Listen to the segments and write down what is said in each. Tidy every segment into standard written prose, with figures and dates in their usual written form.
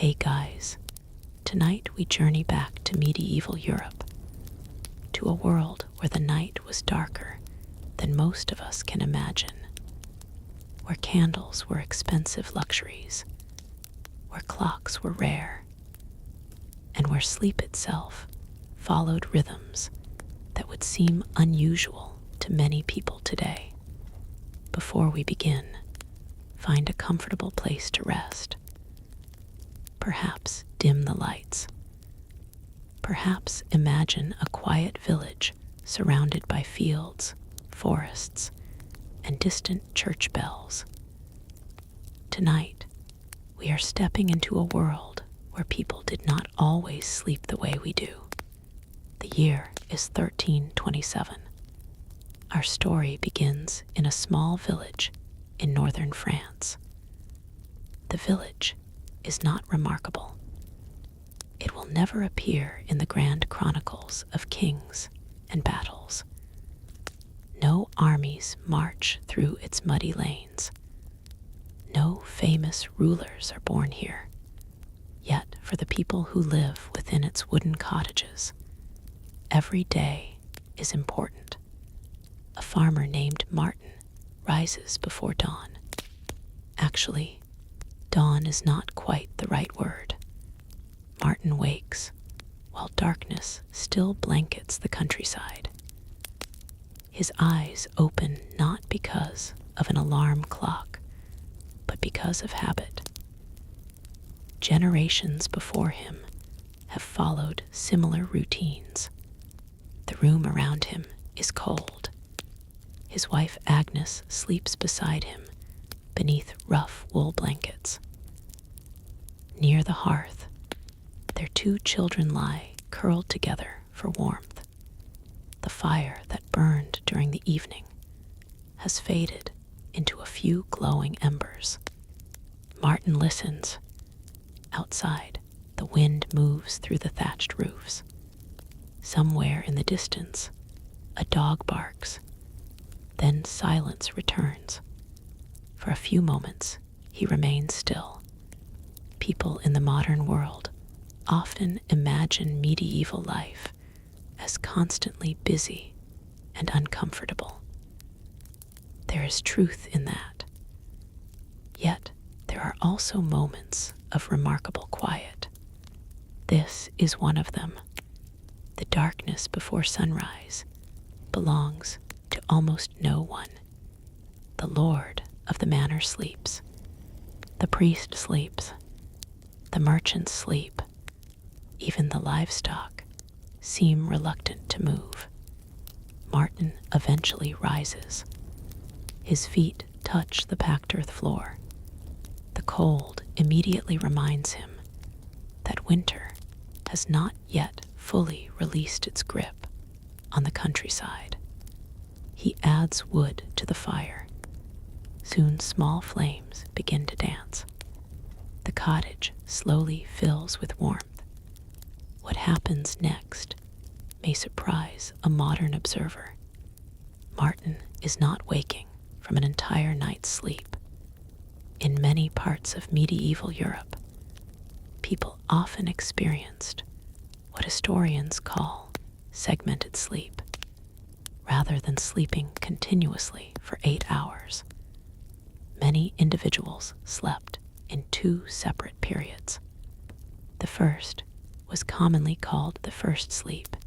Hey guys, tonight we journey back to medieval Europe, to a world where the night was darker than most of us can imagine, where candles were expensive luxuries, where clocks were rare, and where sleep itself followed rhythms that would seem unusual to many people today. Before we begin, find a comfortable place to rest. Perhaps dim the lights. Perhaps imagine a quiet village surrounded by fields, forests, and distant church bells. Tonight, we are stepping into a world where people did not always sleep the way we do. The year is 1327. Our story begins in a small village in northern France. The village is not remarkable. It will never appear in the grand chronicles of kings and battles. No armies march through its muddy lanes. No famous rulers are born here. Yet, for the people who live within its wooden cottages, every day is important. A farmer named Martin rises before dawn. Actually, dawn is not quite the right word. Martin wakes while darkness still blankets the countryside. His eyes open not because of an alarm clock, but because of habit. Generations before him have followed similar routines. The room around him is cold. His wife Agnes sleeps beside him beneath rough wool blankets. Near the hearth, their two children lie curled together for warmth. The fire that burned during the evening has faded into a few glowing embers. Martin listens. Outside, the wind moves through the thatched roofs. Somewhere in the distance, a dog barks. Then silence returns. For a few moments, he remains still. People in the modern world often imagine medieval life as constantly busy and uncomfortable. There is truth in that. Yet, there are also moments of remarkable quiet. This is one of them. The darkness before sunrise belongs to almost no one. The lord of the manor sleeps. The priest sleeps. The merchants sleep. Even the livestock seem reluctant to move. Martin eventually rises. His feet touch the packed earth floor. The cold immediately reminds him that winter has not yet fully released its grip on the countryside. He adds wood to the fire. Soon small flames begin to dance. The cottage slowly fills with warmth. What happens next may surprise a modern observer. Martin is not waking from an entire night's sleep. In many parts of medieval Europe, people often experienced what historians call segmented sleep, rather than sleeping continuously for 8 hours. Many individuals slept in 2 separate periods. The first was commonly called the first sleep.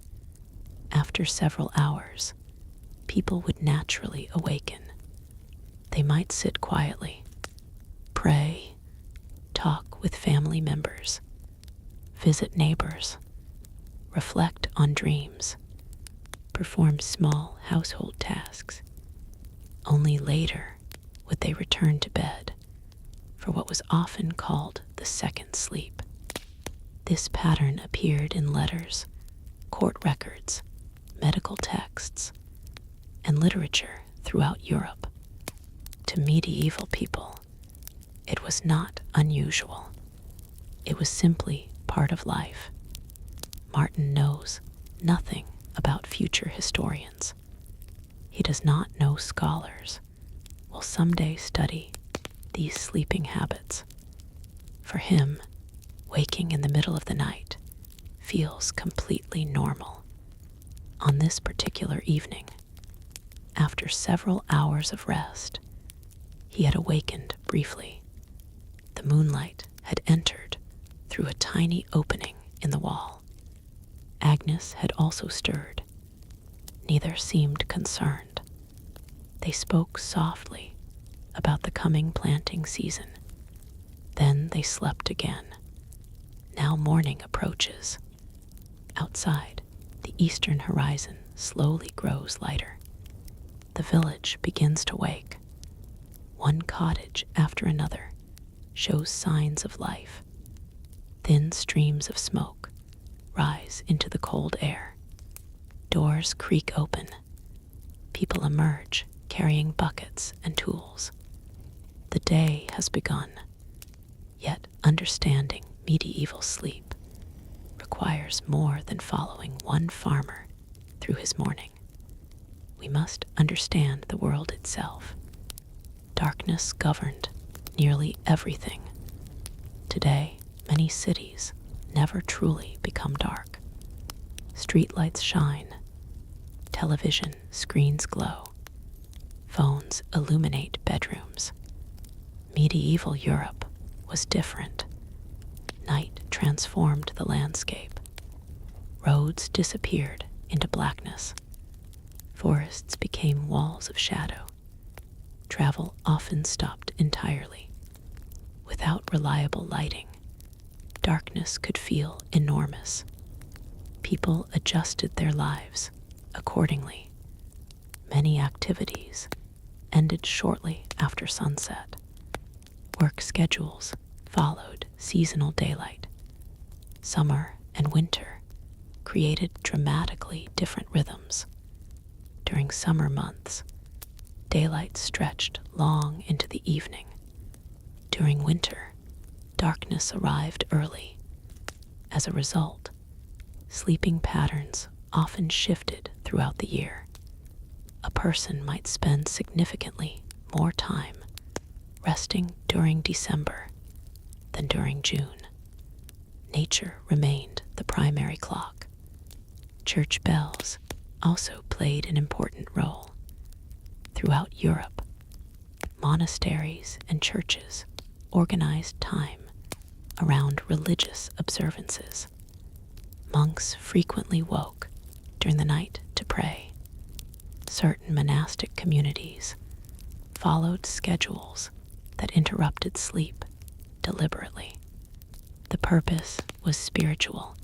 After several hours, people would naturally awaken. They might sit quietly, pray, talk with family members, visit neighbors, reflect on dreams, perform small household tasks. Only later would they return to bed for what was often called the second sleep. This pattern appeared in letters, court records, medical texts, and literature throughout Europe. To medieval people, it was not unusual. It was simply part of life. Martin knows nothing about future historians. He does not know scholars will someday study these sleeping habits. For him, Waking in the middle of the night feels completely normal. On this particular evening, after several hours of rest, he had awakened briefly. The moonlight had entered through a tiny opening in the wall. Agnes had also stirred. Neither seemed concerned. They spoke softly about the coming planting season. Then they slept again. Now morning approaches. Outside, the eastern horizon slowly grows lighter. The village begins to wake. One cottage after another shows signs of life. Thin streams of smoke rise into the cold air. Doors creak open. People emerge carrying buckets and tools. The day has begun. Yet understanding medieval sleep requires more than following one farmer through his morning. We must understand the world itself. Darkness governed nearly everything. Today, many cities never truly become dark. Streetlights shine. Television screens glow. Phones illuminate bedrooms. Medieval Europe was different. Night transformed the landscape. Roads disappeared into blackness. Forests became walls of shadow. Travel often stopped entirely. Without reliable lighting, darkness could feel enormous. People adjusted their lives accordingly. Many activities ended shortly after sunset. Work schedules followed seasonal daylight. Summer and winter created dramatically different rhythms. During summer months, daylight stretched long into the evening. During winter, darkness arrived early. As a result, sleeping patterns often shifted throughout the year. A person might spend significantly more time resting during December than during June. Nature remained the primary clock. Church bells also played an important role. Throughout Europe, monasteries and churches organized time around religious observances. Monks frequently woke during the night to pray. Certain monastic communities followed schedules that interrupted sleep deliberately. The purpose was spiritual.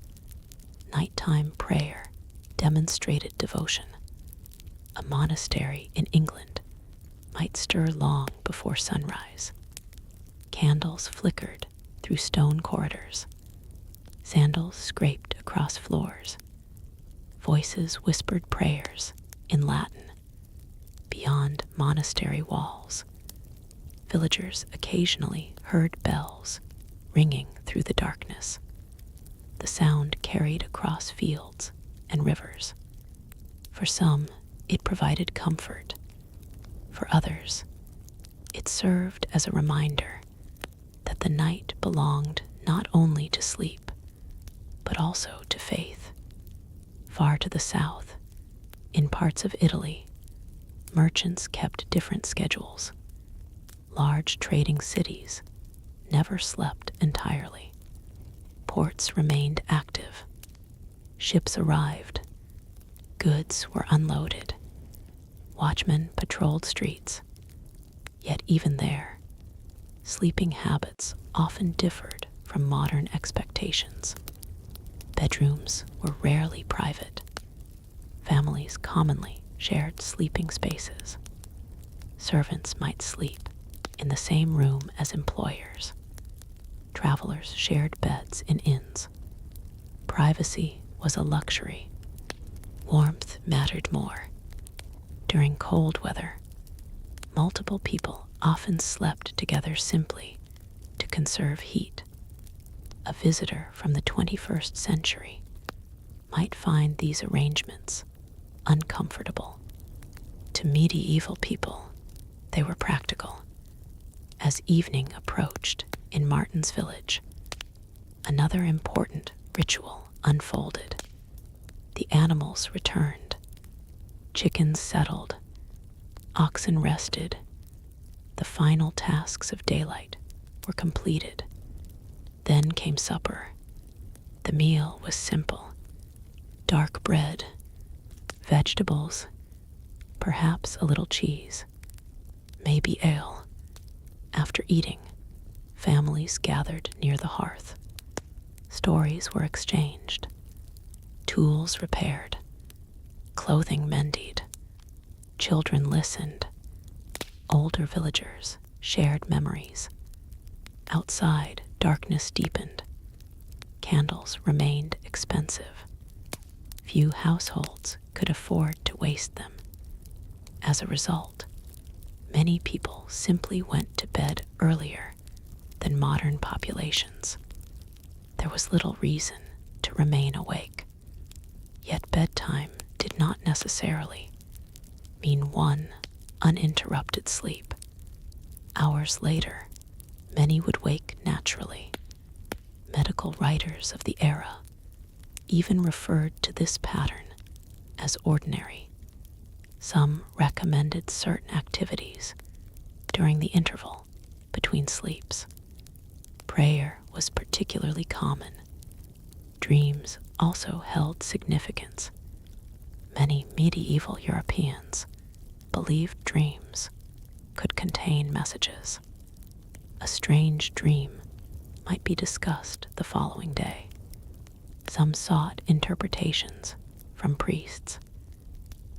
Nighttime prayer demonstrated devotion. A monastery in England might stir long before sunrise. Candles flickered through stone corridors. Sandals scraped across floors. Voices whispered prayers in Latin beyond monastery walls. Villagers occasionally heard bells ringing through the darkness. The sound carried across fields and rivers. For some, it provided comfort. For others, it served as a reminder that the night belonged not only to sleep, but also to faith. Far to the south, in parts of Italy, merchants kept different schedules. Large trading cities never slept entirely. Ports remained active. Ships arrived. Goods were unloaded. Watchmen patrolled streets. Yet even there, sleeping habits often differed from modern expectations. Bedrooms were rarely private. Families commonly shared sleeping spaces. Servants might sleep in the same room as employers. Travelers shared beds in inns. Privacy was a luxury. Warmth mattered more. During cold weather, multiple people often slept together simply to conserve heat. A visitor from the 21st century might find these arrangements uncomfortable. To medieval people, they were practical. As evening approached in Martin's village, Another important ritual unfolded. The animals returned. Chickens settled. Oxen rested. The final tasks of daylight were completed. Then came supper. The meal was simple. Dark bread, vegetables, perhaps a little cheese, maybe ale. After eating, families gathered near the hearth. Stories were exchanged, tools repaired, clothing mended, children listened, older villagers shared memories. Outside, darkness deepened. Candles remained expensive. Few households could afford to waste them. As a result, many people simply went to bed earlier than modern populations. There was little reason to remain awake. Yet bedtime did not necessarily mean one uninterrupted sleep. Hours later, many would wake naturally. Medical writers of the era even referred to this pattern as ordinary. Some recommended certain activities during the interval between sleeps. Prayer was particularly common. Dreams also held significance. Many medieval Europeans believed dreams could contain messages. A strange dream might be discussed the following day. Some sought interpretations from priests.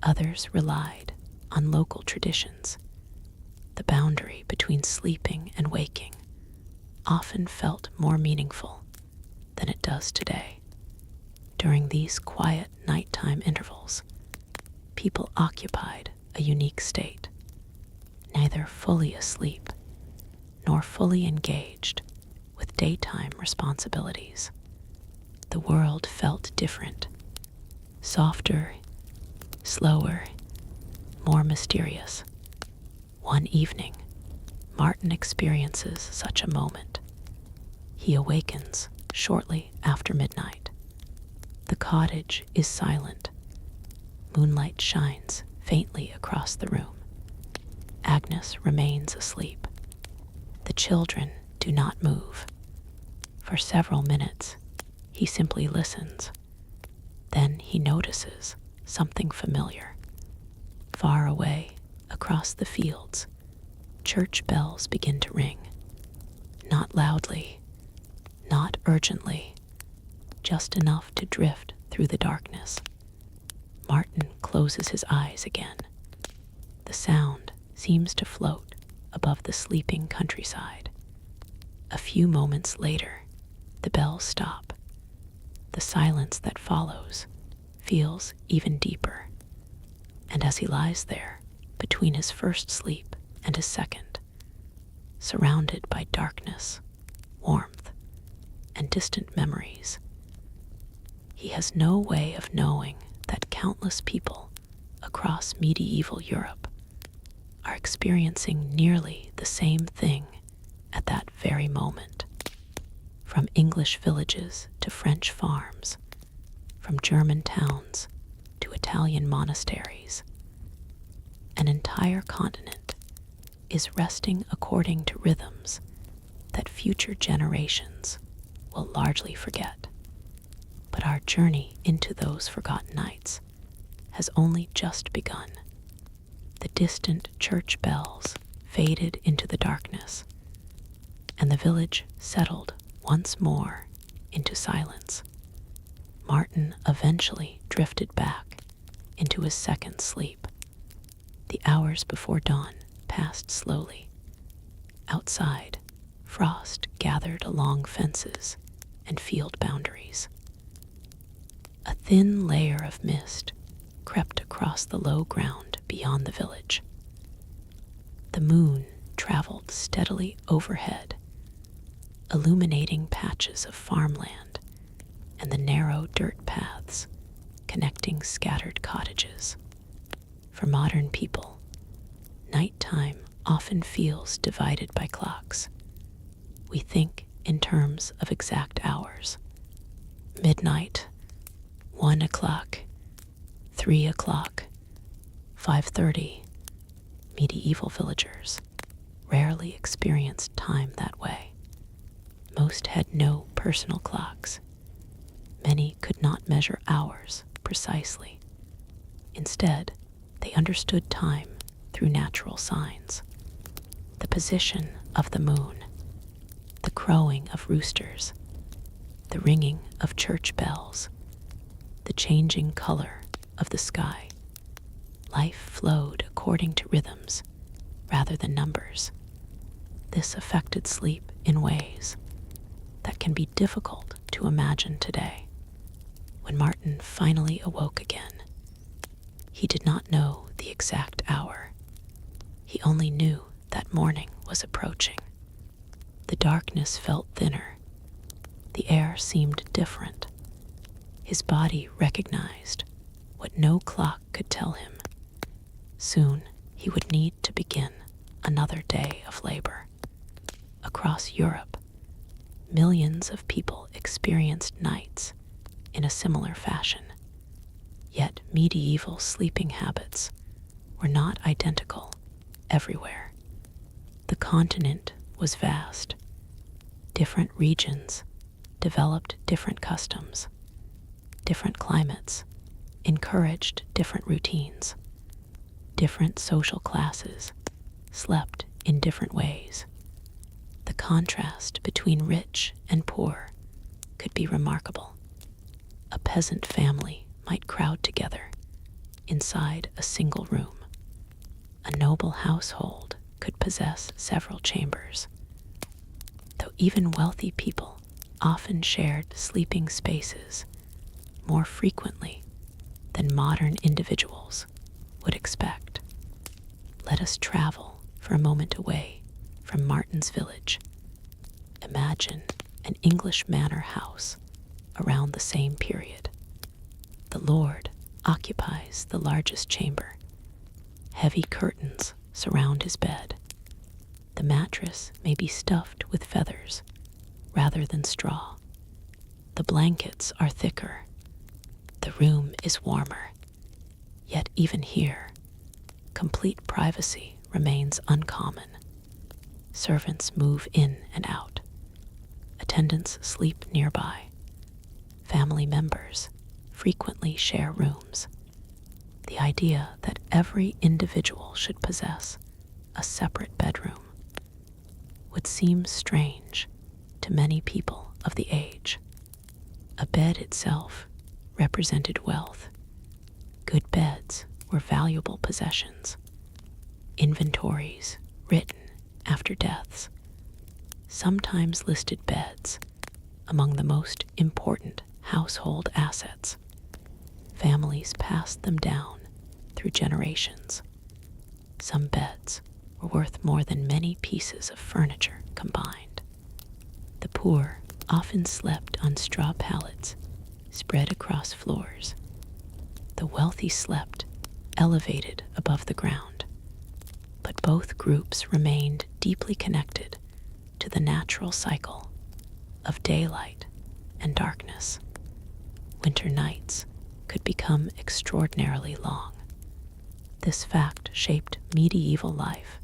Others relied on local traditions. The boundary between sleeping and waking often felt more meaningful than it does today. During these quiet nighttime intervals, people occupied a unique state, neither fully asleep nor fully engaged with daytime responsibilities. The world felt different, softer, slower, more mysterious. One evening, Martin experiences such a moment. He awakens shortly after midnight. The cottage is silent. Moonlight shines faintly across the room. Agnes remains asleep. The children do not move. For several minutes, he simply listens. Then he notices something familiar. Far away, across the fields, church bells begin to ring. Not loudly, not urgently, just enough to drift through the darkness. Martin closes his eyes again. The sound seems to float above the sleeping countryside. A few moments later, the bells stop. The silence that follows feels even deeper. And as he lies there, between his first sleep and his second, surrounded by darkness, warmth, and distant memories, he has no way of knowing that countless people across medieval Europe are experiencing nearly the same thing at that very moment. From English villages to French farms, from German towns to Italian monasteries, an entire continent is resting according to rhythms that future generations will largely forget. But our journey into those forgotten nights has only just begun. The distant church bells faded into the darkness, and the village settled once more into silence. Martin eventually drifted back into his second sleep. The hours before dawn passed slowly. Outside, frost gathered along fences and field boundaries. A thin layer of mist crept across the low ground beyond the village. The moon traveled steadily overhead, illuminating patches of farmland and the narrow dirt paths connecting scattered cottages. For modern people, nighttime often feels divided by clocks. We think in terms of exact hours. Midnight, 1 o'clock, 3 o'clock, 5:30. Medieval villagers rarely experienced time that way. Most had no personal clocks. Many could not measure hours precisely. Instead, they understood time through natural signs. The position of the moon, the crowing of roosters, the ringing of church bells, the changing color of the sky. Life flowed according to rhythms rather than numbers. This affected sleep in ways that can be difficult to imagine today. When Martin finally awoke again, he did not know the exact hour. He only knew that morning was approaching. The darkness felt thinner. The air seemed different. His body recognized what no clock could tell him. Soon he would need to begin another day of labor. Across Europe, millions of people experienced nights in a similar fashion. Yet medieval sleeping habits were not identical everywhere. The continent was vast. Different regions developed different customs. Different climates encouraged different routines. Different social classes slept in different ways. The contrast between rich and poor could be remarkable. A peasant family might crowd together inside a single room. A noble household could possess several chambers. Though even wealthy people often shared sleeping spaces more frequently than modern individuals would expect. Let us travel for a moment away from Martin's village. Imagine an English manor house around the same period. The lord occupies the largest chamber. Heavy curtains surround his bed. The mattress may be stuffed with feathers rather than straw. The blankets are thicker. The room is warmer. Yet even here, complete privacy remains uncommon. Servants move in and out. Attendants sleep nearby. Family members frequently share rooms. The idea that every individual should possess a separate bedroom would seem strange to many people of the age. A bed itself represented wealth. Good beds were valuable possessions. Inventories written after deaths sometimes listed beds among the most important household assets. Families passed them down through generations. Some beds were worth more than many pieces of furniture combined. The poor often slept on straw pallets spread across floors. The wealthy slept elevated above the ground. But both groups remained deeply connected to the natural cycle of daylight and darkness. Winter nights could become extraordinarily long. This fact shaped medieval life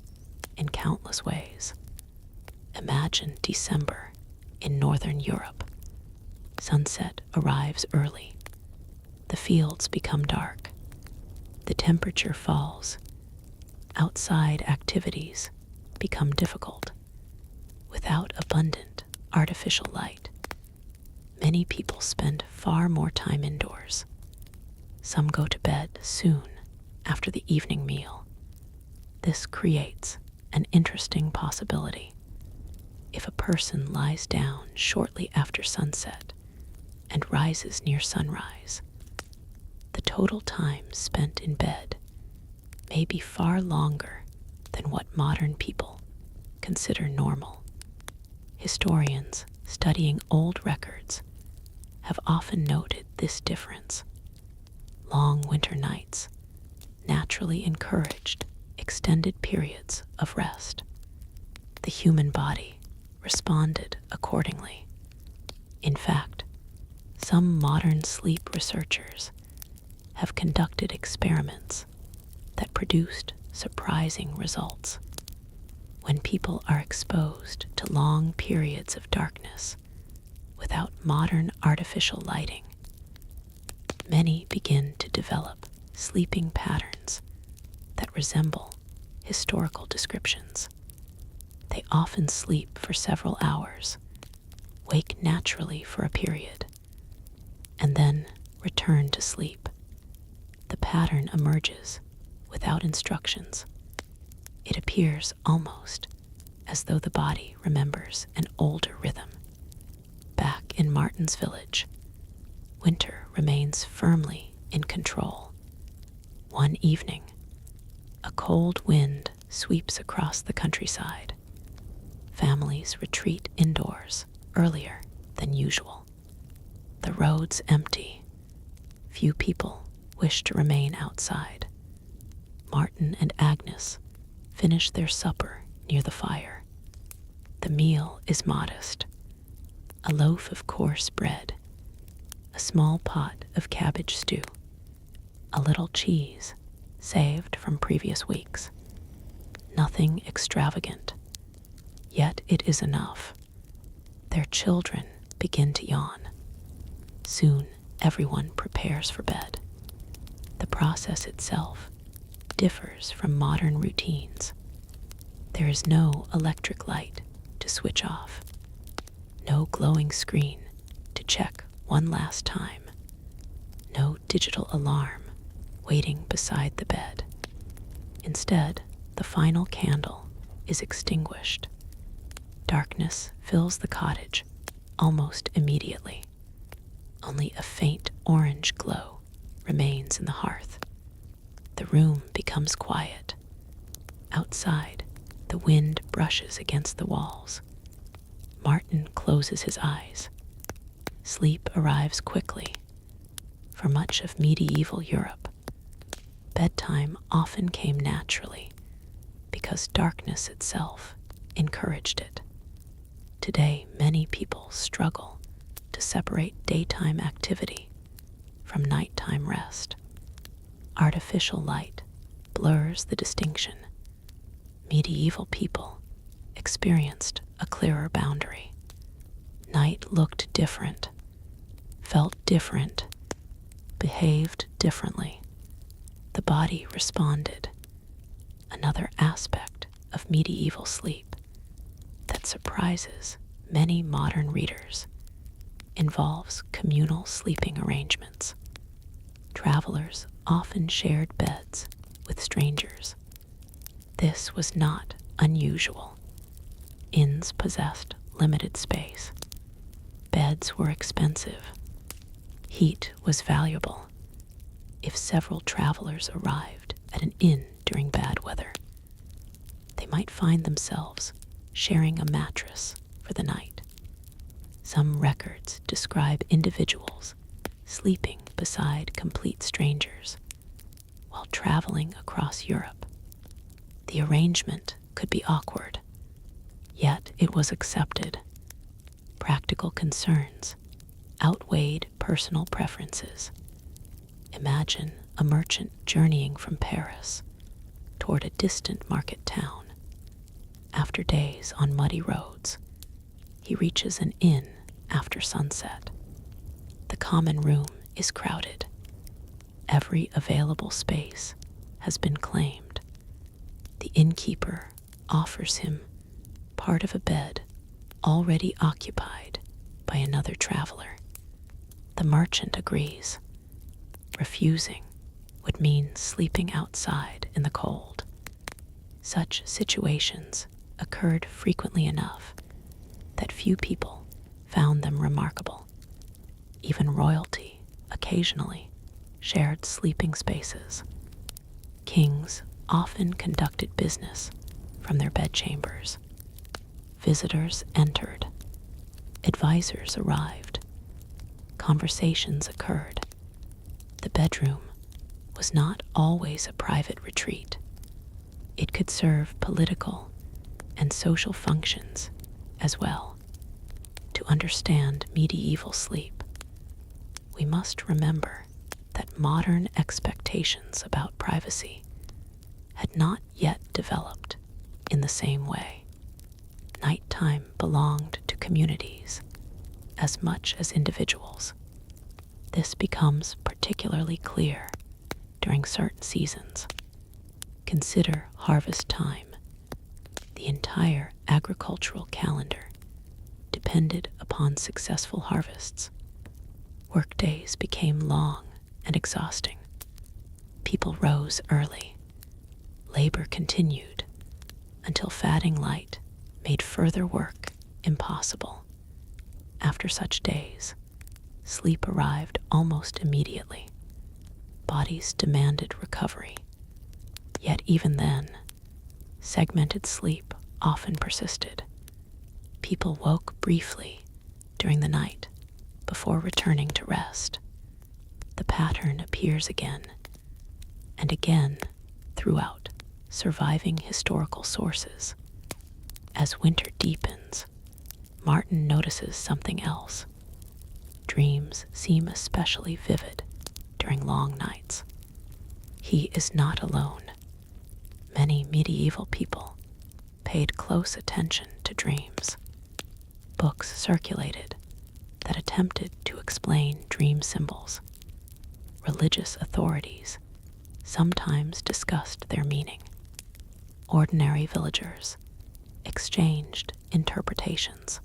in countless ways. Imagine December in northern Europe. Sunset arrives early. The fields become dark. The temperature falls. Outside activities become difficult. Without abundant artificial light, many people spend far more time indoors. Some go to bed soon after the evening meal. This creates an interesting possibility. If a person lies down shortly after sunset and rises near sunrise, the total time spent in bed may be far longer than what modern people consider normal. Historians studying old records have often noted this difference. Long winter nights naturally encouraged extended periods of rest. The human body responded accordingly. In fact, some modern sleep researchers have conducted experiments that produced surprising results. When people are exposed to long periods of darkness without modern artificial lighting, many begin to develop sleeping patterns that resemble historical descriptions. They often sleep for several hours, wake naturally for a period, and then return to sleep. The pattern emerges without instructions. It appears almost as though the body remembers an older rhythm. Back in Martin's village, winter remains firmly in control. One evening, a cold wind sweeps across the countryside. Families retreat indoors earlier than usual. The roads empty. Few people wish to remain outside. Martin and Agnes finish their supper near the fire. The meal is modest: a loaf of coarse bread, a small pot of cabbage stew, a little cheese saved from previous weeks. Nothing extravagant, yet it is enough. Their children begin to yawn. Soon everyone prepares for bed. The process itself differs from modern routines. There is no electric light to switch off, no glowing screen to check one last time, no digital alarm waiting beside the bed. Instead, the final candle is extinguished. Darkness fills the cottage almost immediately. Only a faint orange glow remains in the hearth. The room becomes quiet. Outside, the wind brushes against the walls. Martin closes his eyes. Sleep arrives quickly. For much of medieval Europe, bedtime often came naturally because darkness itself encouraged it. Today, many people struggle to separate daytime activity from nighttime rest. Artificial light blurs the distinction. Medieval people experienced a clearer boundary. Night looked different, felt different, behaved differently. The body responded. Another aspect of medieval sleep that surprises many modern readers involves communal sleeping arrangements. Travelers often shared beds with strangers. This was not unusual. Inns possessed limited space. Beds were expensive. Heat was valuable. If several travelers arrived at an inn during bad weather, they might find themselves sharing a mattress for the night. Some records describe individuals sleeping beside complete strangers while traveling across Europe. The arrangement could be awkward, yet it was accepted. Practical concerns outweighed personal preferences. Imagine a merchant journeying from Paris toward a distant market town. After days on muddy roads, he reaches an inn after sunset. The common room is crowded. Every available space has been claimed. The innkeeper offers him part of a bed already occupied by another traveler. The merchant agrees. Refusing would mean sleeping outside in the cold. Such situations occurred frequently enough that few people found them remarkable. Even royalty occasionally shared sleeping spaces. Kings often conducted business from their bedchambers. Visitors entered. Advisors arrived. Conversations occurred. The bedroom was not always a private retreat. It could serve political and social functions as well. To understand medieval sleep, we must remember that modern expectations about privacy had not yet developed in the same way. Nighttime belonged to communities as much as individuals. This becomes particularly clear during certain seasons. Consider harvest time. The entire agricultural calendar depended upon successful harvests. Workdays became long and exhausting. People rose early. Labor continued until fading light made further work impossible. After such days, sleep arrived almost immediately. Bodies demanded recovery. Yet even then, segmented sleep often persisted. People woke briefly during the night before returning to rest. The pattern appears again and again throughout surviving historical sources. As winter deepens, Martin notices something else. Dreams seem especially vivid during long nights. He is not alone. Many medieval people paid close attention to dreams. Books circulated that attempted to explain dream symbols. Religious authorities sometimes discussed their meaning. Ordinary villagers exchanged interpretations.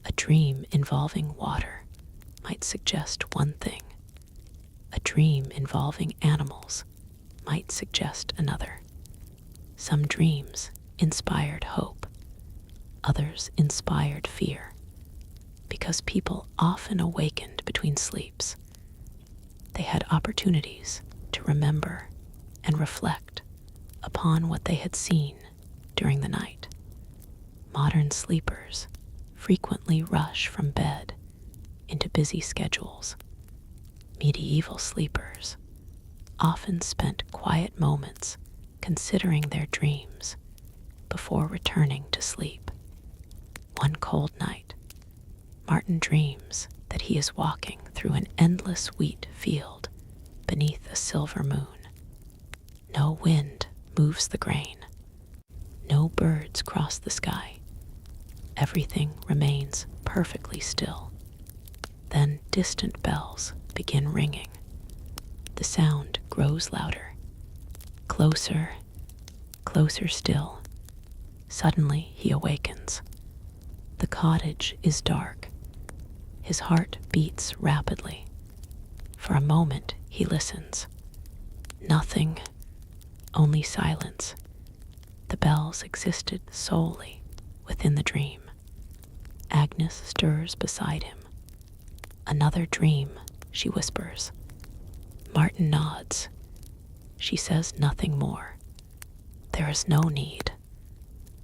A dream involving water might suggest one thing. A dream involving animals might suggest another. Some dreams inspired hope. Others inspired fear. Because people often awakened between sleeps, they had opportunities to remember and reflect upon what they had seen during the night. Modern sleepers frequently rush from bed into busy schedules. Medieval sleepers often spent quiet moments considering their dreams before returning to sleep. One cold night, Martin dreams that he is walking through an endless wheat field beneath a silver moon. No wind moves the grain. No birds cross the sky. Everything remains perfectly still. Then distant bells begin ringing. The sound grows louder. Closer, closer still. Suddenly he awakens. The cottage is dark. His heart beats rapidly. For a moment he listens. Nothing, only silence. The bells existed solely within the dream. Agnes stirs beside him. Another dream, she whispers. Martin nods. She says nothing more. There is no need.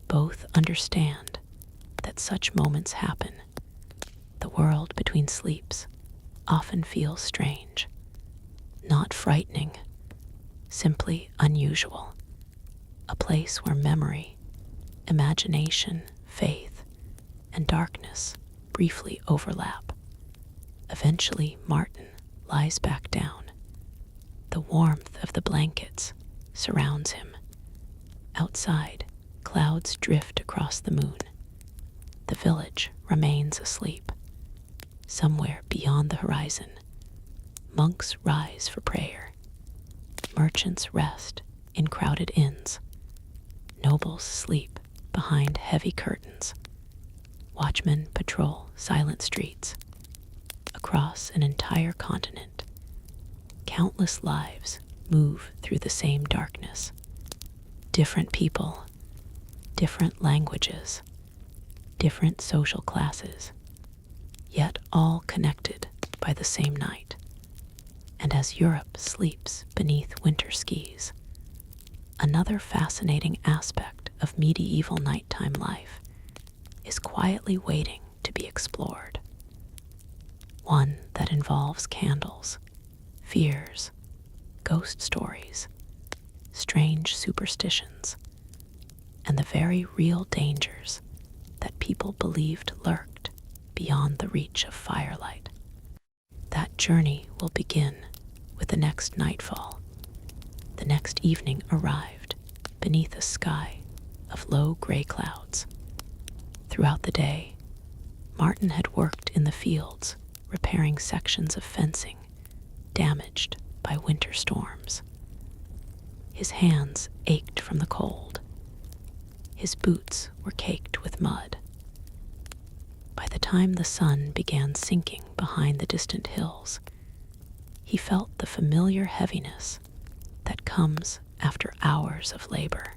Both understand that such moments happen. The world between sleeps often feels strange, not frightening, simply unusual. A place where memory, imagination, faith, and darkness briefly overlap. Eventually, Martin lies back down. The warmth of the blankets surrounds him. Outside, clouds drift across the moon. The village remains asleep. Somewhere beyond the horizon, monks rise for prayer. Merchants rest in crowded inns. Nobles sleep behind heavy curtains. Watchmen patrol silent streets. Across an entire continent, countless lives move through the same darkness. Different people, different languages, different social classes, yet all connected by the same night. And as Europe sleeps beneath winter skis, another fascinating aspect of medieval nighttime life is quietly waiting to be explored. One that involves candles, fears, ghost stories, strange superstitions, and the very real dangers that people believed lurked beyond the reach of firelight. That journey will begin with the next nightfall. The next evening arrived beneath a sky of low gray clouds. Throughout the day, Martin had worked in the fields, repairing sections of fencing damaged by winter storms. His hands ached from the cold. His boots were caked with mud. By the time the sun began sinking behind the distant hills, he felt the familiar heaviness that comes after hours of labor.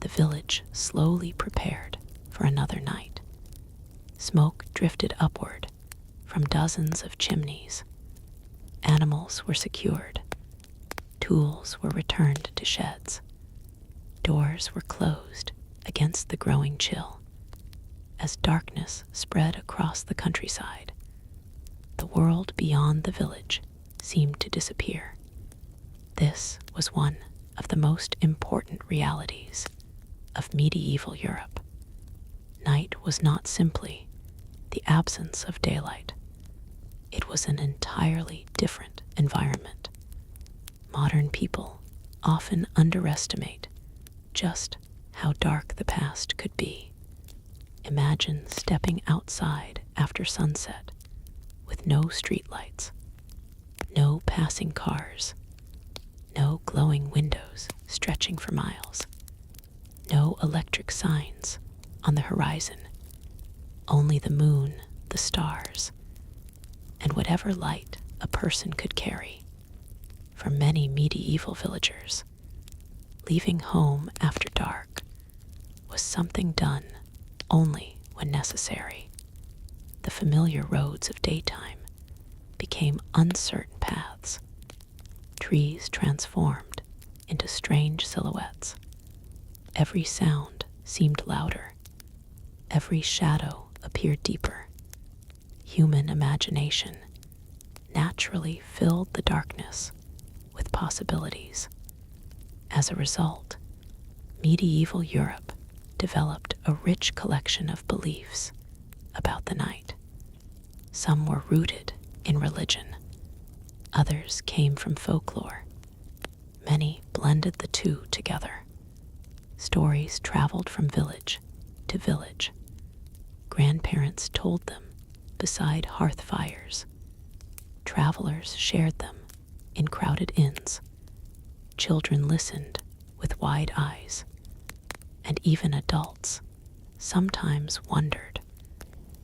The village slowly prepared for another night. Smoke drifted upward from dozens of chimneys. Animals were secured. Tools were returned to sheds. Doors were closed against the growing chill. As darkness spread across the countryside, the world beyond the village seemed to disappear. This was one of the most important realities of medieval Europe. Night was not simply the absence of daylight. It was an entirely different environment. Modern people often underestimate just how dark the past could be. Imagine stepping outside after sunset with no streetlights, no passing cars, no glowing windows stretching for miles, no electric signs on the horizon, only the moon, the stars, and whatever light a person could carry. For many medieval villagers, leaving home after dark was something done only when necessary. The familiar roads of daytime became uncertain paths. Trees transformed into strange silhouettes. Every sound seemed louder. Every shadow appeared deeper. Human imagination naturally filled the darkness with possibilities. As a result, medieval Europe developed a rich collection of beliefs about the night. Some were rooted in religion. Others came from folklore. Many blended the two together. Stories traveled from village to village. Grandparents told them beside hearth fires. Travelers shared them in crowded inns. Children listened with wide eyes. And even adults sometimes wondered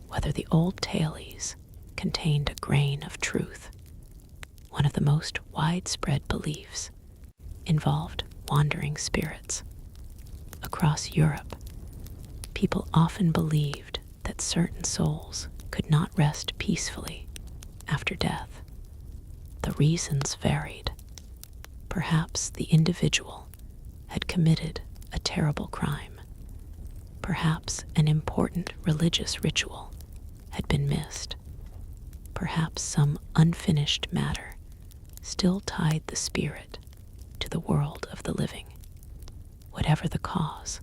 whether the old tales contained a grain of truth. One of the most widespread beliefs involved wandering spirits. Across Europe, people often believed that certain souls could not rest peacefully after death. The reasons varied. Perhaps the individual had committed a terrible crime. Perhaps an important religious ritual had been missed. Perhaps some unfinished matter still tied the spirit to the world of the living. Whatever the cause,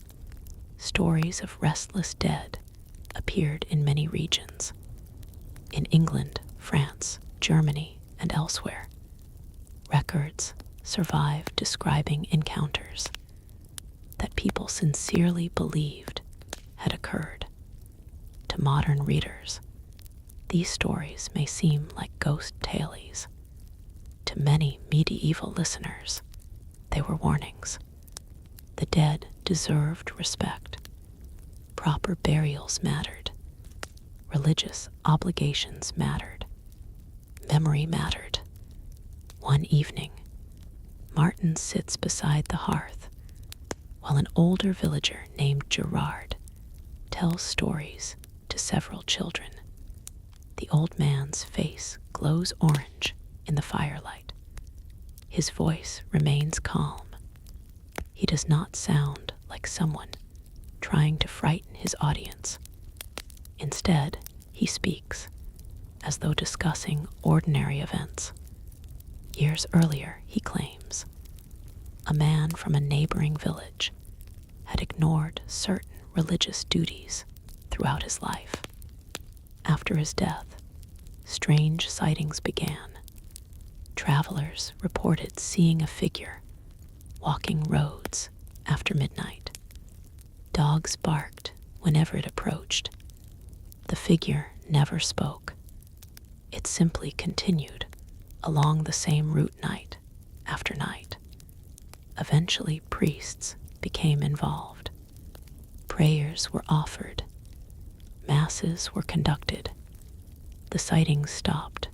stories of restless dead appeared in many regions. In England, France, Germany, and elsewhere, records survive describing encounters that people sincerely believed had occurred. To modern readers, these stories may seem like ghost tales. To many medieval listeners, they were warnings. The dead deserved respect. Proper burials mattered. Religious obligations mattered. Memory mattered. One evening, Martin sits beside the hearth while an older villager named Gerard tells stories to several children. The old man's face glows orange in the firelight. His voice remains calm. He does not sound like someone trying to frighten his audience. Instead, he speaks as though discussing ordinary events. Years earlier, he claims, a man from a neighboring village had ignored certain religious duties throughout his life. After his death, strange sightings began. Travelers reported seeing a figure walking roads after midnight. Dogs barked whenever it approached. The figure never spoke. It simply continued along the same route night after night. Eventually, priests became involved. Prayers were offered. Masses were conducted. The sightings stopped,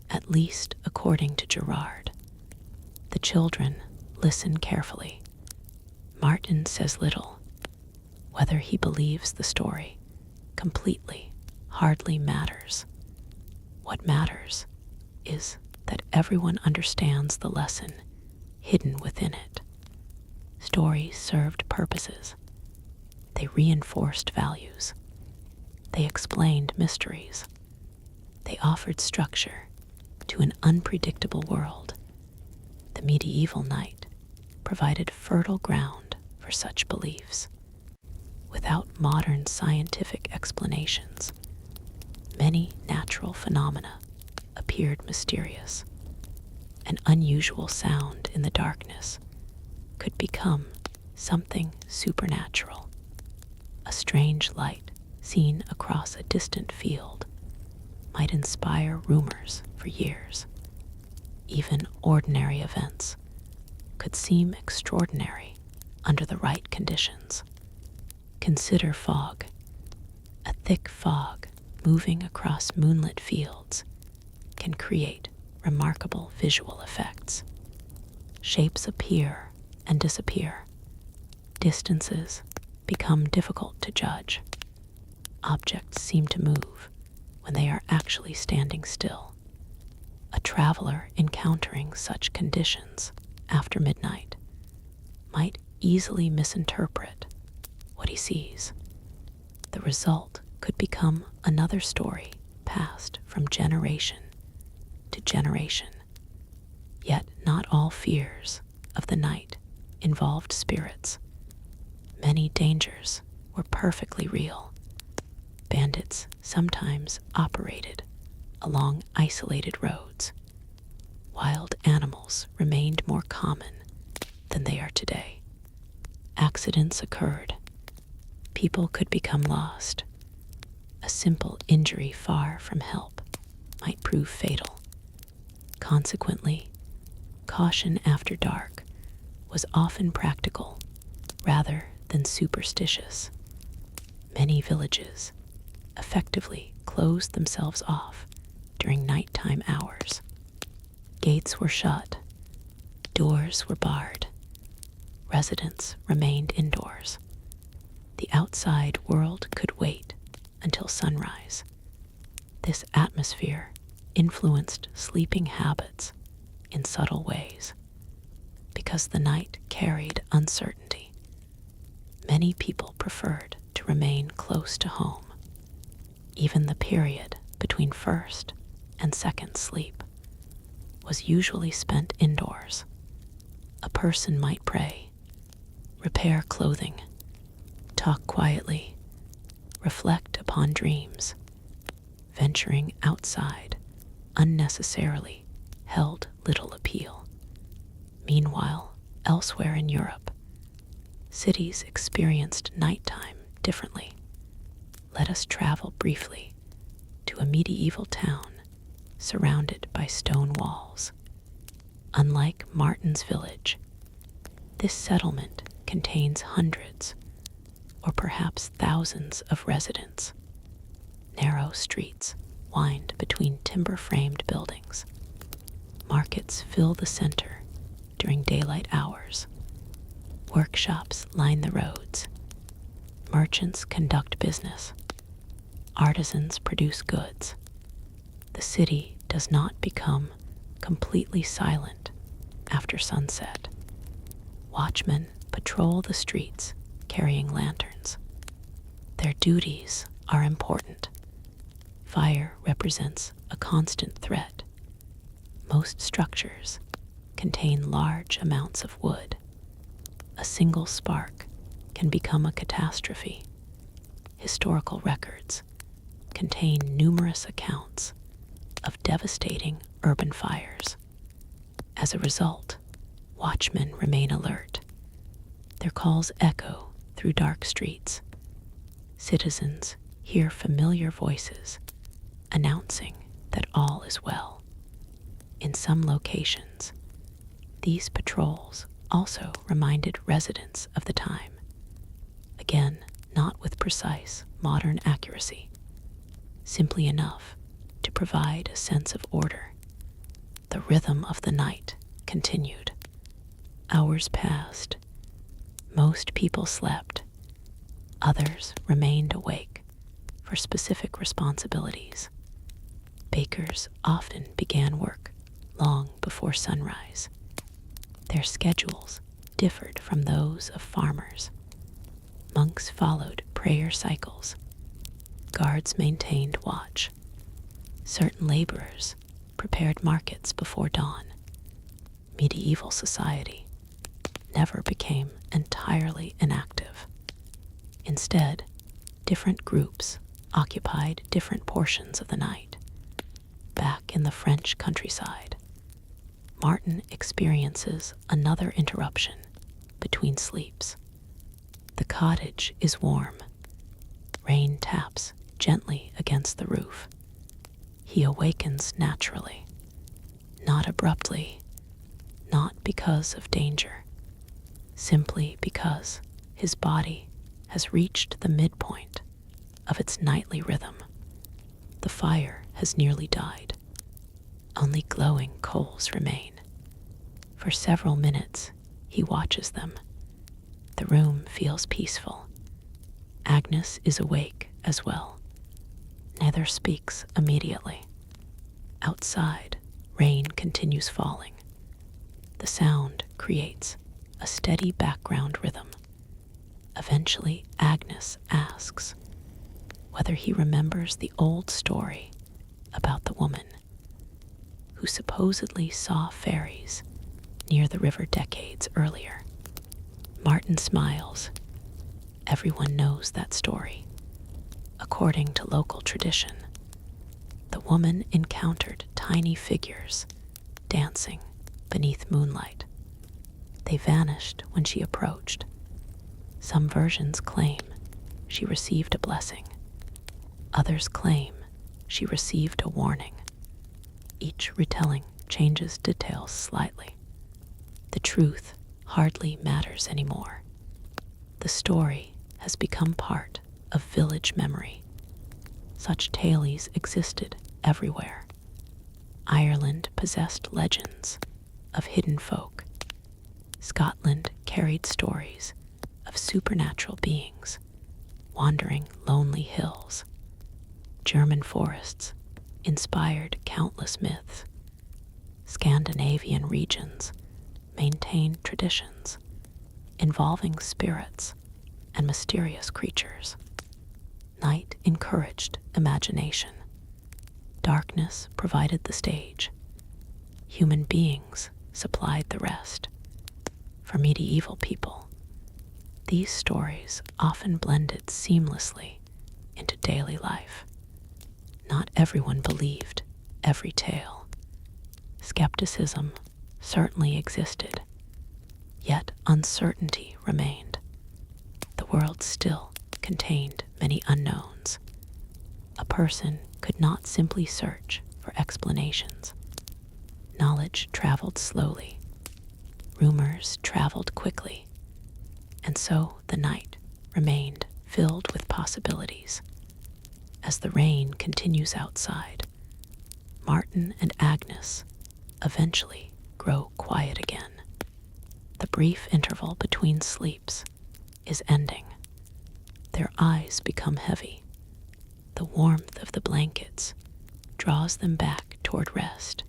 at least according to Gerard. The children listen carefully. Martin says little. Whether he believes the story completely hardly matters. What matters is that everyone understands the lesson hidden within it. Stories served purposes. They reinforced values. They explained mysteries. They offered structure to an unpredictable world. The medieval night provided fertile ground for such beliefs. Without modern scientific explanations, many natural phenomena appeared mysterious. An unusual sound in the darkness could become something supernatural. A strange light seen across a distant field might inspire rumors for years. Even ordinary events could seem extraordinary under the right conditions. Consider fog. A thick fog moving across moonlit fields can create remarkable visual effects. Shapes appear and disappear. Distances become difficult to judge. Objects seem to move when they are actually standing still. A traveler encountering such conditions after midnight might easily misinterpret what he sees. The result could become another story passed from generation to generation. Yet not all fears of the night involved spirits. Many dangers were perfectly real. Bandits sometimes operated along isolated roads. Wild animals remained more common than they are today. Accidents occurred. People could become lost. A simple injury far from help might prove fatal. Consequently, caution after dark was often practical rather than superstitious. Many villages effectively closed themselves off during nighttime hours. Gates were shut, doors were barred, residents remained indoors. The outside world could wait until sunrise. This atmosphere influenced sleeping habits in subtle ways. Because the night carried uncertainty, many people preferred to remain close to home. Even the period between first and second sleep was usually spent indoors. A person might pray, repair clothing, talk quietly, reflect upon dreams. Venturing outside unnecessarily held little appeal. Meanwhile, elsewhere in Europe, cities experienced nighttime differently. Let us travel briefly to a medieval town surrounded by stone walls. Unlike Martin's village, this settlement contains hundreds or perhaps thousands of residents. Narrow streets wind between timber-framed buildings. Markets fill the center during daylight hours. Workshops line the roads. Merchants conduct business. Artisans produce goods. The city does not become completely silent after sunset. Watchmen patrol the streets carrying lanterns. Their duties are important. Fire represents a constant threat. Most structures contain large amounts of wood. A single spark can become a catastrophe. historical records contain numerous accounts of devastating urban fires. As a result, watchmen remain alert. Their calls echo through dark streets. Citizens hear familiar voices announcing that all is well. In some locations, these patrols also reminded residents of the time, again, not with precise modern accuracy, simply enough to provide a sense of order. The rhythm of the night continued. Hours passed. Most people slept. Others remained awake for specific responsibilities. Bakers often began work long before sunrise. Their schedules differed from those of farmers. Monks followed prayer cycles. Guards maintained watch. Certain laborers prepared markets before dawn. Medieval society never became entirely inactive. Instead, different groups occupied different portions of the night. Back in the French countryside, Martin experiences another interruption between sleeps. The cottage is warm. Rain taps gently against the roof. He awakens naturally, not abruptly, not because of danger, simply because his body has reached the midpoint of its nightly rhythm. The fire has nearly died. Only glowing coals remain. For several minutes, he watches them. The room feels peaceful. Agnes is awake as well. Neither speaks immediately. Outside, rain continues falling. The sound creates a steady background rhythm. Eventually, Agnes asks whether he remembers the old story about the woman who supposedly saw fairies near the river decades earlier. Martin smiles. Everyone knows that story. According to local tradition, the woman encountered tiny figures dancing beneath moonlight. They vanished when she approached. Some versions claim she received a blessing. Others claim she received a warning. Each retelling changes details slightly. The truth hardly matters anymore. The story has become part of village memory. Such tales existed everywhere. Ireland possessed legends of hidden folk. Scotland carried stories of supernatural beings wandering lonely hills. German forests inspired countless myths. Scandinavian regions maintained traditions involving spirits and mysterious creatures. Night encouraged imagination. Darkness provided the stage. Human beings supplied the rest. For medieval people, these stories often blended seamlessly into daily life. Not everyone believed every tale. Skepticism certainly existed, yet uncertainty remained. The world still contained many unknowns. A person could not simply search for explanations. Knowledge traveled slowly. Rumors traveled quickly. And so the night remained filled with possibilities. As the rain continues outside, Martin and Agnes eventually grow quiet again. The brief interval between sleeps is ending. Their eyes become heavy. The warmth of the blankets draws them back toward rest.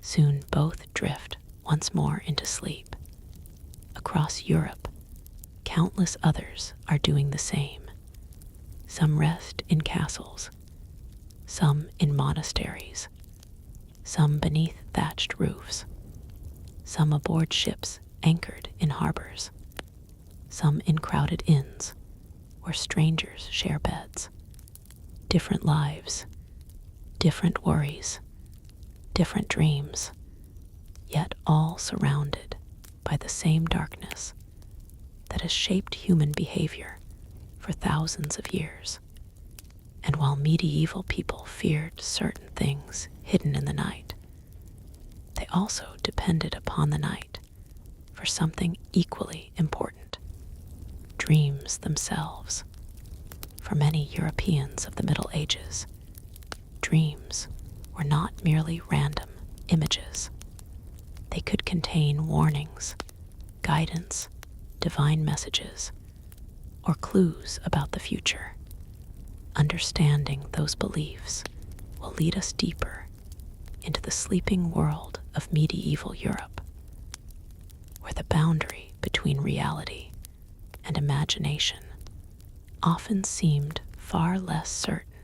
Soon both drift once more into sleep. Across Europe, countless others are doing the same. Some rest in castles, some in monasteries, some beneath thatched roofs, some aboard ships anchored in harbors, some in crowded inns. where strangers share beds. Different lives, different worries, different dreams, yet all surrounded by the same darkness that has shaped human behavior for thousands of years. And while medieval people feared certain things hidden in the night, they also depended upon the night for something equally important: dreams themselves. For many Europeans of the Middle Ages, dreams were not merely random images. They could contain warnings, guidance, divine messages, or clues about the future. Understanding those beliefs will lead us deeper into the sleeping world of medieval Europe, where the boundary between reality and imagination often seemed far less certain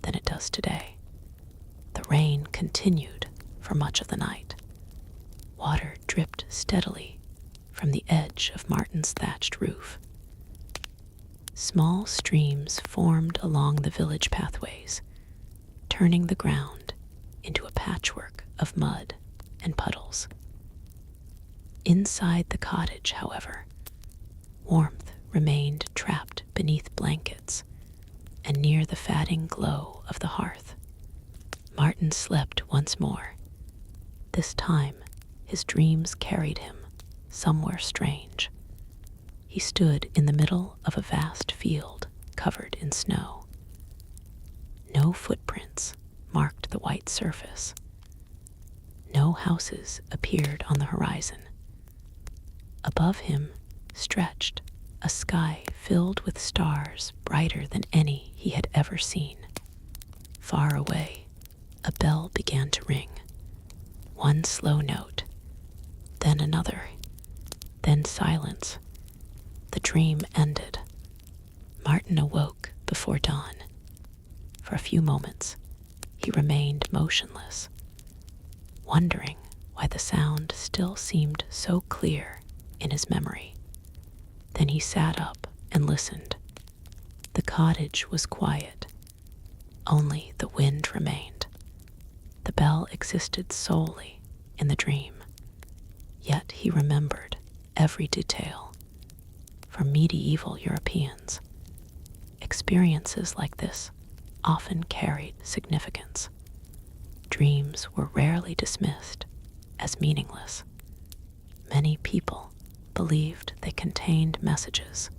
than it does today. The rain continued for much of the night. Water dripped steadily from the edge of Martin's thatched roof. Small streams formed along the village pathways, turning the ground into a patchwork of mud and puddles. Inside the cottage, however, warmth remained trapped beneath blankets and near the fatting glow of the hearth. Martin slept once more. This time, his dreams carried him somewhere strange. He stood in the middle of a vast field covered in snow. No footprints marked the white surface. No houses appeared on the horizon. Above him stretched a sky filled with stars brighter than any he had ever seen. Far away, a bell began to ring. One slow note, then another, then silence. The dream ended. Martin awoke before dawn. For a few moments, he remained motionless, wondering why the sound still seemed so clear in his memory. Then he sat up and listened. The cottage was quiet. Only the wind remained. The bell existed solely in the dream. Yet he remembered every detail. For medieval Europeans, experiences like this often carried significance. Dreams were rarely dismissed as meaningless. Many people believed they contained messages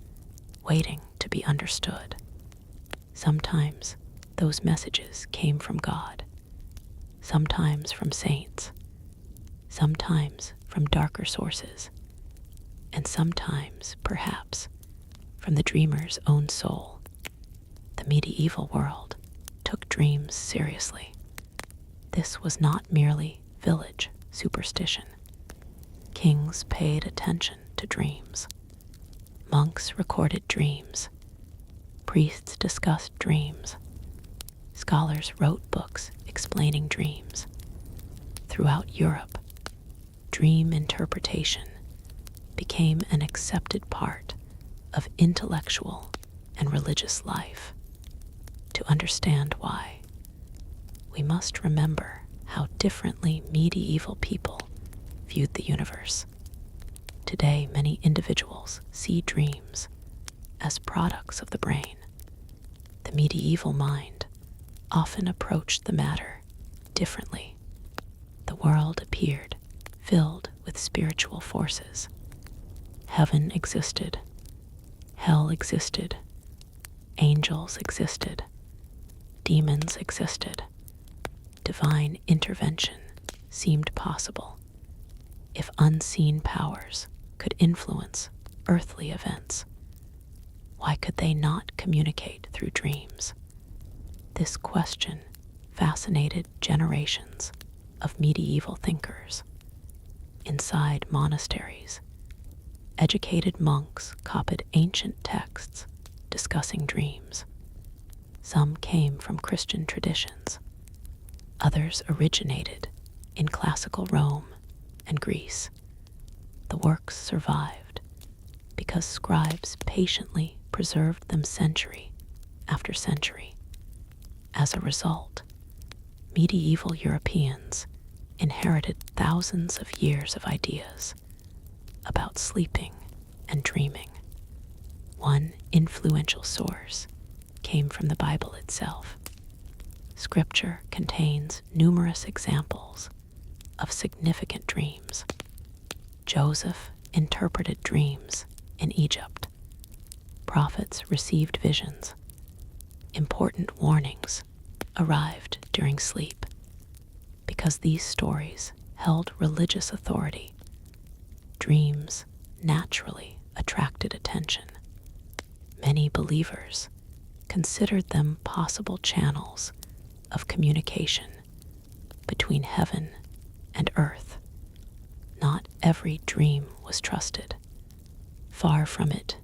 waiting to be understood. Sometimes those messages came from God, sometimes from saints, sometimes from darker sources, and sometimes, perhaps, from the dreamer's own soul. The medieval world took dreams seriously. This was not merely village superstition. Kings paid attention to dreams. Monks recorded dreams. Priests discussed dreams. Scholars wrote books explaining dreams. Throughout Europe, dream interpretation became an accepted part of intellectual and religious life. To understand why, we must remember how differently medieval people viewed the universe. Today, many individuals see dreams as products of the brain. The medieval mind often approached the matter differently. The world appeared filled with spiritual forces. Heaven existed, hell existed, angels existed, demons existed. Divine intervention seemed possible if unseen powers could influence earthly events. Why could they not communicate through dreams? This question fascinated generations of medieval thinkers. Inside monasteries, educated monks copied ancient texts discussing dreams. Some came from Christian traditions. Others originated in classical Rome and Greece. The works survived because scribes patiently preserved them century after century. As a result, medieval Europeans inherited thousands of years of ideas about sleeping and dreaming. One influential source came from the Bible itself. Scripture contains numerous examples of significant dreams. Joseph interpreted dreams in Egypt. Prophets received visions. Important warnings arrived during sleep. Because these stories held religious authority, dreams naturally attracted attention. Many believers considered them possible channels of communication between heaven and earth. Not every dream was trusted. Far from it,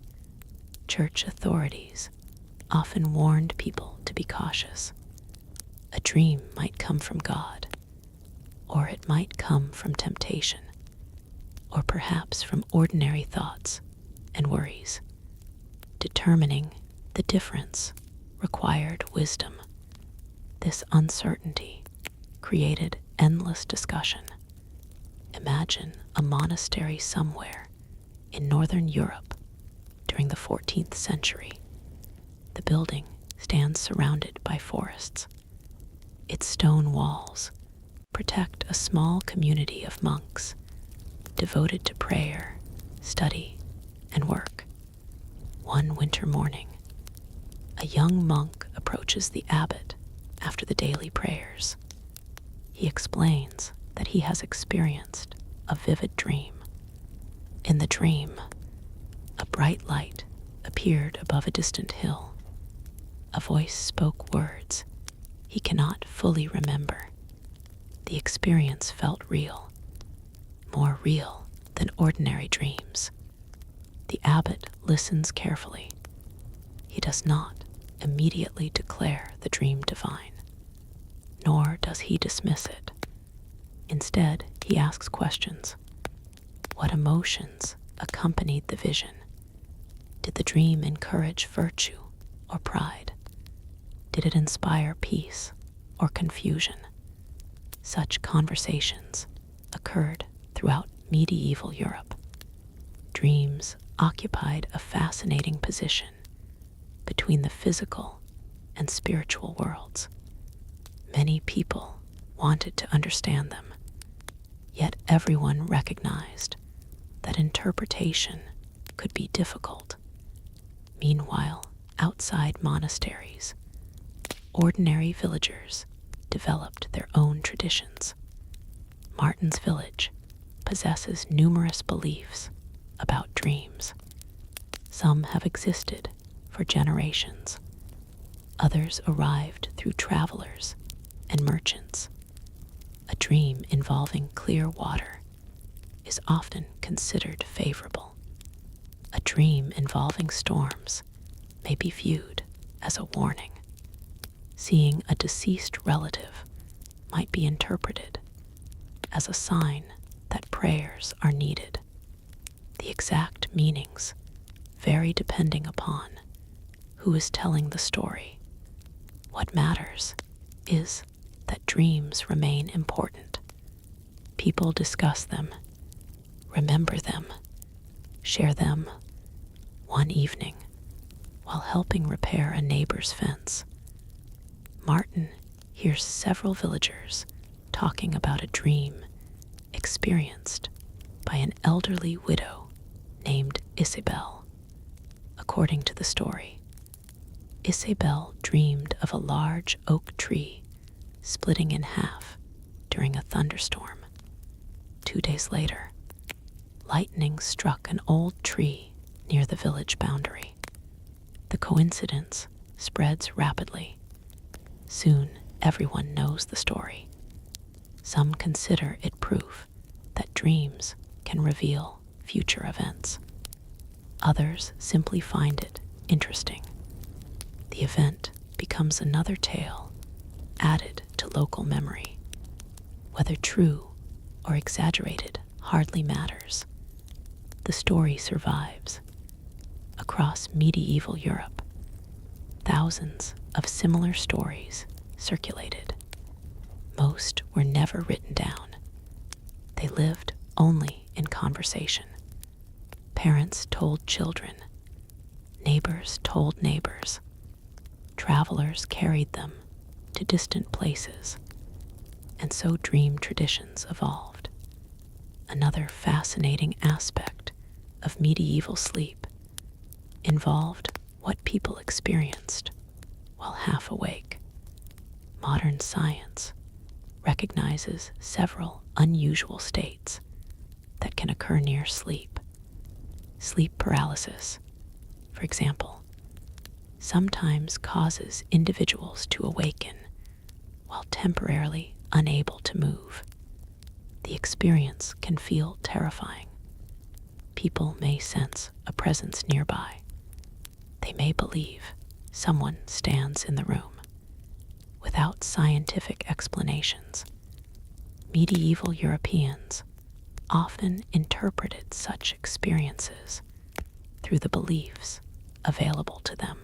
church authorities often warned people to be cautious. A dream might come from God, or it might come from temptation, or perhaps from ordinary thoughts and worries. Determining the difference required wisdom. This uncertainty created endless discussion. Imagine a monastery somewhere in northern Europe during the 14th century. The building stands surrounded by forests. Its stone walls protect a small community of monks devoted to prayer, study, and work. One winter morning, a young monk approaches the abbot after the daily prayers. He explains that he has experienced a vivid dream. In the dream, a bright light appeared above a distant hill. A voice spoke words he cannot fully remember. The experience felt real, more real than ordinary dreams. The abbot listens carefully. He does not immediately declare the dream divine, nor does he dismiss it. Instead, he asks questions. What emotions accompanied the vision? Did the dream encourage virtue or pride? Did it inspire peace or confusion? Such conversations occurred throughout medieval Europe. Dreams occupied a fascinating position between the physical and spiritual worlds. Many people wanted to understand them, yet everyone recognized that interpretation could be difficult. Meanwhile, outside monasteries, ordinary villagers developed their own traditions. Martin's village possesses numerous beliefs about dreams. Some have existed for generations. Others arrived through travelers and merchants. A dream involving clear water is often considered favorable. A dream involving storms may be viewed as a warning. Seeing a deceased relative might be interpreted as a sign that prayers are needed. The exact meanings vary depending upon who is telling the story. What matters is that dreams remain important. People discuss them, remember them, share them. One evening, while helping repair a neighbor's fence, Martin hears several villagers talking about a dream experienced by an elderly widow named Isabel. According to the story, Isabel dreamed of a large oak tree splitting in half during a thunderstorm. 2 days later, lightning struck an old tree near the village boundary. The coincidence spreads rapidly. Soon, everyone knows the story. Some consider it proof that dreams can reveal future events. Others simply find it interesting. The event becomes another tale added to local memory. Whether true or exaggerated hardly matters. The story survives. Across medieval Europe, thousands of similar stories circulated. Most were never written down. They lived only in conversation. Parents told children, neighbors told neighbors, travelers carried them to distant places, and so dream traditions evolved. Another fascinating aspect of medieval sleep involved what people experienced while half awake. Modern science recognizes several unusual states that can occur near sleep. Sleep paralysis, for example, sometimes causes individuals to awaken while temporarily unable to move. The experience can feel terrifying. People may sense a presence nearby. They may believe someone stands in the room. Without scientific explanations, medieval Europeans often interpreted such experiences through the beliefs available to them.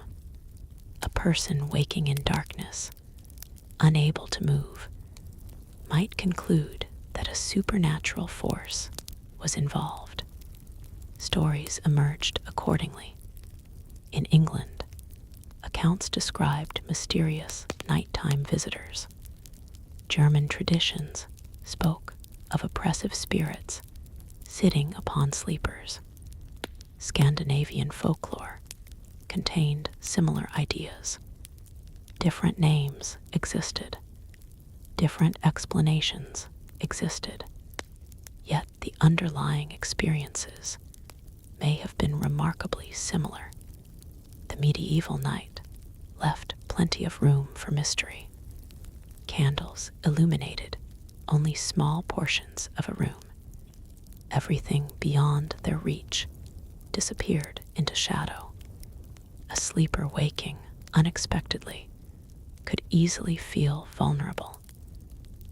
A person waking in darkness, unable to move, might conclude that a supernatural force was involved. Stories emerged accordingly. In England, accounts described mysterious nighttime visitors. German traditions spoke of oppressive spirits sitting upon sleepers. Scandinavian folklore contained similar ideas. Different names existed. Different explanations existed. Yet the underlying experiences may have been remarkably similar. The medieval night left plenty of room for mystery. Candles illuminated only small portions of a room. Everything beyond their reach disappeared into shadow. A sleeper waking unexpectedly could easily feel vulnerable.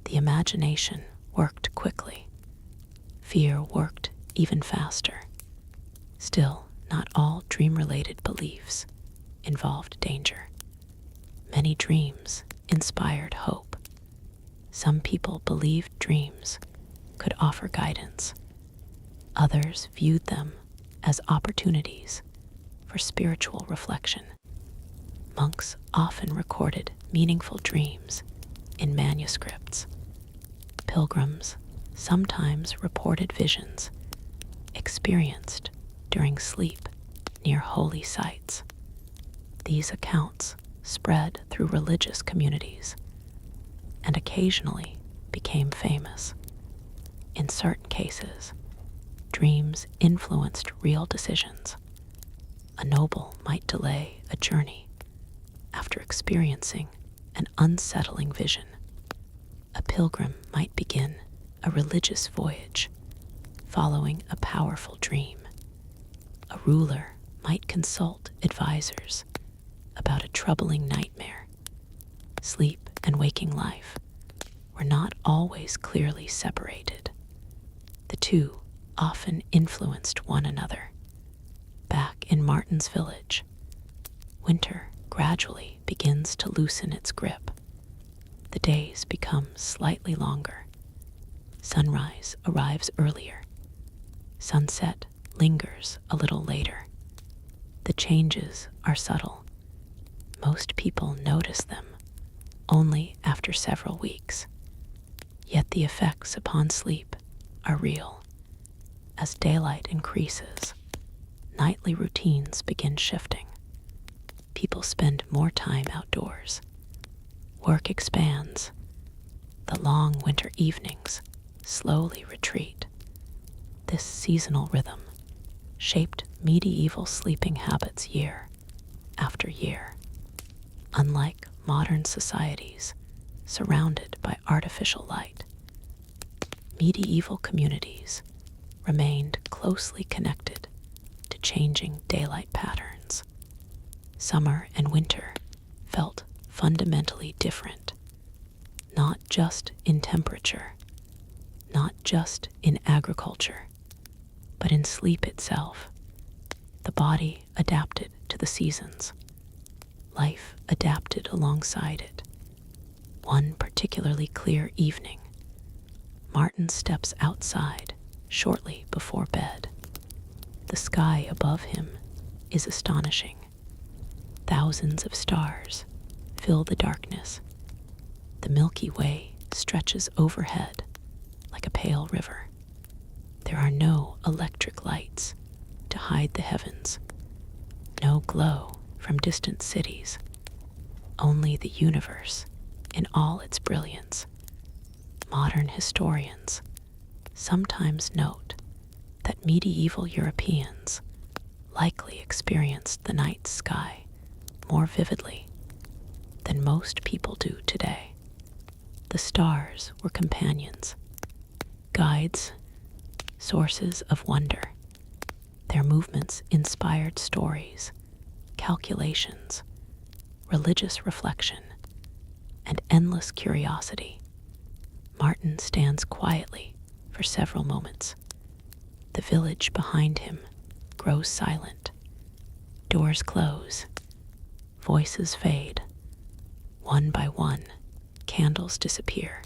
The imagination worked quickly. Fear worked even faster. Still, not all dream-related beliefs involved danger. Many dreams inspired hope. Some people believed dreams could offer guidance. Others viewed them as opportunities for spiritual reflection. Monks often recorded meaningful dreams in manuscripts. Pilgrims sometimes reported visions experienced during sleep near holy sites. These accounts spread through religious communities and occasionally became famous. In certain cases, dreams influenced real decisions. A noble might delay a journey after experiencing an unsettling vision. A pilgrim might begin a religious voyage following a powerful dream. A ruler might consult advisors about a troubling nightmare. Sleep and waking life were not always clearly separated. The two often influenced one another. Back in Martin's village, winter gradually begins to loosen its grip. The days become slightly longer. Sunrise arrives earlier. Sunset lingers a little later. The changes are subtle. Most people notice them only after several weeks. Yet the effects upon sleep are real. As daylight increases, nightly routines begin shifting. People spend more time outdoors. Work expands. The long winter evenings slowly retreat. This seasonal rhythm shaped medieval sleeping habits year after year. Unlike modern societies surrounded by artificial light, medieval communities remained closely connected to changing daylight patterns. Summer and winter felt fundamentally different, not just in temperature, not just in agriculture, but in sleep itself. The body adapted to the seasons. Life adapted alongside it. One particularly clear evening, Martin steps outside shortly before bed. The sky above him is astonishing. Thousands of stars fill the darkness. The Milky Way stretches overhead like a pale river. There are no electric lights to hide the heavens, no glow from distant cities, only the universe in all its brilliance. Modern historians sometimes note that medieval Europeans likely experienced the night sky more vividly than most people do today. The stars were companions, guides, sources of wonder. Their movements inspired stories, calculations, religious reflection, and endless curiosity. Martin stands quietly for several moments. The village behind him grows silent. Doors close. Voices fade. One by one, candles disappear.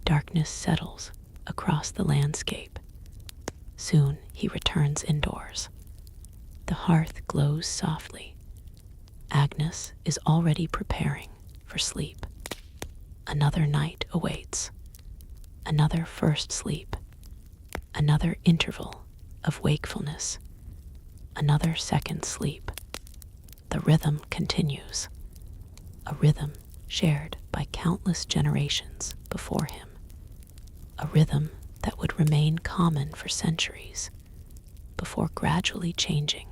Darkness settles across the landscape. Soon he returns indoors. The hearth glows softly. Agnes is already preparing for sleep. Another night awaits. Another first sleep. Another interval of wakefulness. Another second sleep. The rhythm continues. A rhythm shared by countless generations before him. A rhythm that would remain common for centuries before gradually changing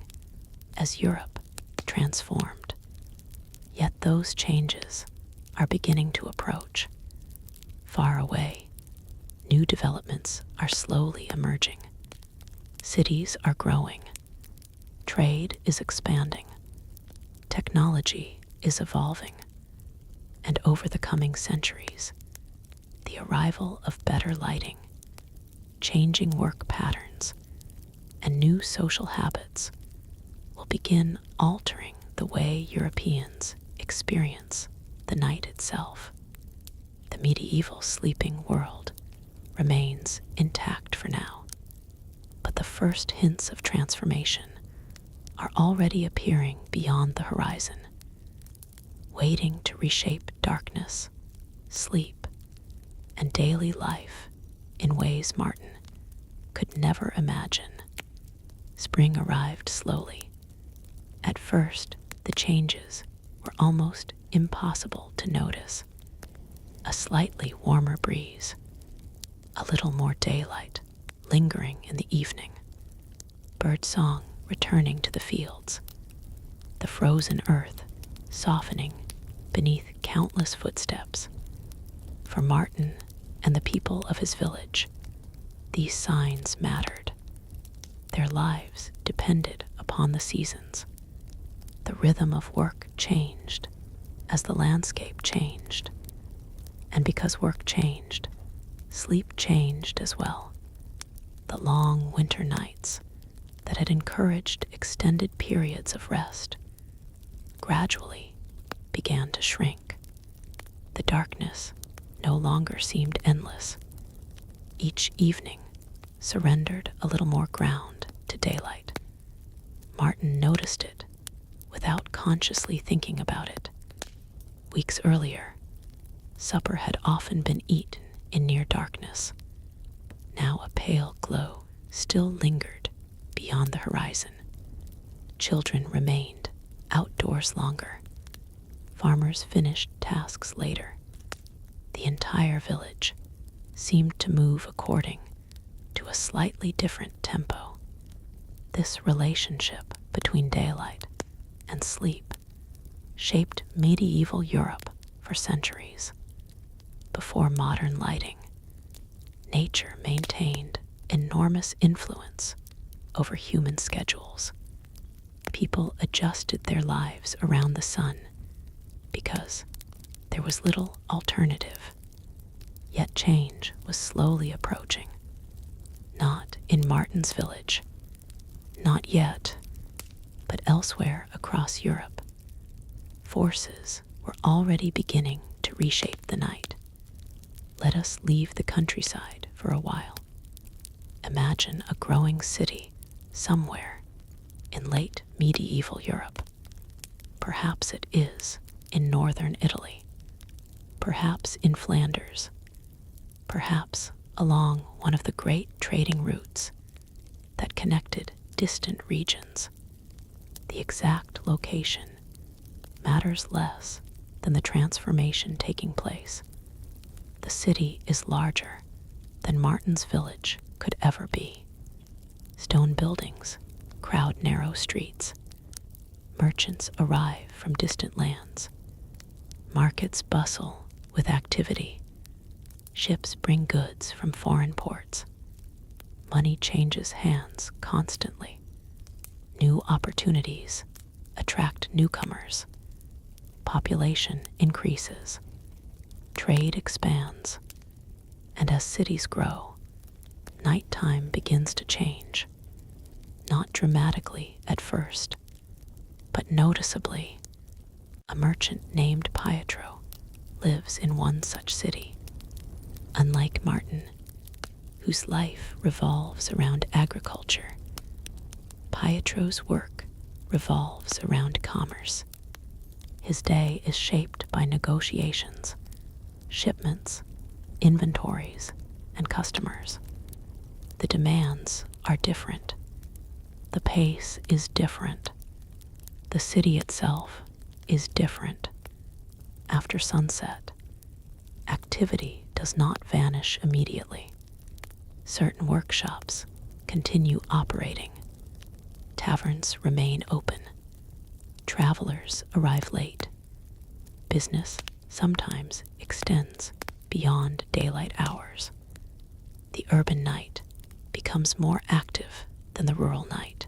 as Europe transformed. Yet those changes are beginning to approach. Far away, new developments are slowly emerging. Cities are growing. Trade is expanding. Technology is evolving. And over the coming centuries, the arrival of better lighting, changing work patterns, and new social habits will begin altering the way Europeans experience the night itself. The medieval sleeping world remains intact for now, but the first hints of transformation are already appearing beyond the horizon, waiting to reshape darkness, sleep, and daily life in ways Martin could never imagine. Spring arrived slowly. At first, the changes were almost impossible to notice. A slightly warmer breeze, a little more daylight lingering in the evening, birdsong returning to the fields, the frozen earth softening beneath countless footsteps. For Martin and the people of his village, these signs mattered. Their lives depended upon the seasons. The rhythm of work changed as the landscape changed. And because work changed, sleep changed as well. The long winter nights that had encouraged extended periods of rest gradually began to shrink. The darkness no longer seemed endless. Each evening surrendered a little more ground to daylight. Martin noticed it without consciously thinking about it. Weeks earlier, supper had often been eaten in near darkness. Now a pale glow still lingered beyond the horizon. Children remained outdoors longer. Farmers finished tasks later. The entire village seemed to move according to a slightly different tempo. This relationship between daylight and sleep shaped medieval Europe for centuries. Before modern lighting, nature maintained enormous influence over human schedules. People adjusted their lives around the sun because there was little alternative. Yet change was slowly approaching. Not in Martin's village. Not yet. But elsewhere across Europe, forces were already beginning to reshape the night. Let us leave the countryside for a while. Imagine a growing city somewhere in late medieval Europe. Perhaps it is in northern Italy, perhaps in Flanders, perhaps along one of the great trading routes that connected distant regions. The exact location matters less than the transformation taking place. The city is larger than Martin's village could ever be. Stone buildings crowd narrow streets. Merchants arrive from distant lands. Markets bustle with activity. Ships bring goods from foreign ports. Money changes hands constantly. New opportunities attract newcomers. Population increases. Trade expands. And as cities grow, nighttime begins to change. Not dramatically at first, but noticeably. A merchant named Pietro lives in one such city. Unlike Martin, whose life revolves around agriculture, Pietro's work revolves around commerce. His day is shaped by negotiations, shipments, inventories, and customers. The demands are different. The pace is different. The city itself is different. After sunset, activity does not vanish immediately. Certain workshops continue operating. Taverns remain open. Travelers arrive late. Business sometimes extends beyond daylight hours. The urban night becomes more active than the rural night.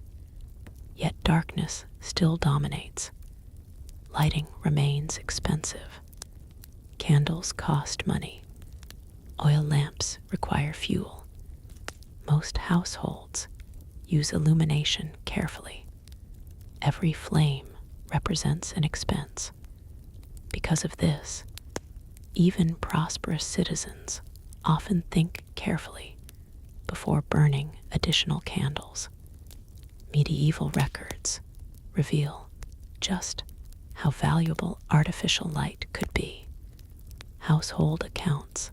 Yet darkness still dominates. Lighting remains expensive. Candles cost money. Oil lamps require fuel. Most households use illumination carefully. Every flame represents an expense. Because of this, even prosperous citizens often think carefully before burning additional candles. Medieval records reveal just how valuable artificial light could be. Household accounts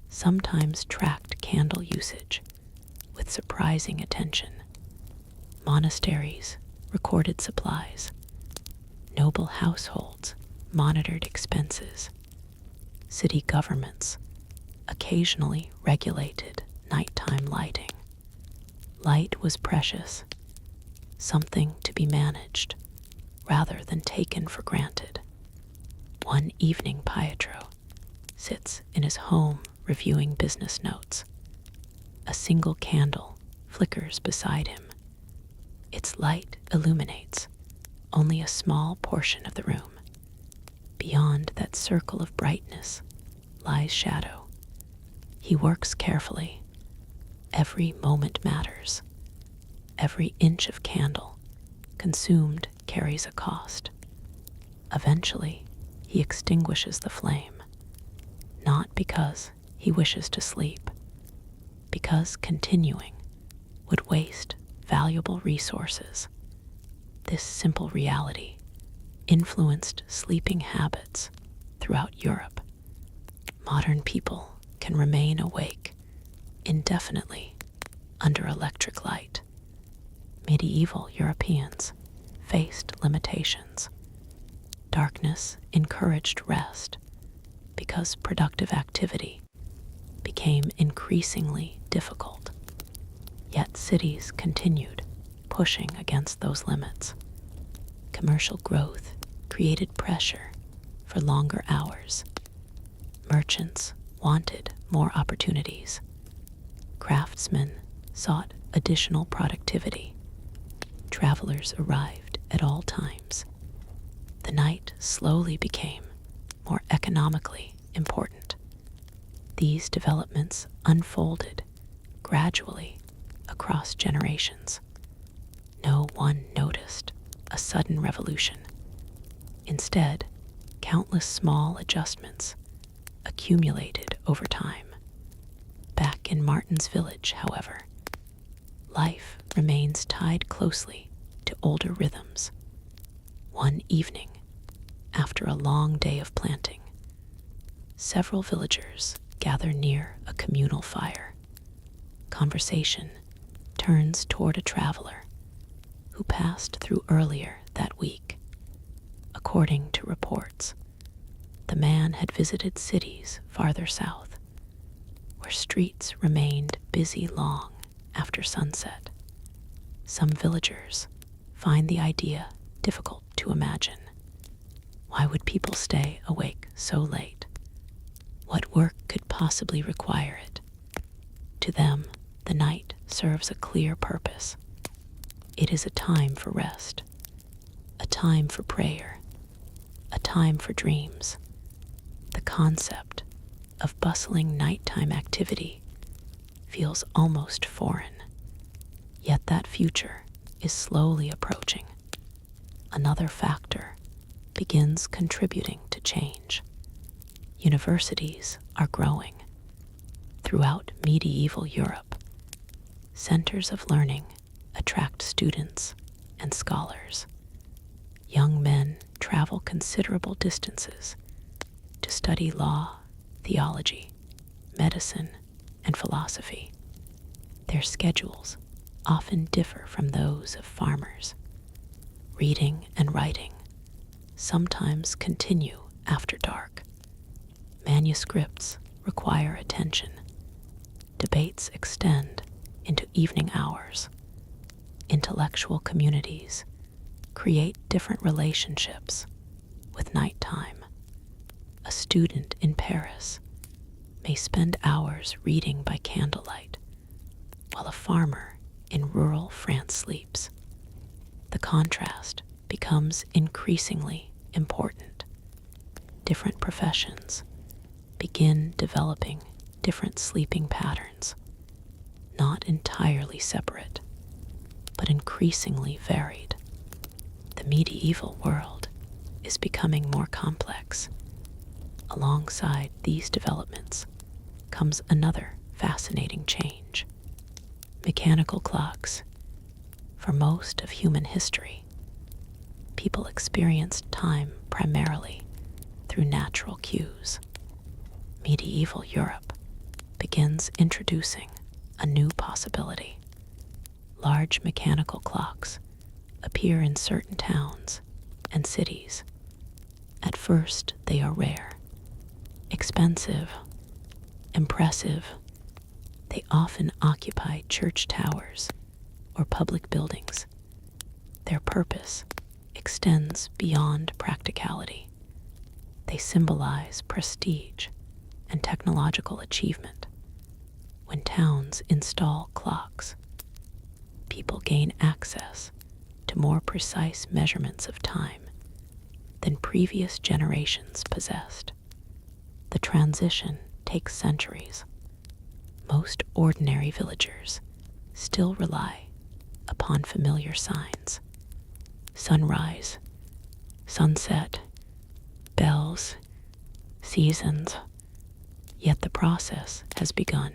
sometimes tracked candle usage with surprising attention. Monasteries recorded supplies. Noble households monitored expenses. City governments occasionally regulated nighttime lighting. Light was precious, something to be managed rather than taken for granted. One evening, Pietro sits in his home reviewing business notes. A single candle flickers beside him. Its light illuminates only a small portion of the room. Beyond that circle of brightness lies shadow. He works carefully. Every moment matters. Every inch of candle consumed carries a cost. Eventually, he extinguishes the flame, not because he wishes to sleep, because continuing would waste valuable resources. This simple reality influenced sleeping habits throughout Europe. Modern people can remain awake indefinitely under electric light. Medieval Europeans faced limitations. Darkness encouraged rest because productive activity became increasingly difficult. Yet cities continued pushing against those limits. Commercial growth created pressure for longer hours. Merchants wanted more opportunities. Craftsmen sought additional productivity. Travelers arrived at all times. The night slowly became more economically important. These developments unfolded gradually across generations. No one noticed a sudden revolution. Instead, countless small adjustments accumulated over time. Back in Martin's village, however, life remains tied closely to older rhythms. One evening, after a long day of planting, several villagers gather near a communal fire. Conversation turns toward a traveler who passed through earlier that week. According to reports, the man had visited cities farther south, where streets remained busy long after sunset. Some villagers find the idea difficult to imagine. Why would people stay awake so late? What work could possibly require it? To them, the night serves a clear purpose. It is a time for rest, a time for prayer, a time for dreams. The concept of bustling nighttime activity feels almost foreign, yet that future is slowly approaching. Another factor begins contributing to change. Universities are growing. Throughout medieval Europe, centers of learning attract students and scholars. Young men travel considerable distances to study law, theology, medicine, and philosophy. Their schedules often differ from those of farmers. Reading and writing sometimes continue after dark. Manuscripts require attention. Debates extend into evening hours. Intellectual communities create different relationships with nighttime. A student in Paris may spend hours reading by candlelight, while a farmer in rural France sleeps. The contrast becomes increasingly important. Different professions begin developing different sleeping patterns, not entirely separate, but increasingly varied. The medieval world is becoming more complex. Alongside these developments comes another fascinating change: mechanical clocks. For most of human history, people experienced time primarily through natural cues. Medieval Europe begins introducing a new possibility. Large mechanical clocks appear in certain towns and cities. At first, they are rare, expensive, impressive. They often occupy church towers or public buildings. Their purpose extends beyond practicality. They symbolize prestige and technological achievement. When towns install clocks, people gain access to more precise measurements of time than previous generations possessed. The transition takes centuries. Most ordinary villagers still rely upon familiar signs: sunrise, sunset, bells, seasons. Yet the process has begun.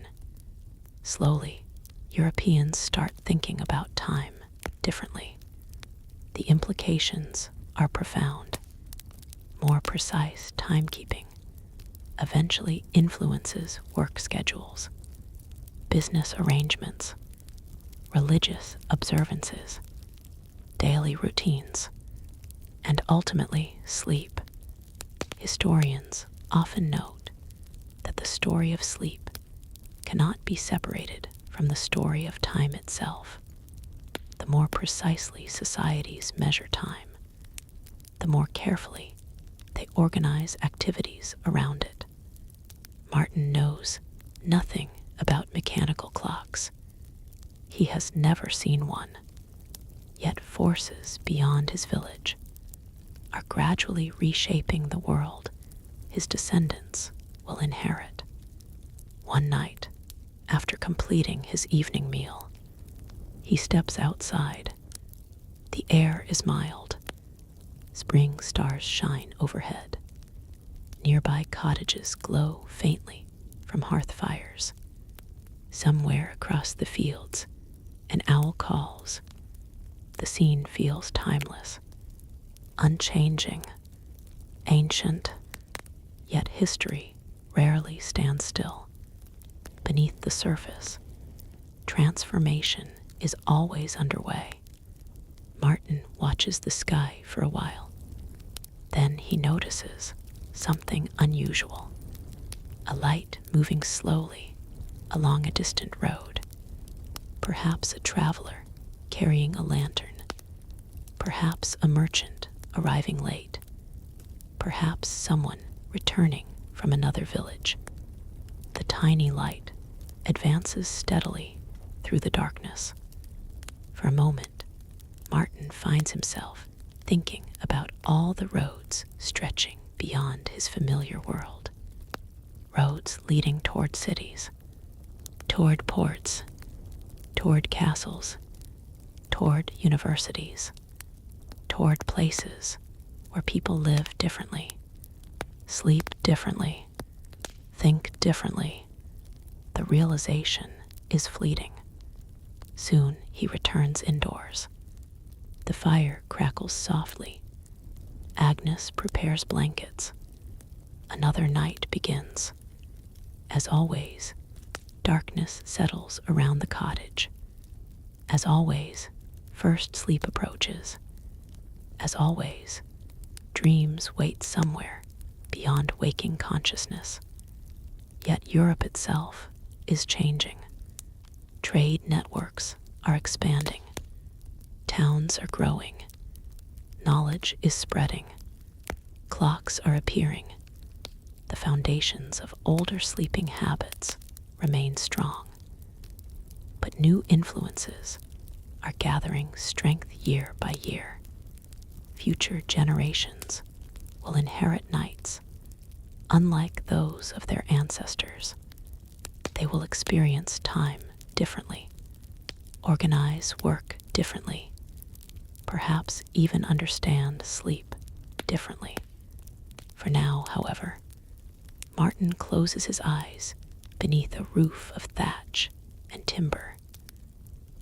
Slowly, Europeans start thinking about time differently. The implications are profound. More precise timekeeping eventually influences work schedules, business arrangements, religious observances, daily routines, and ultimately sleep. Historians often note that the story of sleep cannot be separated from the story of time itself. The more precisely societies measure time, the more carefully they organize activities around it. Martin knows nothing about mechanical clocks. He has never seen one, yet forces beyond his village are gradually reshaping the world his descendants will inherit. One night, after completing his evening meal, he steps outside. The air is mild, Spring stars shine overhead. Nearby cottages glow faintly from hearth fires. Somewhere across the fields, an owl calls. The scene feels timeless, unchanging, ancient, yet history rarely stands still. Beneath the surface, transformation is always underway. Martin watches the sky for a while. Then he notices something unusual. A light moving slowly along a distant road. Perhaps a traveler carrying a lantern. Perhaps a merchant arriving late. Perhaps someone returning from another village. The tiny light advances steadily through the darkness. For a moment, Martin finds himself thinking about all the roads stretching beyond his familiar world. Roads leading toward cities, toward ports, toward castles, toward universities, toward places where people live differently, sleep differently, think differently. The realization is fleeting. Soon he returns indoors. The fire crackles softly. Agnes prepares blankets. Another night begins. As always, darkness settles around the cottage. As always, first sleep approaches. As always, dreams wait somewhere beyond waking consciousness. Yet Europe itself is changing. Trade networks are expanding. Towns are growing. Knowledge is spreading. Clocks are appearing. The foundations of older sleeping habits remain strong. But new influences are gathering strength year by year. Future generations will inherit nights unlike those of their ancestors. They will experience time differently, organize work differently, perhaps even understand sleep differently. For now, however, Martin closes his eyes beneath a roof of thatch and timber,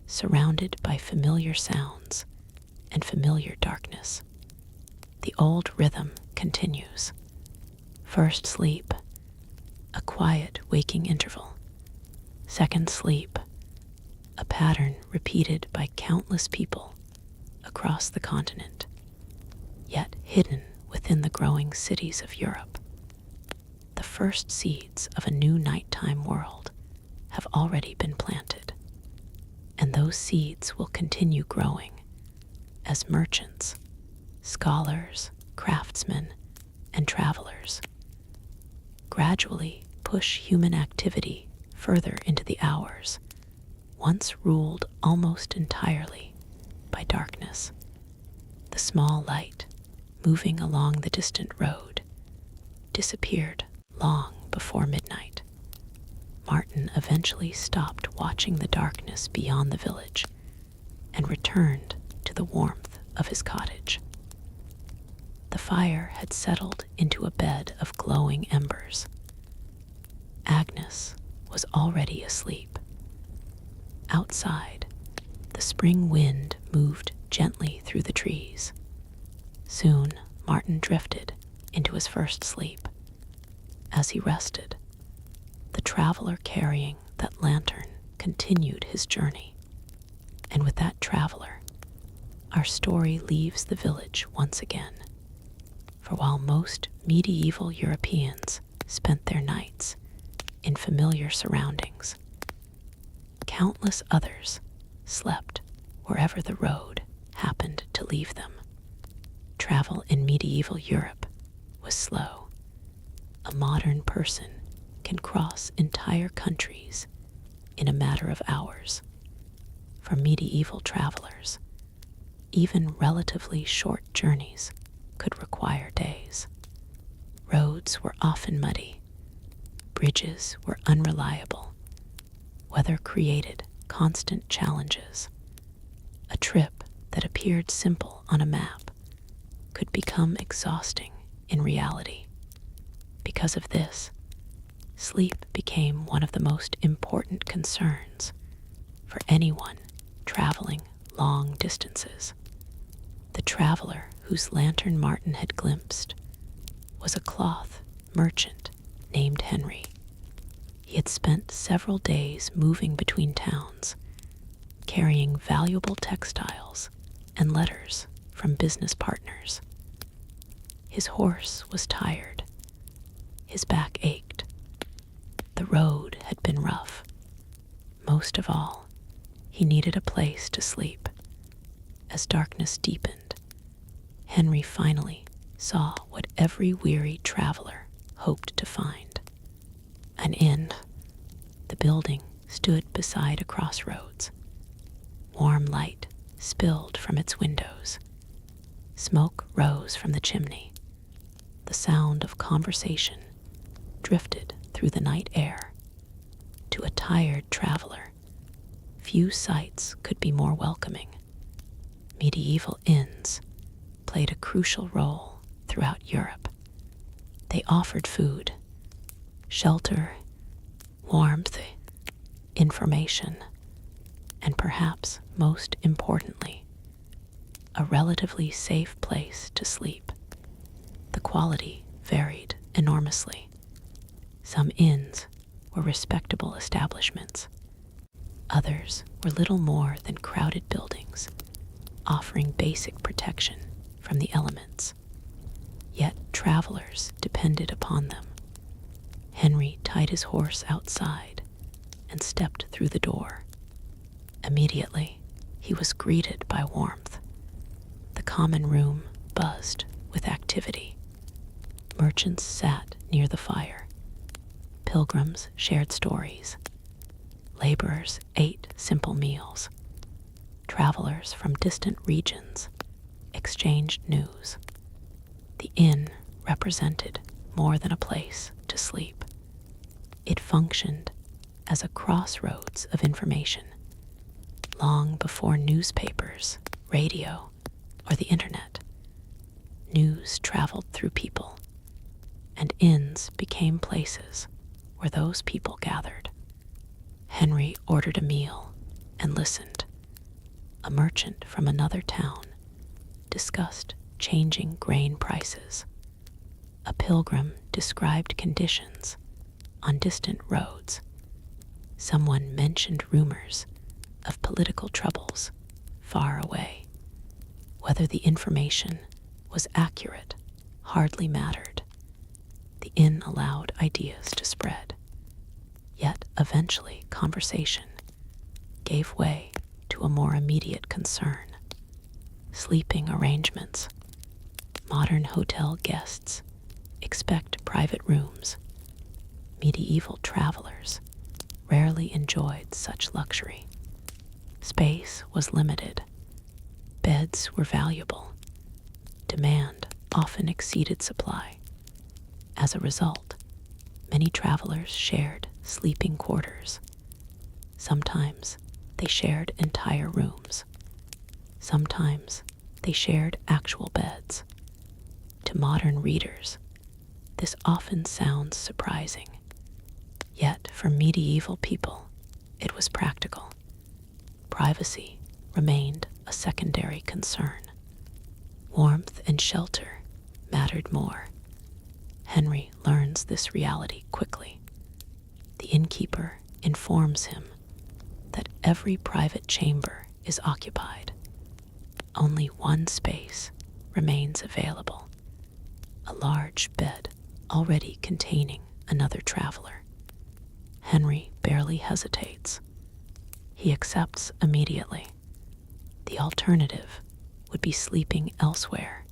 surrounded by familiar sounds and familiar darkness. The old rhythm continues. First sleep, a quiet waking interval. Second sleep, a pattern repeated by countless people across the continent, yet hidden within the growing cities of Europe. The first seeds of a new nighttime world have already been planted, and those seeds will continue growing as merchants, scholars, craftsmen, and travelers gradually push human activity further into the hours once ruled almost entirely by darkness. The small light moving along the distant road disappeared long before midnight. Martin eventually stopped watching the darkness beyond the village and returned to the warmth of his cottage. The fire had settled into a bed of glowing embers. Agnes was already asleep. Outside, the spring wind moved gently through the trees. Soon, Martin drifted into his first sleep. As he rested, the traveler carrying that lantern continued his journey. And with that traveler, our story leaves the village once again. For while most medieval Europeans spent their nights in familiar surroundings, countless others slept wherever the road happened to leave them. Travel in medieval Europe was slow. A modern person can cross entire countries in a matter of hours. For medieval travelers, even relatively short journeys could require days. Roads were often muddy. Bridges were unreliable. Weather created constant challenges. A trip that appeared simple on a map could become exhausting in reality. Because of this, sleep became one of the most important concerns for anyone traveling long distances. The traveler whose lantern Martin had glimpsed was a cloth merchant named Henry. He had spent several days moving between towns, carrying valuable textiles and letters from business partners. His horse was tired. His back ached. The road had been rough. Most of all, he needed a place to sleep. As darkness deepened, Henry finally saw what every weary traveler hoped to find: an inn. The building stood beside a crossroads. Warm light spilled from its windows. Smoke rose from the chimney. The sound of conversation drifted through the night air. To a tired traveler, few sights could be more welcoming. Medieval inns played a crucial role throughout Europe. They offered food, shelter, warmth, information, and perhaps most importantly, a relatively safe place to sleep. The quality varied enormously. Some inns were respectable establishments. Others were little more than crowded buildings, offering basic protection from the elements. Yet travelers depended upon them. Henry tied his horse outside and stepped through the door. Immediately, he was greeted by warmth. The common room buzzed with activity. Merchants sat near the fire. Pilgrims shared stories. Laborers ate simple meals. Travelers from distant regions exchanged news. The inn represented more than a place to sleep. It functioned as a crossroads of information. Long before newspapers, radio, or the internet, news traveled through people, and inns became places where those people gathered. Henry ordered a meal and listened. A merchant from another town discussed changing grain prices. A pilgrim described conditions on distant roads. Someone mentioned rumors of political troubles far away. Whether the information was accurate hardly mattered. The inn allowed ideas to spread. Yet eventually conversation gave way to a more immediate concern: sleeping arrangements. Modern hotel guests expect private rooms. Medieval travelers rarely enjoyed such luxury. Space was limited. Beds were valuable. Demand often exceeded supply. As a result, many travelers shared sleeping quarters. Sometimes they shared entire rooms. Sometimes they shared actual beds. To modern readers, this often sounds surprising. Yet for medieval people, it was practical. Privacy remained a secondary concern. Warmth and shelter mattered more. Henry learns this reality quickly. The innkeeper informs him that every private chamber is occupied. Only one space remains available: a large bed already containing another traveler. Henry barely hesitates. He accepts immediately. The alternative would be sleeping elsewhere,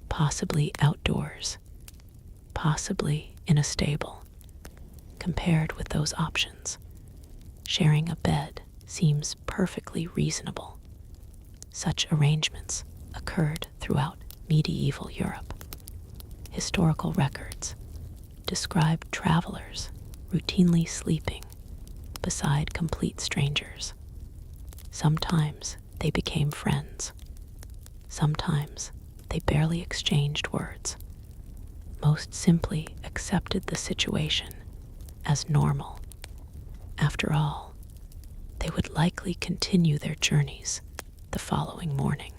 possibly outdoors, possibly in a stable. Compared with those options, sharing a bed seems perfectly reasonable. Such arrangements occurred throughout medieval Europe. Historical records describe travelers routinely sleeping beside complete strangers. Sometimes they became friends. Sometimes They barely exchanged words, most simply accepted the situation as normal. After all, they would likely continue their journeys the following morning.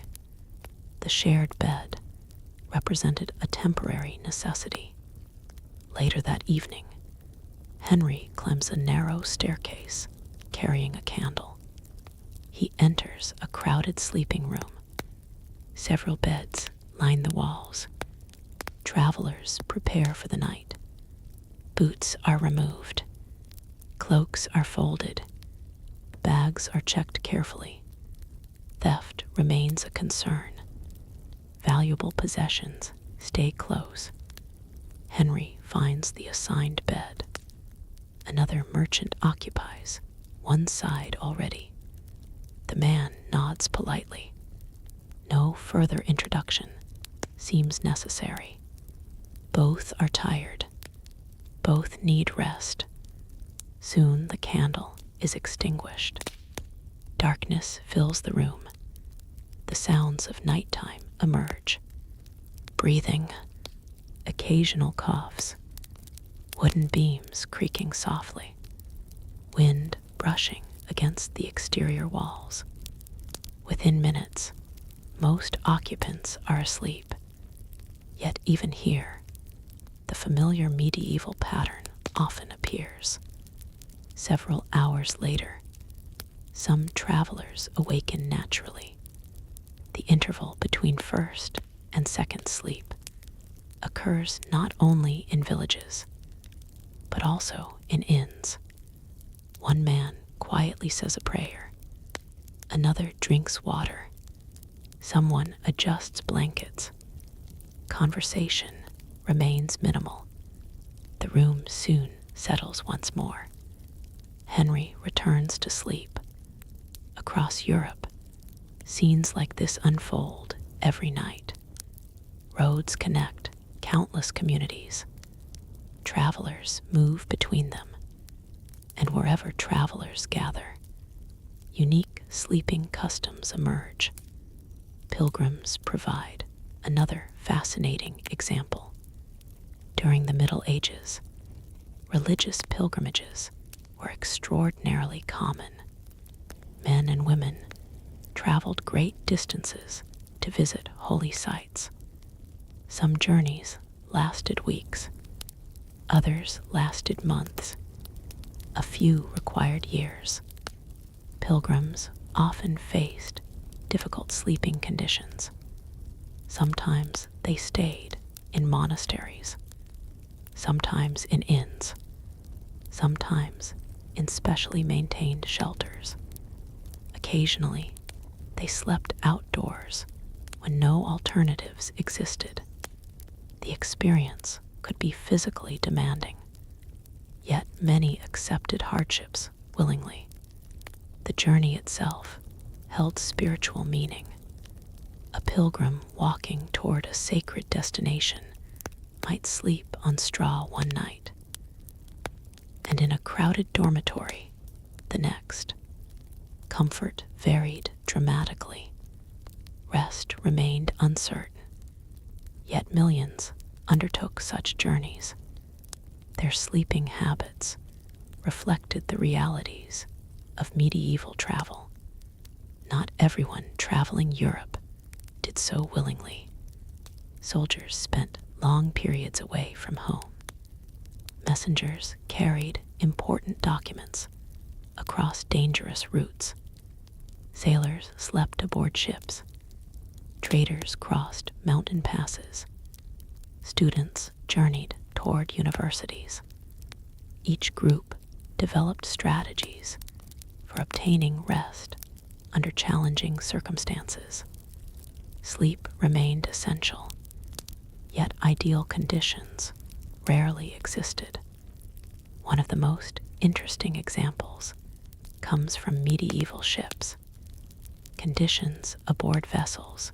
The shared bed represented a temporary necessity. Later that evening, Henry climbs a narrow staircase carrying a candle. He enters a crowded sleeping room. Several beds line the walls. Travelers prepare for the night. Boots are removed. Cloaks are folded. Bags are checked carefully. Theft remains a concern. Valuable possessions stay close. Henry finds the assigned bed. Another merchant occupies one side already. The man nods politely. No further introduction seems necessary. Both are tired. Both need rest. Soon the candle is extinguished. Darkness fills the room. The sounds of nighttime emerge. Breathing, occasional coughs, wooden beams creaking softly, wind brushing against the exterior walls. Within minutes, most occupants are asleep. Yet even here, the familiar medieval pattern often appears. Several hours later, some travelers awaken naturally. The interval between first and second sleep occurs not only in villages, but also in inns. One man quietly says a prayer. Another drinks water. Someone adjusts blankets. Conversation remains minimal. The room soon settles once more. Henry returns to sleep. Across Europe, scenes like this unfold every night. Roads connect countless communities. Travelers move between them. And wherever travelers gather, unique sleeping customs emerge. Pilgrims provide another fascinating example. During the Middle Ages, religious pilgrimages were extraordinarily common. Men and women traveled great distances to visit holy sites. Some journeys lasted weeks, others lasted months, a few required years. Pilgrims often faced difficult sleeping conditions. Sometimes they stayed in monasteries, sometimes in inns, sometimes in specially maintained shelters. Occasionally, they slept outdoors when no alternatives existed. The experience could be physically demanding, yet many accepted hardships willingly. The journey itself held spiritual meaning. A pilgrim walking toward a sacred destination might sleep on straw one night, and in a crowded dormitory the next. Comfort varied dramatically. Rest remained uncertain. Yet millions undertook such journeys. Their sleeping habits reflected the realities of medieval travel. Not everyone traveling Europe did so willingly. Soldiers spent long periods away from home. Messengers carried important documents across dangerous routes. Sailors slept aboard ships. Traders crossed mountain passes. Students journeyed toward universities. Each group developed strategies for obtaining rest under challenging circumstances. Sleep remained essential, yet ideal conditions rarely existed. One of the most interesting examples comes from medieval ships. Conditions aboard vessels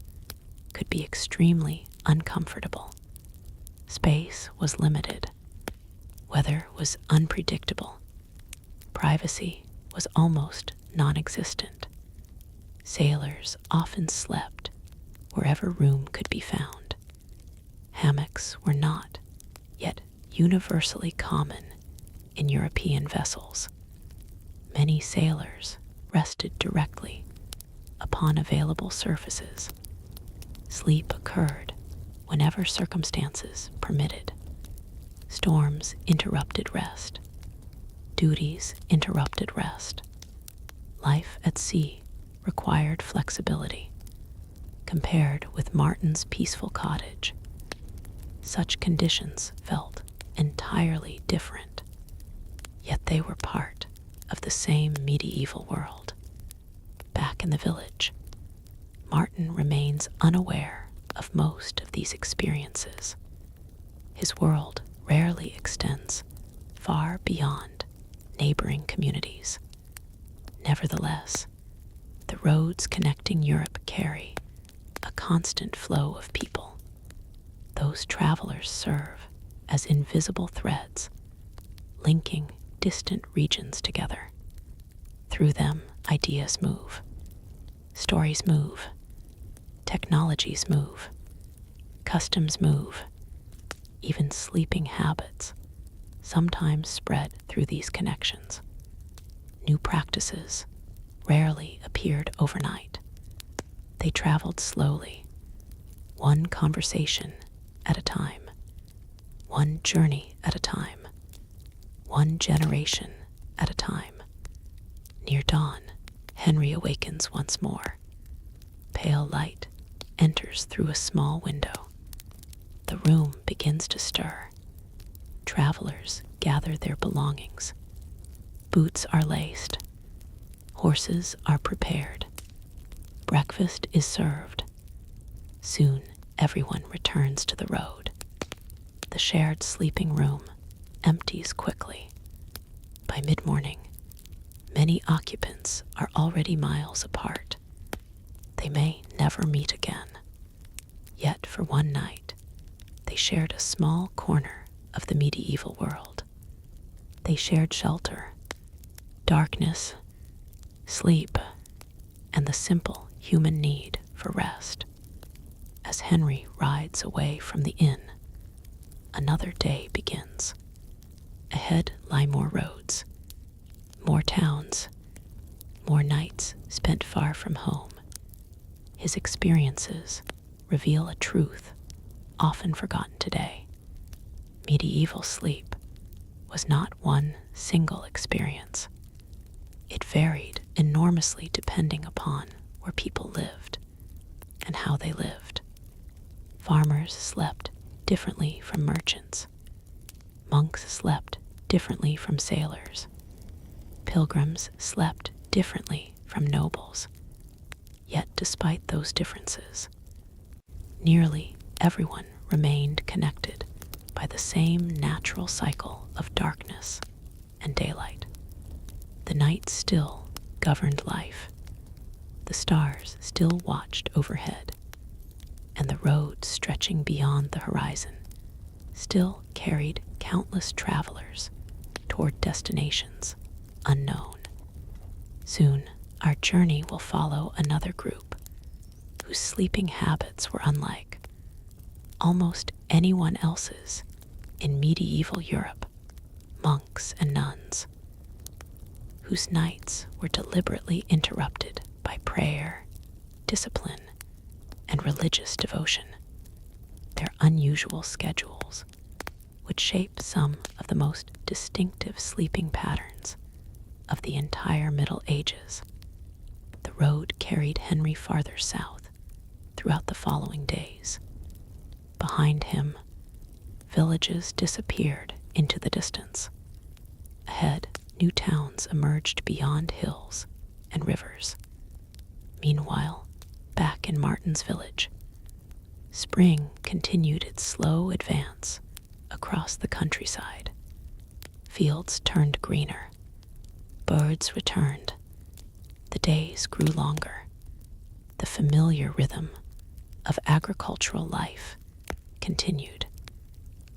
could be extremely uncomfortable. Space was limited. Weather was unpredictable. Privacy was almost non-existent. Sailors often slept wherever room could be found. Hammocks were not, yet universally common in European vessels. Many sailors rested directly upon available surfaces. Sleep occurred whenever circumstances permitted. Storms interrupted rest. Duties interrupted rest. Life at sea required flexibility. Compared with Martin's peaceful cottage, such conditions felt entirely different, yet they were part of the same medieval world. Back in the village, Martin remains unaware of most of these experiences. His world rarely extends far beyond neighboring communities. Nevertheless, the roads connecting Europe carry a constant flow of people. Those travelers serve as invisible threads, linking distant regions together. Through them, ideas move, stories move, technologies move, customs move, even sleeping habits sometimes spread through these connections. New practices rarely appeared overnight. They traveled slowly, one conversation at a time, one journey at a time, one generation at a time. Near dawn, Henry awakens once more. Pale light enters through a small window. The room begins to stir. Travelers gather their belongings. Boots are laced. Horses are prepared. Breakfast is served. Soon, everyone returns to the road. The shared sleeping room empties quickly. By mid-morning, many occupants are already miles apart. They may never meet again. Yet for one night, they shared a small corner of the medieval world. They shared shelter, darkness, sleep, and the simple human need for rest. As Henry rides away from the inn, another day begins. Ahead lie more roads, more towns, more nights spent far from home. His experiences reveal a truth often forgotten today. Medieval sleep was not one single experience. It varied enormously depending upon where people lived and how they lived. Farmers slept differently from merchants. Monks slept differently from sailors. Pilgrims slept differently from nobles. Yet despite those differences, nearly everyone remained connected by the same natural cycle of darkness and daylight. The night still governed life. The stars still watched overhead, and the road stretching beyond the horizon still carried countless travelers toward destinations unknown. Soon, our journey will follow another group whose sleeping habits were unlike almost anyone else's in medieval Europe, monks and nuns, whose nights were deliberately interrupted by prayer, discipline, and religious devotion. Their unusual schedules would shape some of the most distinctive sleeping patterns of the entire Middle Ages. The road carried Henry farther south throughout the following days. Behind him, villages disappeared into the distance. Ahead, new towns emerged beyond hills and rivers. Meanwhile, back in Martin's village, spring continued its slow advance across the countryside. Fields turned greener. Birds returned. The days grew longer. The familiar rhythm of agricultural life continued.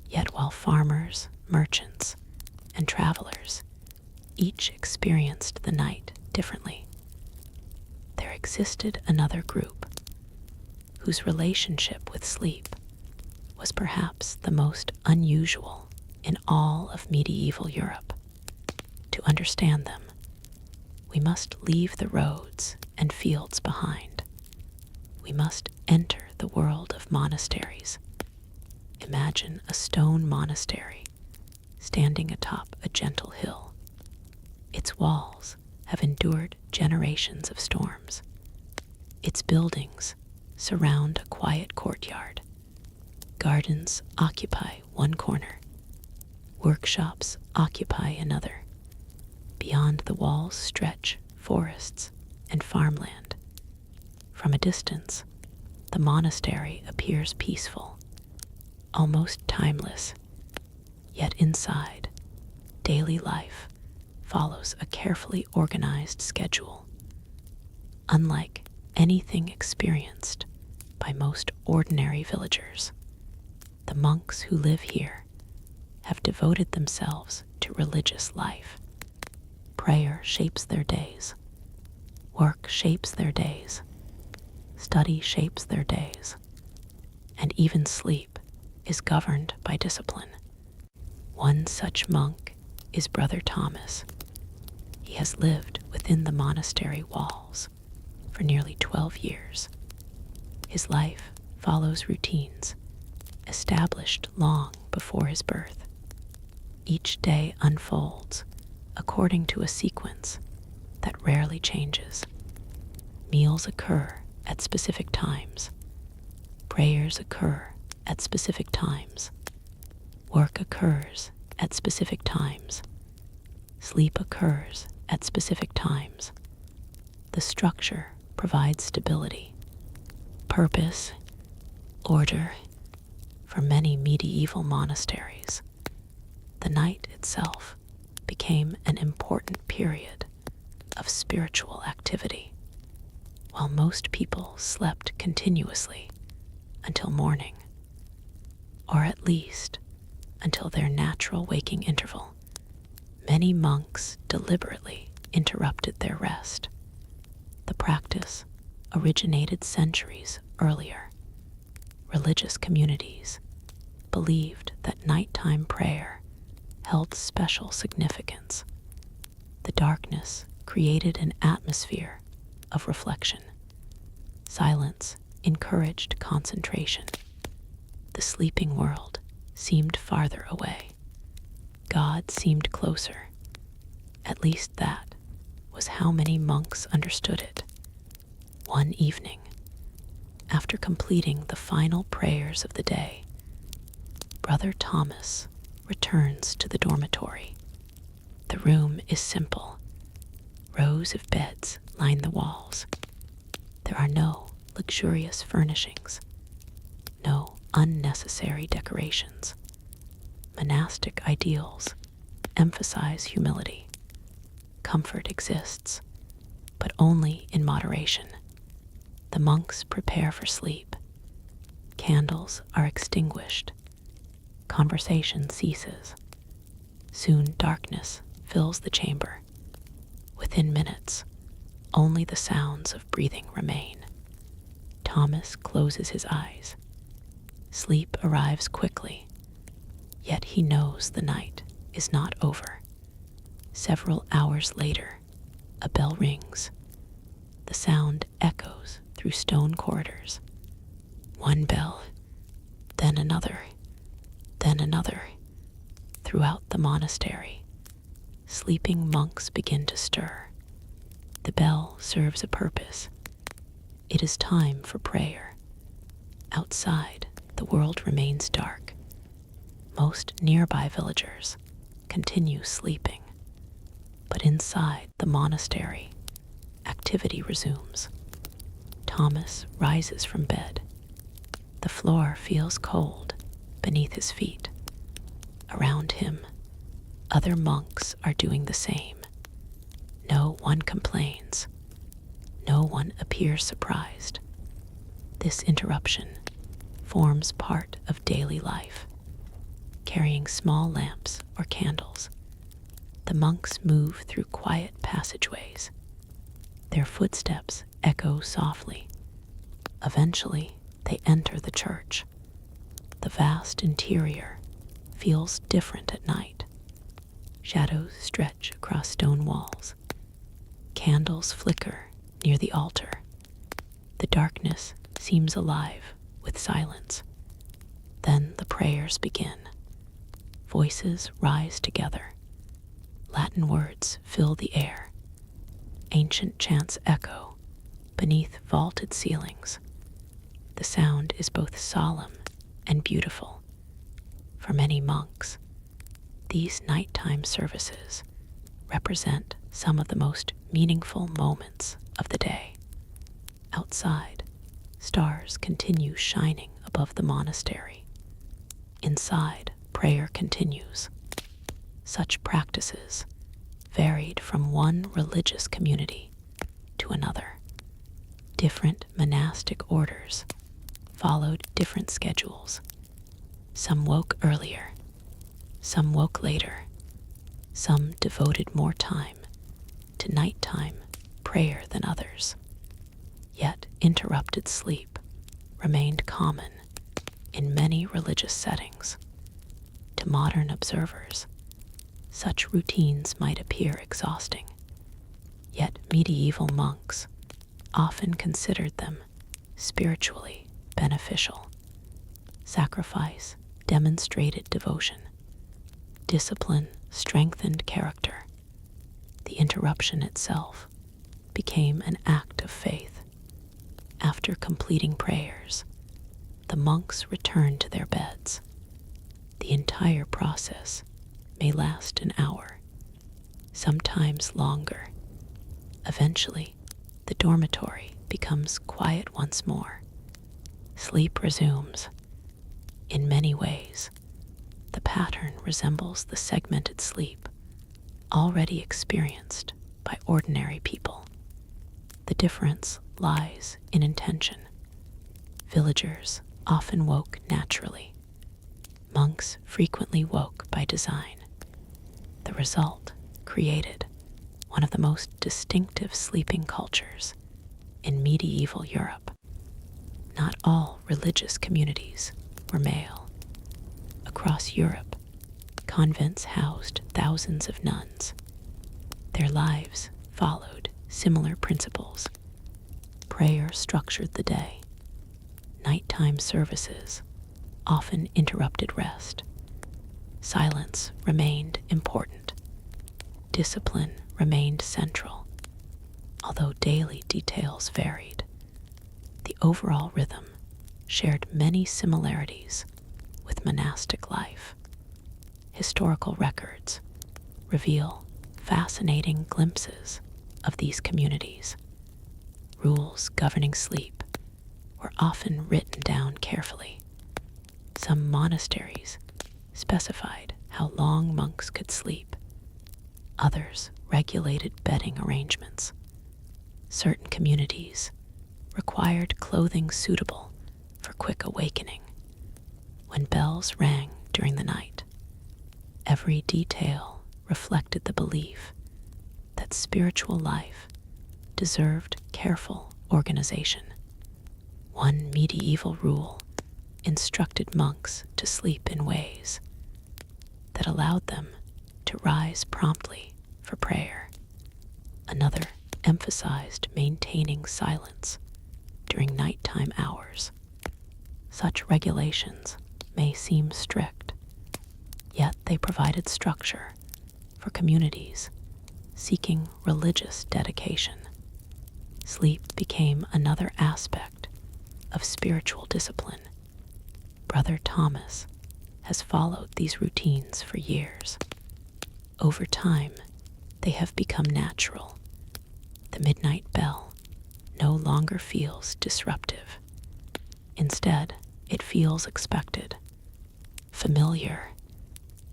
Yet while farmers, merchants, and travelers each experienced the night differently, there existed another group whose relationship with sleep was perhaps the most unusual in all of medieval Europe. To understand them, we must leave the roads and fields behind. We must enter the world of monasteries. Imagine a stone monastery standing atop a gentle hill. Its walls have endured generations of storms. Its buildings surround a quiet courtyard. Gardens occupy one corner. Workshops occupy another. Beyond the walls stretch forests and farmland. From a distance, the monastery appears peaceful, almost timeless, yet inside, daily life follows a carefully organized schedule. Unlike anything experienced by most ordinary villagers, the monks who live here have devoted themselves to religious life. Prayer shapes their days. Work shapes their days. Study shapes their days. And even sleep is governed by discipline. One such monk is Brother Thomas. He has lived within the monastery walls for nearly 12 years. His life follows routines established long before his birth. Each day unfolds according to a sequence that rarely changes. Meals occur at specific times. Prayers occur at specific times. Work occurs at specific times. Sleep occurs at specific times. The structure provides stability, purpose, order. For many medieval monasteries, the night itself became an important period of spiritual activity. While most people slept continuously until morning, or at least until their natural waking interval, many monks deliberately interrupted their rest. The practice originated centuries earlier. Religious communities believed that nighttime prayer held special significance. The darkness created an atmosphere of reflection. Silence encouraged concentration. The sleeping world seemed farther away. God seemed closer. At least that was how many monks understood it. One evening, after completing the final prayers of the day, Brother Thomas returns to the dormitory. The room is simple. Rows of beds line the walls. There are no luxurious furnishings, no unnecessary decorations. Monastic ideals emphasize humility. Comfort exists, but only in moderation. The monks prepare for sleep. Candles are extinguished. Conversation ceases. Soon darkness fills the chamber. Within minutes, only the sounds of breathing remain. Thomas closes his eyes. Sleep arrives quickly, yet he knows the night is not over. Several hours later, a bell rings. The sound echoes through stone corridors. One bell, then another, then another. Throughout the monastery, sleeping monks begin to stir. The bell serves a purpose. It is time for prayer. Outside, the world remains dark. Most nearby villagers continue sleeping. But inside the monastery, activity resumes. Thomas rises from bed. The floor feels cold beneath his feet. Around him, other monks are doing the same. No one complains. No one appears surprised. This interruption forms part of daily life. Carrying small lamps or candles, the monks move through quiet passageways. Their footsteps echo softly. Eventually, they enter the church. The vast interior feels different at night. Shadows stretch across stone walls. Candles flicker near the altar. The darkness seems alive with silence. Then the prayers begin. Voices rise together. Latin words fill the air. Ancient chants echo beneath vaulted ceilings. The sound is both solemn and beautiful. For many monks, these nighttime services represent some of the most meaningful moments of the day. Outside, stars continue shining above the monastery. Inside, prayer continues. Such practices varied from one religious community to another. Different monastic orders followed different schedules. Some woke earlier, some woke later, some devoted more time to nighttime prayer than others. Yet interrupted sleep remained common in many religious settings. To modern observers, such routines might appear exhausting, yet medieval monks often considered them spiritually beneficial. Sacrifice demonstrated devotion. Discipline strengthened character. The interruption itself became an act of faith. After completing prayers, the monks returned to their beds. The entire process may last an hour, sometimes longer. Eventually, the dormitory becomes quiet once more. Sleep resumes. In many ways, the pattern resembles the segmented sleep already experienced by ordinary people. The difference lies in intention. Villagers often woke naturally. Monks frequently woke by design. The result created one of the most distinctive sleeping cultures in medieval Europe. Not all religious communities were male. Across Europe, convents housed thousands of nuns. Their lives followed similar principles. Prayer structured the day. Nighttime services often interrupted rest. Silence remained important. Discipline remained central. Although daily details varied, the overall rhythm shared many similarities with monastic life. Historical records reveal fascinating glimpses of these communities. Rules governing sleep were often written down carefully. Some monasteries specified how long monks could sleep. Others regulated bedding arrangements. Certain communities required clothing suitable for quick awakening. When bells rang during the night, every detail reflected the belief that spiritual life deserved careful organization. One medieval rule instructed monks to sleep in ways that allowed them to rise promptly for prayer. Another emphasized maintaining silence during nighttime hours. Such regulations may seem strict, yet they provided structure for communities seeking religious dedication. Sleep became another aspect of spiritual discipline. Brother Thomas has followed these routines for years. Over time, they have become natural. The midnight bell no longer feels disruptive. Instead, it feels expected, familiar,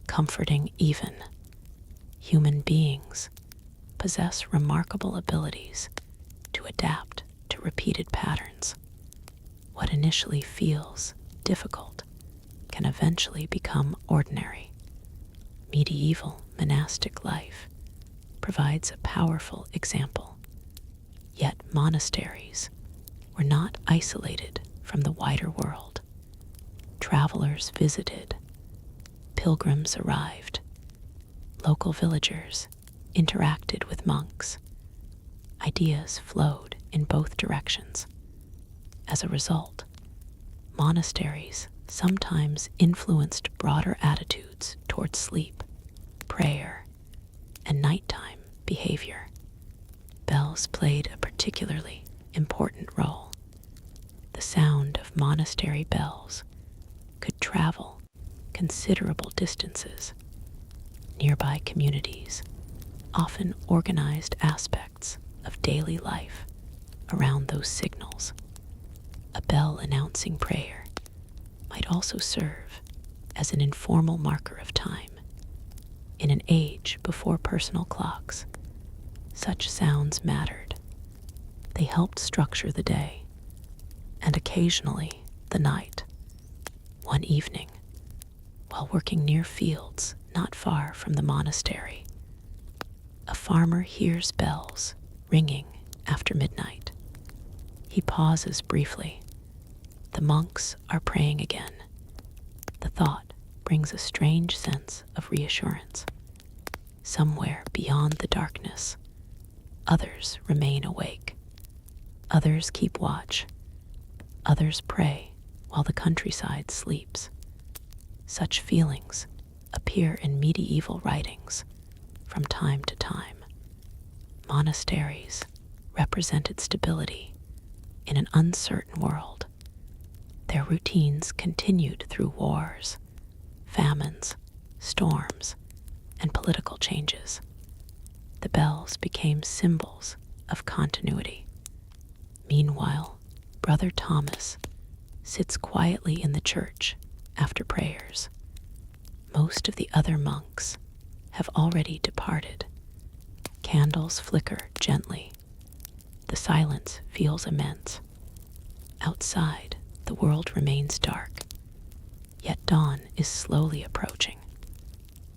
comforting even. Human beings possess remarkable abilities to adapt to repeated patterns. What initially feels difficult can eventually become ordinary. Medieval monastic life provides a powerful example. Yet monasteries were not isolated from the wider world. Travelers visited, pilgrims arrived, local villagers interacted with monks. Ideas flowed in both directions. As a result, monasteries sometimes influenced broader attitudes towards sleep, prayer, and nighttime behavior. Bells played a particularly important role. The sound of monastery bells could travel considerable distances. Nearby communities often organized aspects of daily life around those signals. A bell announcing prayer might also serve as an informal marker of time. In an age before personal clocks, such sounds mattered. They helped structure the day, and occasionally the night. One evening, while working near fields not far from the monastery, a farmer hears bells ringing after midnight. He pauses briefly. The monks are praying again. The thought brings a strange sense of reassurance. Somewhere beyond the darkness, others remain awake. Others keep watch. Others pray while the countryside sleeps. Such feelings appear in medieval writings from time to time. Monasteries represented stability in an uncertain world. Their routines continued through wars, famines, storms, and political changes. The bells became symbols of continuity. Meanwhile, Brother Thomas sits quietly in the church after prayers. Most of the other monks have already departed. Candles flicker gently. The silence feels immense. Outside, the world remains dark, yet dawn is slowly approaching.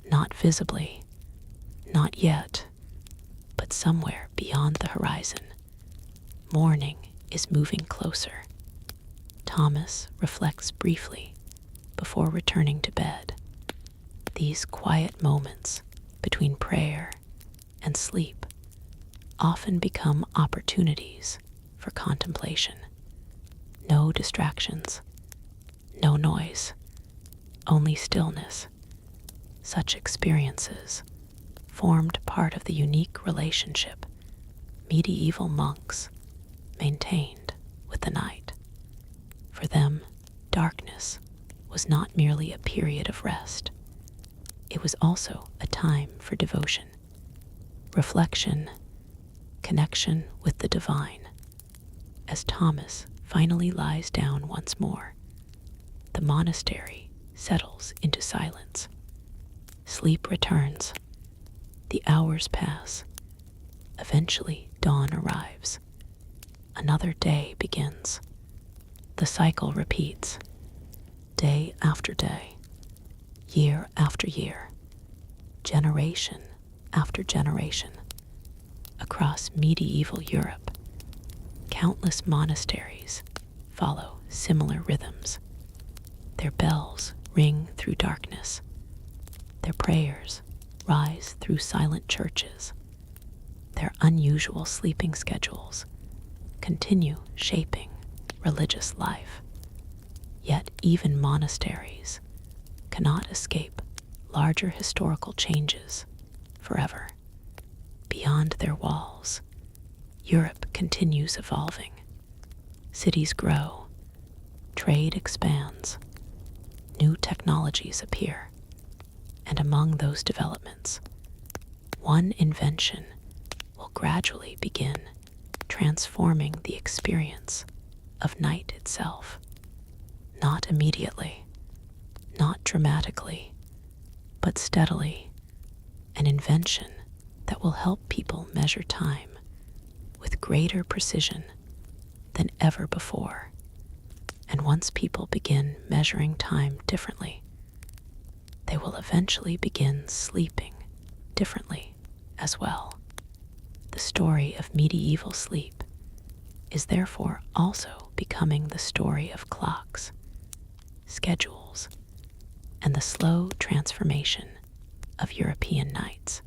Not visibly, not yet, but somewhere beyond the horizon, morning is moving closer. Thomas reflects briefly before returning to bed. These quiet moments between prayer and sleep often become opportunities for contemplation. No distractions, no noise, only stillness. Such experiences formed part of the unique relationship medieval monks maintained with the night. For them, darkness was not merely a period of rest. It was also a time for devotion, reflection, connection with the divine. As Thomas finally lies down once more, the monastery settles into silence. Sleep returns. The hours pass. Eventually, dawn arrives. Another day begins. The cycle repeats, day after day, year after year, generation after generation. Across medieval Europe, countless monasteries follow similar rhythms. Their bells ring through darkness. Their prayers rise through silent churches. Their unusual sleeping schedules continue shaping religious life. Yet even monasteries cannot escape larger historical changes forever. Beyond their walls, Europe continues evolving. Cities grow, trade expands, new technologies appear, and among those developments, one invention will gradually begin transforming the experience of night itself. Not immediately, not dramatically, but steadily, an invention that will help people measure time with greater precision than ever before. And once people begin measuring time differently, they will eventually begin sleeping differently as well. The story of medieval sleep is therefore also becoming the story of clocks, schedules, and the slow transformation of European nights.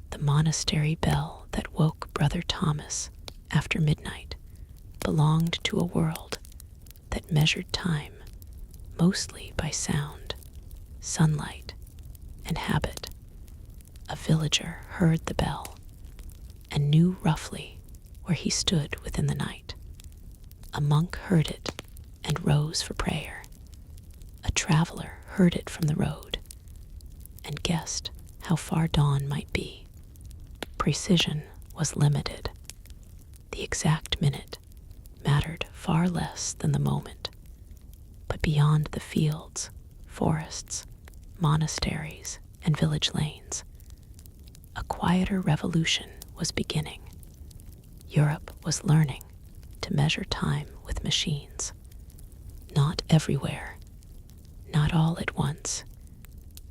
The monastery bell that woke Brother Thomas after midnight belonged to a world that measured time mostly by sound, sunlight, and habit. A villager heard the bell and knew roughly where he stood within the night. A monk heard it and rose for prayer. A traveler heard it from the road and guessed how far dawn might be. Precision was limited. The exact minute mattered far less than the moment. But beyond the fields, forests, monasteries, and village lanes, a quieter revolution was beginning. Europe was learning to measure time with machines. Not everywhere, not all at once,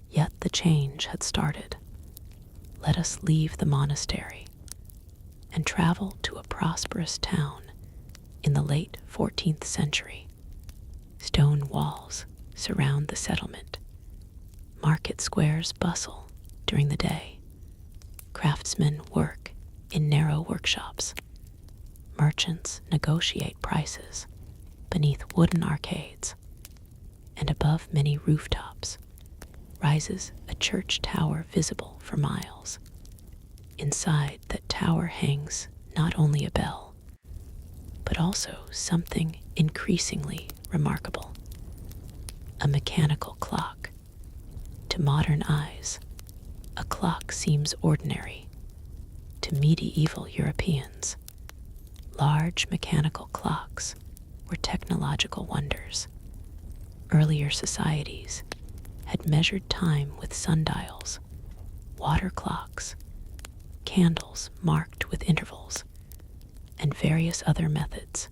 yet the change had started. Let us leave the monastery and travel to a prosperous town in the late 14th century. Stone walls surround the settlement. Market squares bustle during the day. Craftsmen work in narrow workshops. Merchants negotiate prices beneath wooden arcades. And above many rooftops rises a church tower visible for miles. Inside that tower hangs not only a bell, but also something increasingly remarkable. A mechanical clock. To modern eyes, a clock seems ordinary. To medieval Europeans, large mechanical clocks were technological wonders. Earlier societies had measured time with sundials, water clocks, candles marked with intervals, and various other methods.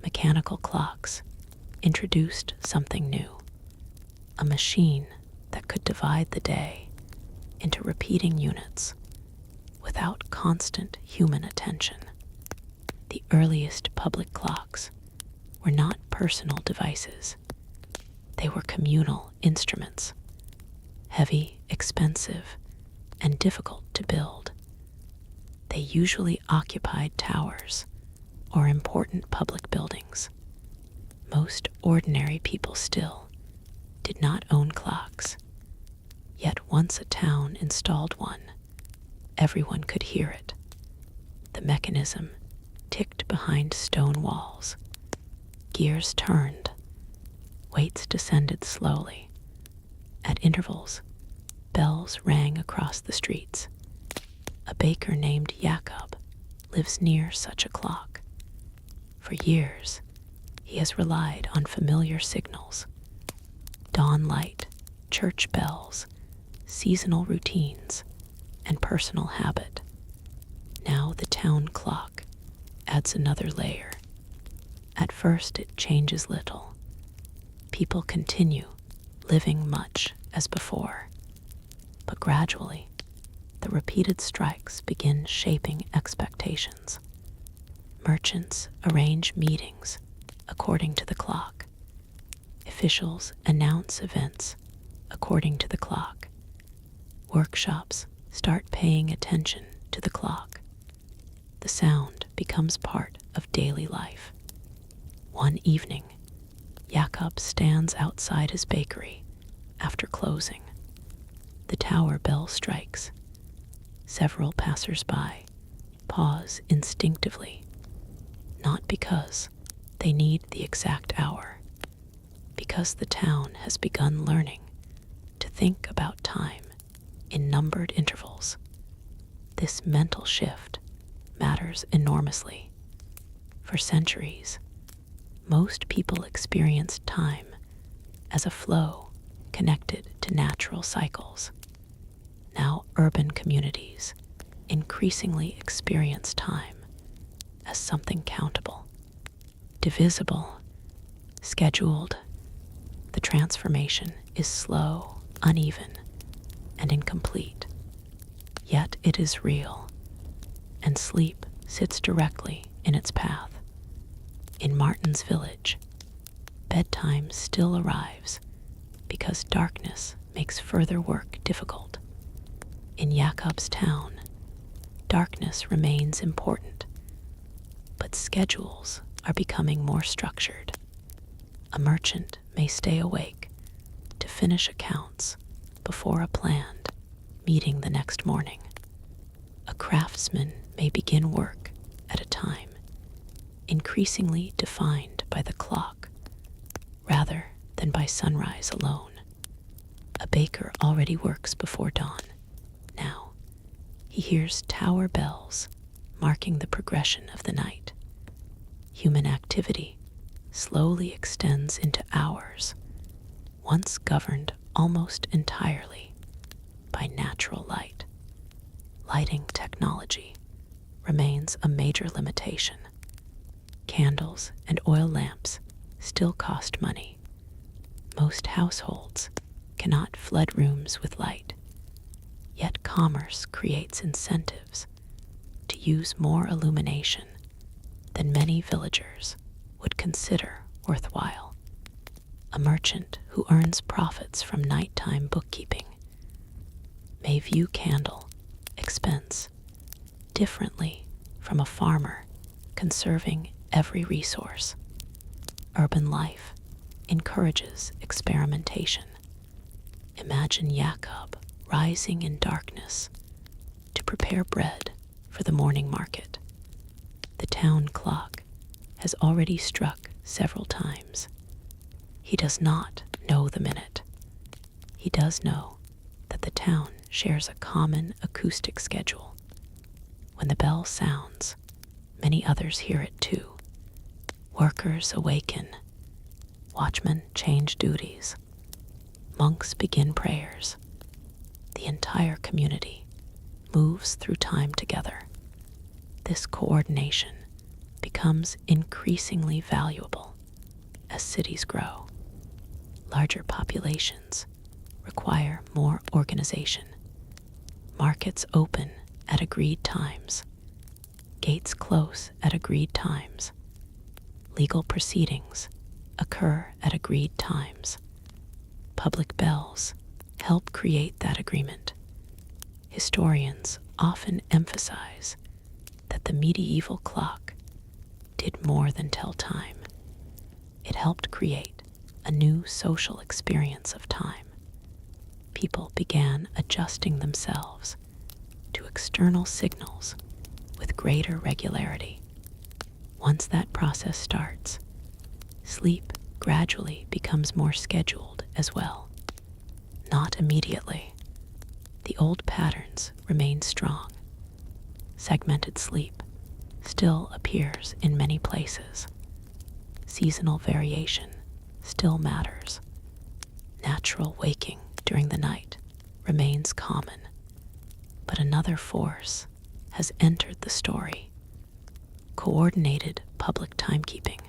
Mechanical clocks introduced something new, a machine that could divide the day into repeating units without constant human attention. The earliest public clocks were not personal devices. They were communal instruments, heavy, expensive, and difficult to build. They usually occupied towers or important public buildings. Most ordinary people still did not own clocks, yet once a town installed one, everyone could hear it. The mechanism ticked behind stone walls. Gears turned. Weights descended slowly. At intervals, bells rang across the streets. A baker named Jakob lives near such a clock. For years, he has relied on familiar signals: dawn light, church bells, seasonal routines, and personal habit. Now the town clock adds another layer. At first, it changes little. People continue living much as before, but gradually, the repeated strikes begin shaping expectations. Merchants arrange meetings according to the clock. Officials announce events according to the clock. Workshops start paying attention to the clock. The sound becomes part of daily life. One evening, Jakob stands outside his bakery after closing. The tower bell strikes. Several passers-by pause instinctively, not because they need the exact hour, because the town has begun learning to think about time in numbered intervals. This mental shift matters enormously. For centuries, most people experienced time as a flow connected to natural cycles. Now urban communities increasingly experience time as something countable, divisible, scheduled. The transformation is slow, uneven, and incomplete, yet it is real, and sleep sits directly in its path. In Martin's village, bedtime still arrives because darkness makes further work difficult. In Jakob's town, darkness remains important, but schedules are becoming more structured. A merchant may stay awake to finish accounts before a planned meeting the next morning. A craftsman may begin work at a time increasingly defined by the clock rather than by sunrise alone. A baker already works before dawn. Now, he hears tower bells marking the progression of the night. Human activity slowly extends into hours, once governed almost entirely by natural light. Lighting technology remains a major limitation. Candles and oil lamps still cost money. Most households cannot flood rooms with light, yet commerce creates incentives to use more illumination than many villagers would consider worthwhile. A merchant who earns profits from nighttime bookkeeping may view candle expense differently from a farmer conserving every resource. Urban life encourages experimentation. Imagine Jakob rising in darkness to prepare bread for the morning market. The town clock has already struck several times. He does not know the minute. He does know that the town shares a common acoustic schedule. When the bell sounds, many others hear it too. Workers awaken. Watchmen change duties. Monks begin prayers. The entire community moves through time together. This coordination becomes increasingly valuable as cities grow. Larger populations require more organization. Markets open at agreed times. Gates close at agreed times. Legal proceedings occur at agreed times. Public bells help create that agreement. Historians often emphasize that the medieval clock did more than tell time. It helped create a new social experience of time. People began adjusting themselves to external signals with greater regularity. Once that process starts, sleep gradually becomes more scheduled as well. Not immediately. The old patterns remain strong. Segmented sleep still appears in many places. Seasonal variation still matters. Natural waking during the night remains common. But another force has entered the story. Coordinated public timekeeping.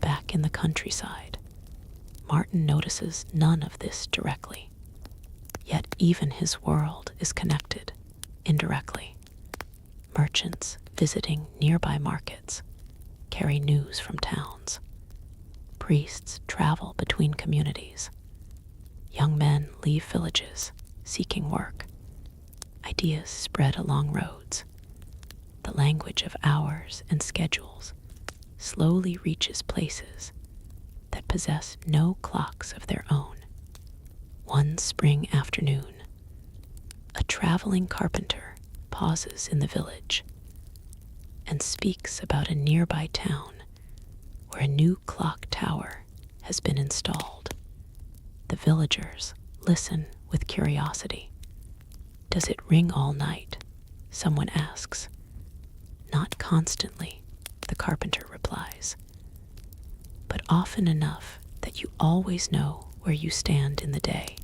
Back in the countryside, Martin notices none of this directly. Yet even his world is connected indirectly. Merchants visiting nearby markets carry news from towns. Priests travel between communities. Young men leave villages seeking work. Ideas spread along roads. The language of hours and schedules slowly reaches places that possess no clocks of their own. One spring afternoon, a traveling carpenter pauses in the village and speaks about a nearby town where a new clock tower has been installed. The villagers listen with curiosity. Does it ring all night? Someone asks. Not constantly, the carpenter replies, but often enough that you always know where you stand in the day.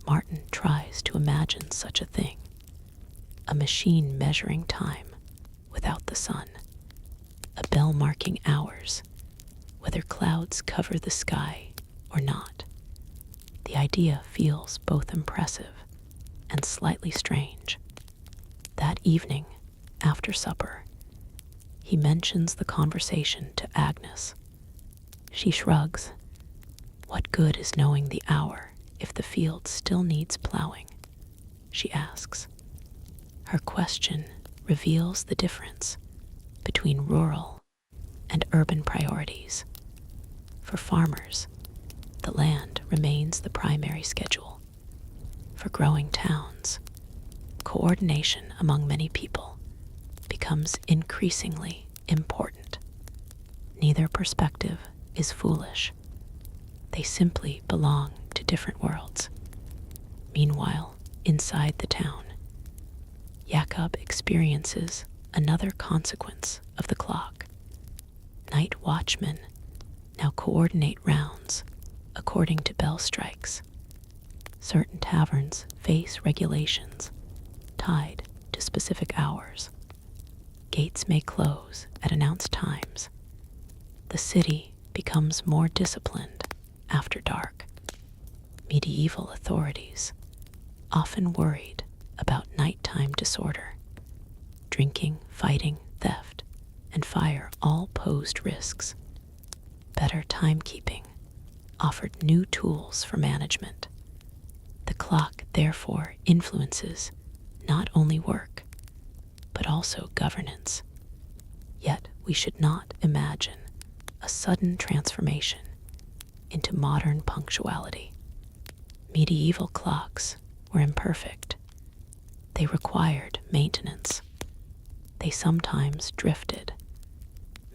Martin tries to imagine such a thing, a machine measuring time without the sun, a bell marking hours, whether clouds cover the sky or not. The idea feels both impressive and slightly strange. That evening, after supper, He mentions the conversation to Agnes. She shrugs. What good is knowing the hour if the field still needs plowing? She asks. Her question reveals the difference between rural and urban priorities. For farmers, the land remains the primary schedule. For growing towns, coordination among many people becomes increasingly important. Neither perspective is foolish. They simply belong to different worlds. Meanwhile, inside the town, Jakob experiences another consequence of the clock. Night watchmen now coordinate rounds according to bell strikes. Certain taverns face regulations tied to specific hours. Gates may close at announced times. The city becomes more disciplined after dark. Medieval authorities, often worried about nighttime disorder, drinking, fighting, theft, and fire all posed risks. Better timekeeping offered new tools for management. The clock, therefore, influences not only work, but also governance. Yet we should not imagine a sudden transformation into modern punctuality. Medieval clocks were imperfect. They required maintenance. They sometimes drifted.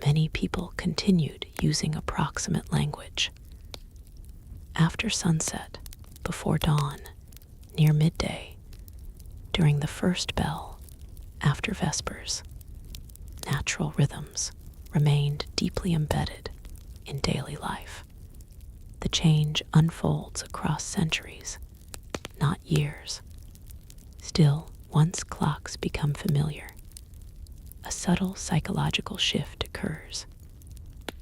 Many people continued using approximate language. After sunset, before dawn, near midday, during the first bell, after vespers, natural rhythms remained deeply embedded in daily life. The change unfolds across centuries, not years. Still, once clocks become familiar, a subtle psychological shift occurs.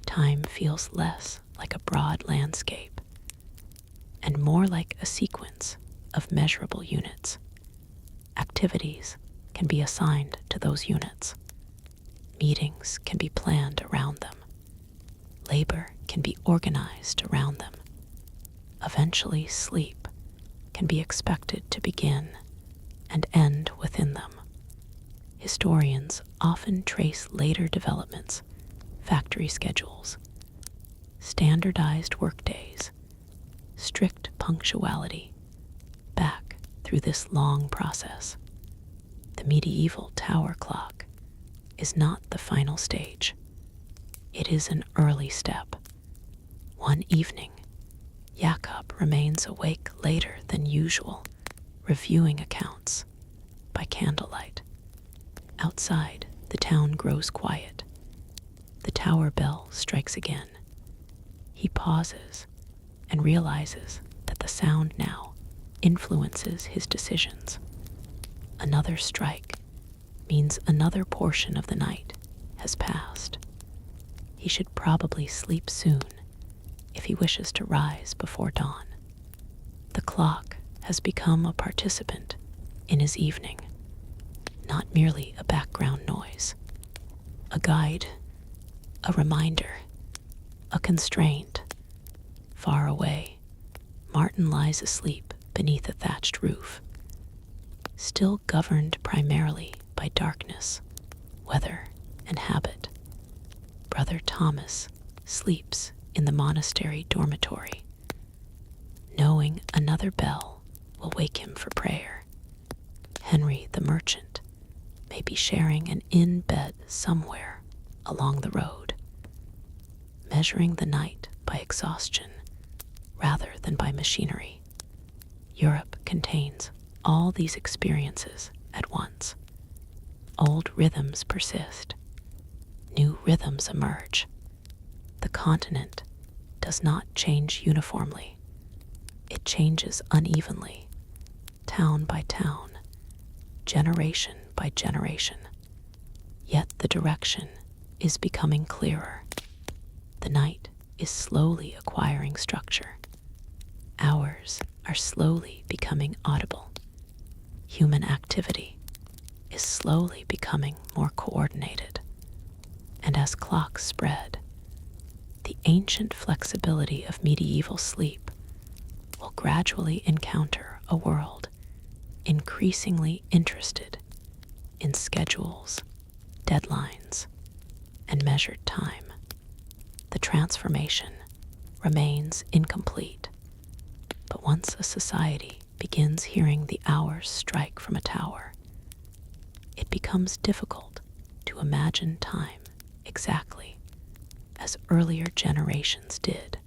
Time feels less like a broad landscape and more like a sequence of measurable units. Activities can be assigned to those units. Meetings can be planned around them. Labor can be organized around them. Eventually, sleep can be expected to begin and end within them. Historians often trace later developments, factory schedules, standardized workdays, strict punctuality, back through this long process. The medieval tower clock is not the final stage. It is an early step. One evening, Jakob remains awake later than usual, reviewing accounts by candlelight. Outside, the town grows quiet. The tower bell strikes again. He pauses and realizes that the sound now influences his decisions. Another strike means another portion of the night has passed. He should probably sleep soon if he wishes to rise before dawn. The clock has become a participant in his evening, not merely a background noise, a guide, a reminder, a constraint. Far away, Martin lies asleep beneath a thatched roof, still governed primarily by darkness, weather, and habit. Brother Thomas sleeps in the monastery dormitory, knowing another bell will wake him for prayer. Henry the merchant may be sharing an inn bed somewhere along the road, measuring the night by exhaustion rather than by machinery. Europe contains all these experiences at once. Old rhythms persist. New rhythms emerge. The continent does not change uniformly. It changes unevenly, town by town, generation by generation. Yet the direction is becoming clearer. The night is slowly acquiring structure. Hours are slowly becoming audible. Human activity is slowly becoming more coordinated. as clocks spread, the ancient flexibility of medieval sleep will gradually encounter a world increasingly interested in schedules, deadlines, and measured time. The transformation remains incomplete, but once a society begins hearing the hours strike from a tower, it becomes difficult to imagine time exactly as earlier generations did.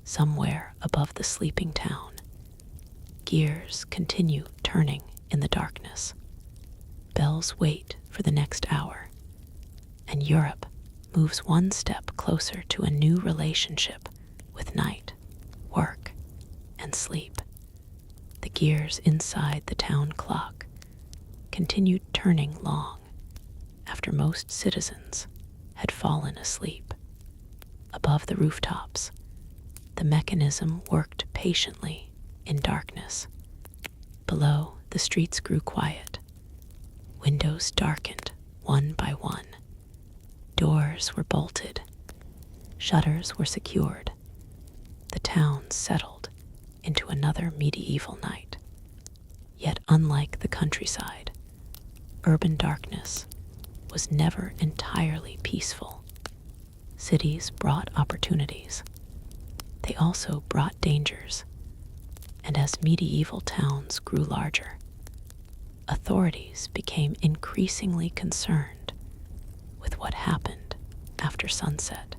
Somewhere above the sleeping town, gears continue turning in the darkness. Bells wait for the next hour, and Europe moves one step closer to a new relationship with night, work, and sleep. The gears inside the town clock continued turning long after most citizens had fallen asleep. Above the rooftops, the mechanism worked patiently in darkness. Below, the streets grew quiet. Windows darkened one by one. Doors were bolted. Shutters were secured. The town settled into another medieval night. Yet unlike the countryside, urban darkness was never entirely peaceful. Cities brought opportunities. They also brought dangers. And as medieval towns grew larger, authorities became increasingly concerned with what happened after sunset.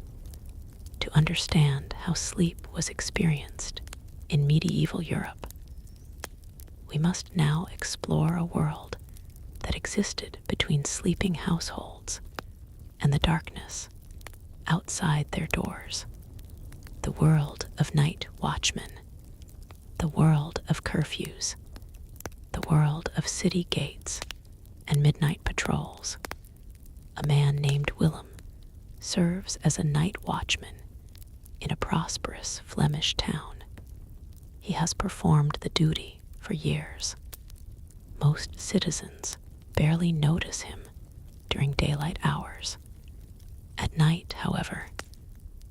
To understand how sleep was experienced in medieval Europe, we must now explore a world that existed between sleeping households and the darkness outside their doors. The world of night watchmen, the world of curfews, the world of city gates and midnight patrols. A man named Willem serves as a night watchman in a prosperous Flemish town. He has performed the duty for years. Most citizens barely notice him during daylight hours. At night, however,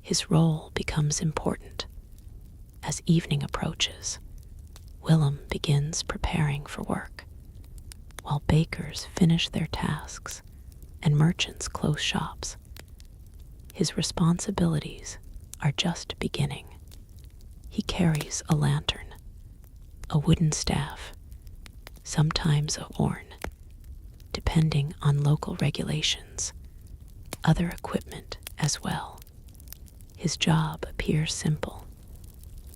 his role becomes important. As evening approaches, Willem begins preparing for work, while bakers finish their tasks and merchants close shops. His responsibilities are just beginning. He carries a lantern, a wooden staff, sometimes a horn, depending on local regulations, other equipment as well. His job appears simple.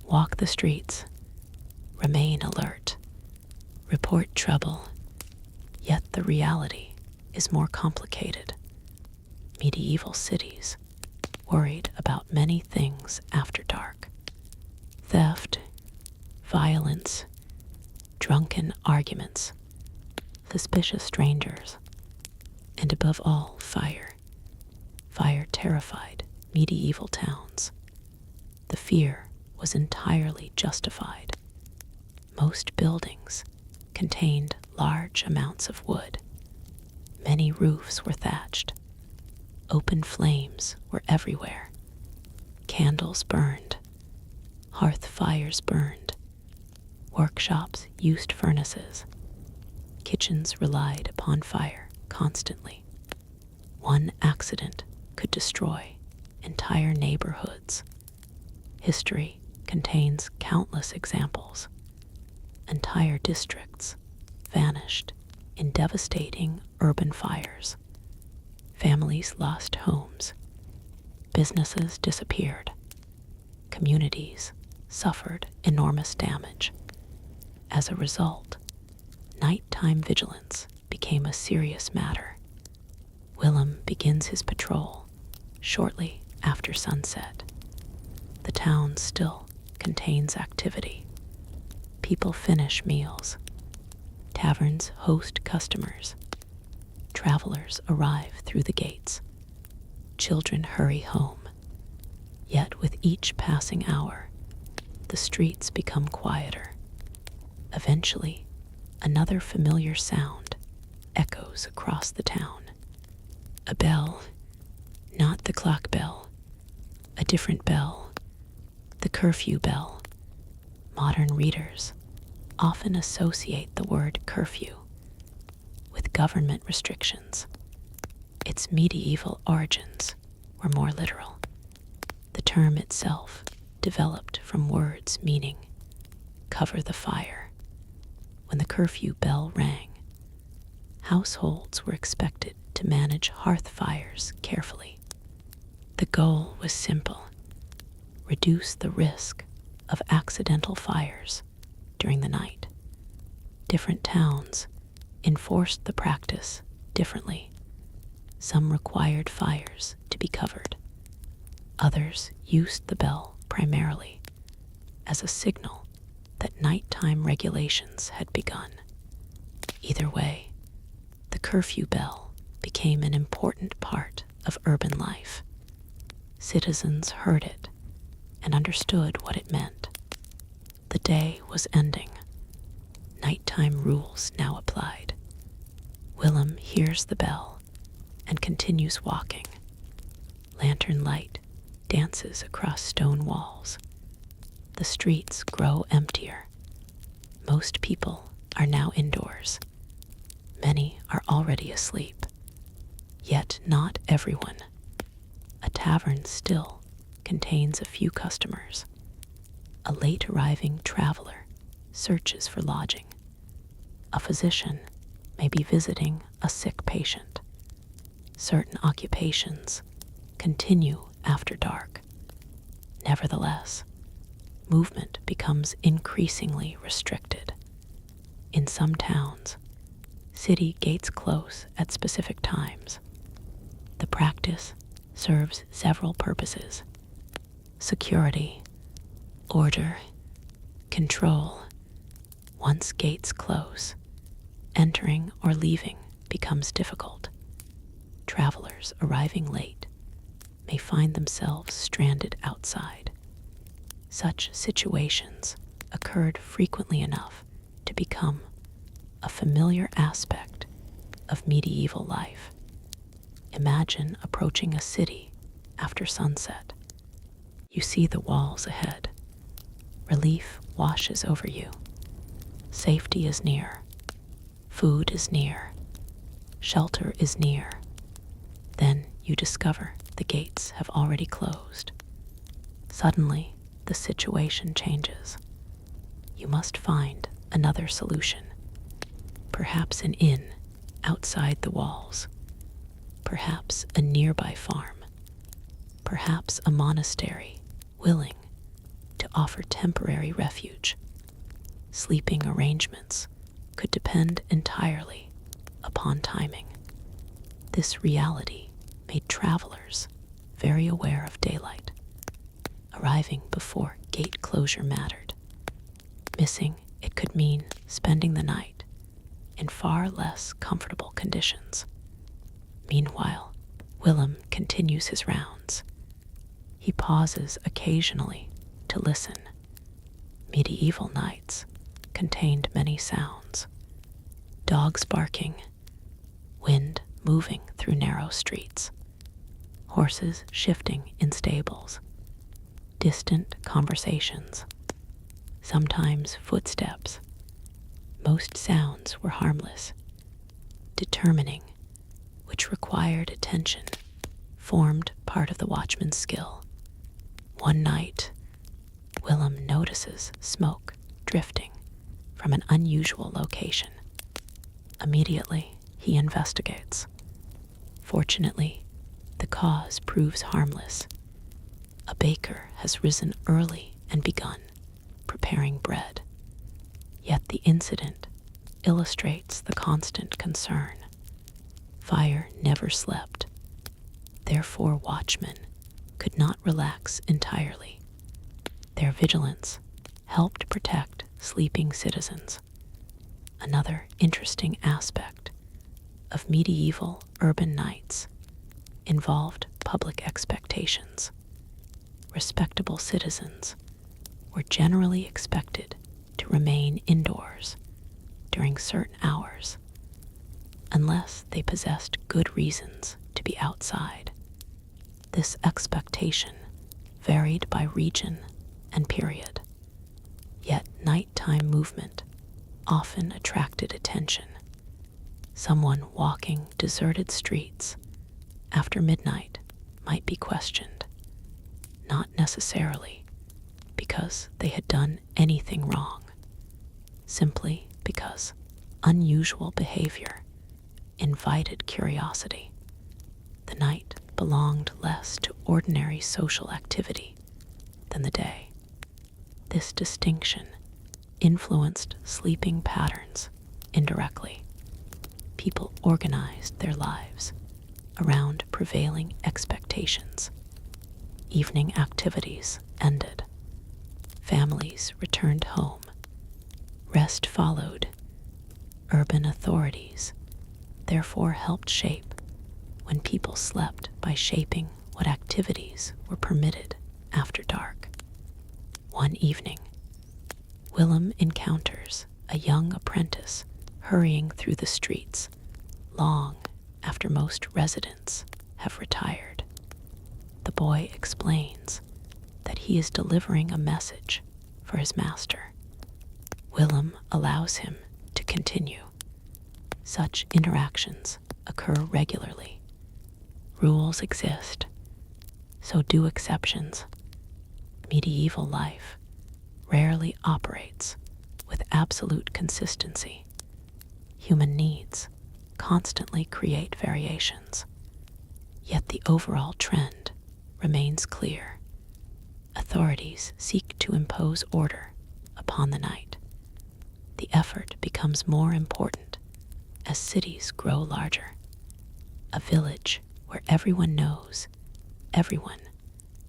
Walk the streets, remain alert, report trouble, yet the reality is more complicated. Medieval cities worried about many things after dark: theft, violence, drunken arguments, suspicious strangers, and above all, fire. Fire terrified medieval towns. The fear was entirely justified. Most buildings contained large amounts of wood. Many roofs were thatched. Open flames were everywhere. Candles burned. Hearth fires burned. Workshops used furnaces. Kitchens relied upon fire constantly. One accident could destroy entire neighborhoods. History contains countless examples. Entire districts vanished in devastating urban fires. Families lost homes. Businesses disappeared. Communities suffered enormous damage. As a result, nighttime vigilance became a serious matter. Willem begins his patrol shortly after sunset. The town still contains activity. People finish meals. Taverns host customers. Travelers arrive through the gates. Children hurry home. Yet with each passing hour, the streets become quieter. Eventually, another familiar sound echoes across the town. A bell, The clock bell, a different bell, the curfew bell. Modern readers often associate the word curfew with government restrictions. Its medieval origins were more literal. The term itself developed from words meaning cover the fire. When the curfew bell rang, households were expected to manage hearth fires carefully. The goal was simple: reduce the risk of accidental fires during the night. Different towns enforced the practice differently. Some required fires to be covered. Others used the bell primarily as a signal that nighttime regulations had begun. Either way, the curfew bell became an important part of urban life. Citizens heard it and understood what it meant. The day was ending. Nighttime rules now applied. Willem hears the bell and continues walking. Lantern light dances across stone walls. The streets grow emptier. Most people are now indoors. Many are already asleep. Yet not everyone. A tavern still contains a few customers. A late arriving traveler searches for lodging. A physician may be visiting a sick patient. Certain occupations continue after dark. Nevertheless, movement becomes increasingly restricted. In some towns, city gates close at specific times. The practice serves several purposes: security, order, control. Once gates close, entering or leaving becomes difficult. Travelers arriving late may find themselves stranded outside. Such situations occurred frequently enough to become a familiar aspect of medieval life. Imagine approaching a city after sunset. You see the walls ahead. Relief washes over you. Safety is near. Food is near. Shelter is near. Then you discover the gates have already closed. Suddenly, the situation changes. You must find another solution. Perhaps an inn outside the walls. Perhaps a nearby farm. Perhaps a monastery willing to offer temporary refuge. Sleeping arrangements could depend entirely upon timing. This reality made travelers very aware of daylight. Arriving before gate closure mattered. Missing it could mean spending the night in far less comfortable conditions. Meanwhile, Willem continues his rounds. He pauses occasionally to listen. Medieval nights contained many sounds: dogs barking, wind moving through narrow streets, horses shifting in stables, distant conversations, sometimes footsteps. Most sounds were harmless. Determining which required attention formed part of the watchman's skill. One night, Willem notices smoke drifting from an unusual location. Immediately, he investigates. Fortunately, the cause proves harmless. A baker has risen early and begun preparing bread. Yet the incident illustrates the constant concern. Fire never slept. Therefore, watchmen could not relax entirely. Their vigilance helped protect sleeping citizens. Another interesting aspect of medieval urban nights involved public expectations. Respectable citizens were generally expected to remain indoors during certain hours, unless they possessed good reasons to be outside. This expectation varied by region and period, yet nighttime movement often attracted attention. Someone walking deserted streets after midnight might be questioned, not necessarily because they had done anything wrong, simply because unusual behavior invited curiosity. The night belonged less to ordinary social activity than the day. This distinction influenced sleeping patterns indirectly. People organized their lives around prevailing expectations. Evening activities ended. Families returned home. Rest followed. Urban authorities therefore helped shape when people slept by shaping what activities were permitted after dark. One evening, Willem encounters a young apprentice hurrying through the streets long after most residents have retired. The boy explains that he is delivering a message for his master. Willem allows him to continue. Such interactions occur regularly. Rules exist, so do exceptions. Medieval life rarely operates with absolute consistency. Human needs constantly create variations, yet the overall trend remains clear. Authorities seek to impose order upon the night. The effort becomes more important as cities grow larger. A village where everyone knows everyone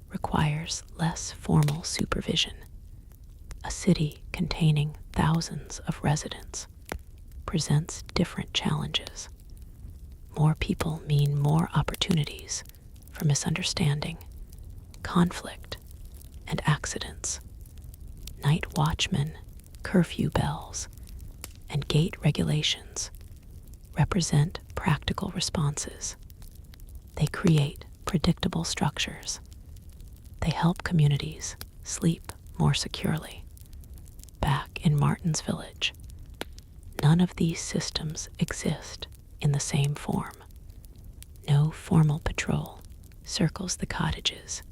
requires less formal supervision. A city containing thousands of residents presents different challenges. More people mean more opportunities for misunderstanding, conflict, and accidents. Night watchmen, curfew bells, and gate regulations represent practical responses. They create predictable structures. They help communities sleep more securely. Back in Martin's village, none of these systems exist in the same form. No formal patrol circles the cottages.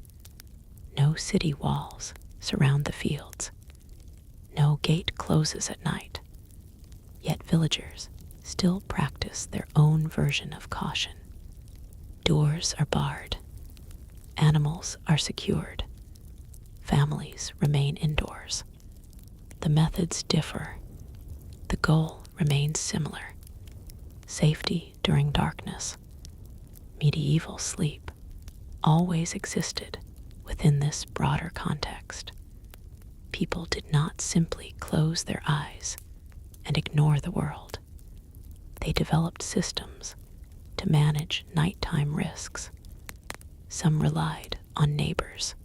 No city walls surround the fields. No gate closes at night. Yet villagers still practice their own version of caution. Doors are barred. Animals are secured. Families remain indoors. The methods differ. The goal remains similar: safety during darkness. Medieval sleep always existed within this broader context. People did not simply close their eyes and ignore the world. They developed systems to manage nighttime risks. Some relied on neighbors.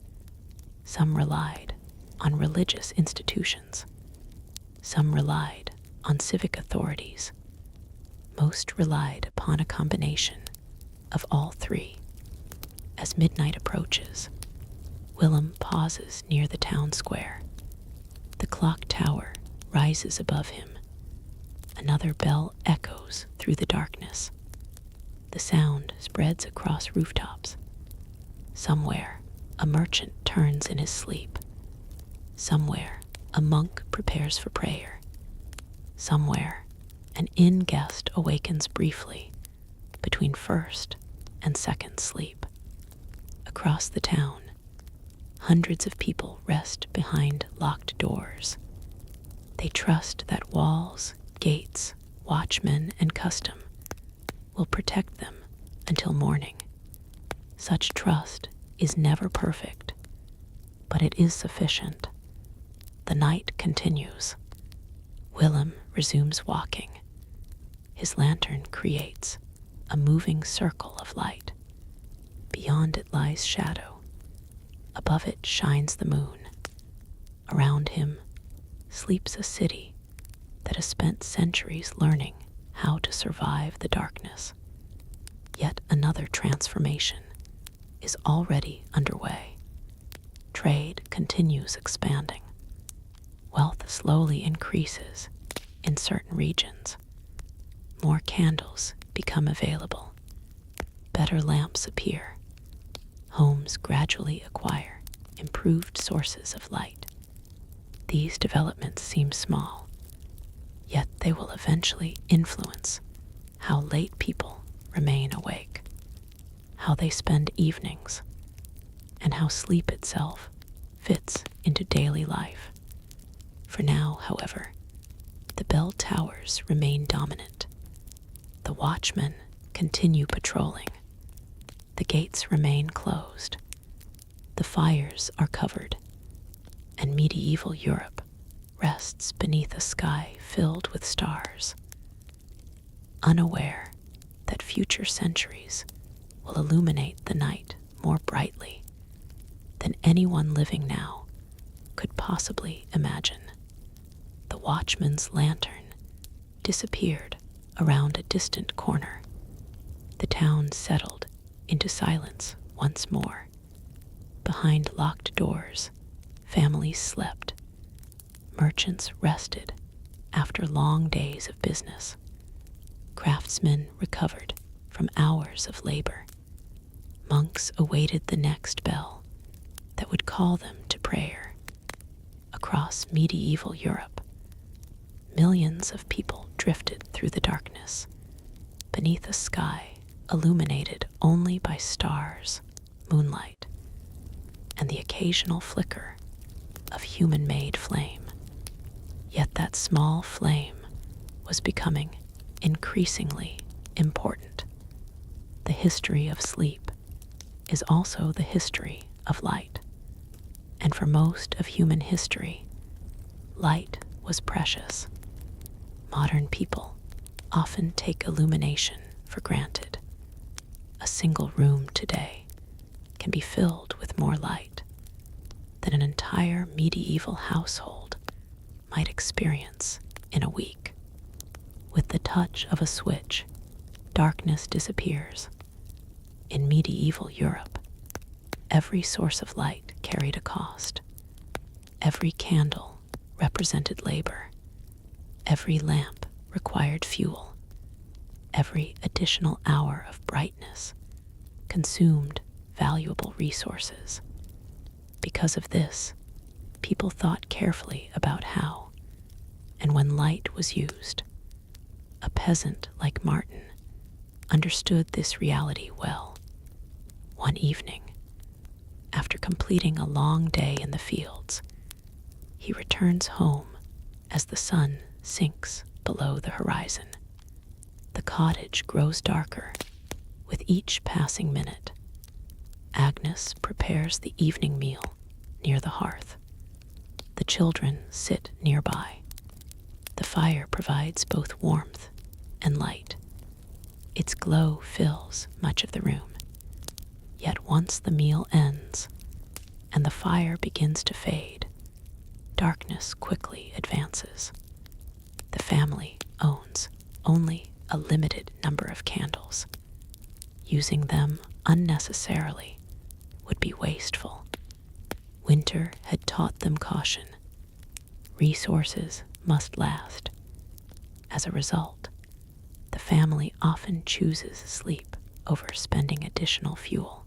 Some relied on religious institutions. Some relied on civic authorities. Most relied upon a combination of all three. As midnight approaches, Willem pauses near the town square. The clock tower rises above him. Another bell echoes through the darkness. The sound spreads across rooftops. Somewhere, a merchant turns in his sleep. Somewhere, a monk prepares for prayer. Somewhere, an inn guest awakens briefly between first and second sleep. Across the town, hundreds of people rest behind locked doors. They trust that walls, gates, watchmen, and custom will protect them until morning. Such trust is never perfect, but it is sufficient. The night continues. Willem resumes walking. His lantern creates a moving circle of light. Beyond it lies shadow. Above it shines the moon. Around him sleeps a city that has spent centuries learning how to survive the darkness. Yet another transformation is already underway. Trade continues expanding. Wealth slowly increases in certain regions. More candles become available. Better lamps appear. Homes gradually acquire improved sources of light. These developments seem small, yet they will eventually influence how late people remain awake, how they spend evenings, and how sleep itself fits into daily life. For now, however, the bell towers remain dominant. The watchmen continue patrolling. The gates remain closed. The fires are covered, and medieval Europe rests beneath a sky filled with stars, unaware that future centuries will illuminate the night more brightly than anyone living now could possibly imagine. The watchman's lantern disappeared around a distant corner. The town settled into silence once more. Behind locked doors, families slept. Merchants rested after long days of business. Craftsmen recovered from hours of labor. Monks awaited the next bell that would call them to prayer. Across medieval Europe, millions of people drifted through the darkness, beneath a sky illuminated only by stars, moonlight, and the occasional flicker of human-made flame. Yet that small flame was becoming increasingly important. The history of sleep is also the history of light, and for most of human history, light was precious. Modern people often take illumination for granted. A single room today can be filled with more light than an entire medieval household might experience in a week. With the touch of a switch, darkness disappears. In medieval Europe, every source of light carried a cost. Every candle represented labor. Every lamp required fuel. Every additional hour of brightness consumed valuable resources. Because of this, people thought carefully about how and when light was used. A peasant like Martin understood this reality well. One evening, after completing a long day in the fields, he returns home as the sun sinks below the horizon. The cottage grows darker with each passing minute. Agnes prepares the evening meal near the hearth. The children sit nearby. The fire provides both warmth and light. Its glow fills much of the room. Yet once the meal ends and the fire begins to fade, darkness quickly advances. The family owns only a limited number of candles. Using them unnecessarily would be wasteful. Winter had taught them caution. Resources must last. As a result, the family often chooses sleep over spending additional fuel.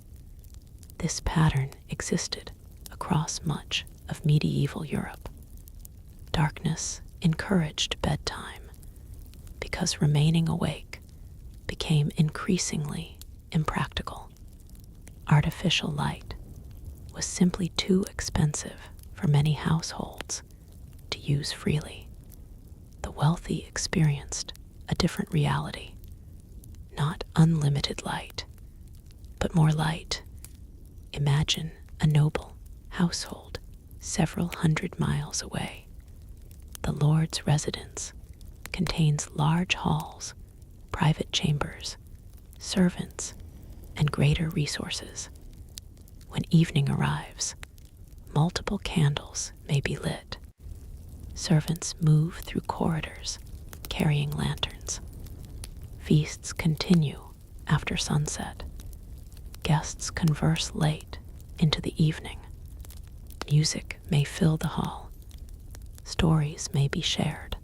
This pattern existed across much of medieval Europe. Darkness encouraged bedtime because remaining awake became increasingly impractical. Artificial light was simply too expensive for many households to use freely. The wealthy experienced a different reality. Not unlimited light, but more light. Imagine a noble household several hundred miles away. The Lord's residence contains large halls, private chambers, servants, and greater resources. When evening arrives, multiple candles may be lit. Servants move through corridors carrying lanterns. Feasts continue after sunset. Guests Guests converse late into the evening. Music may fill the hall. Stories may be shared.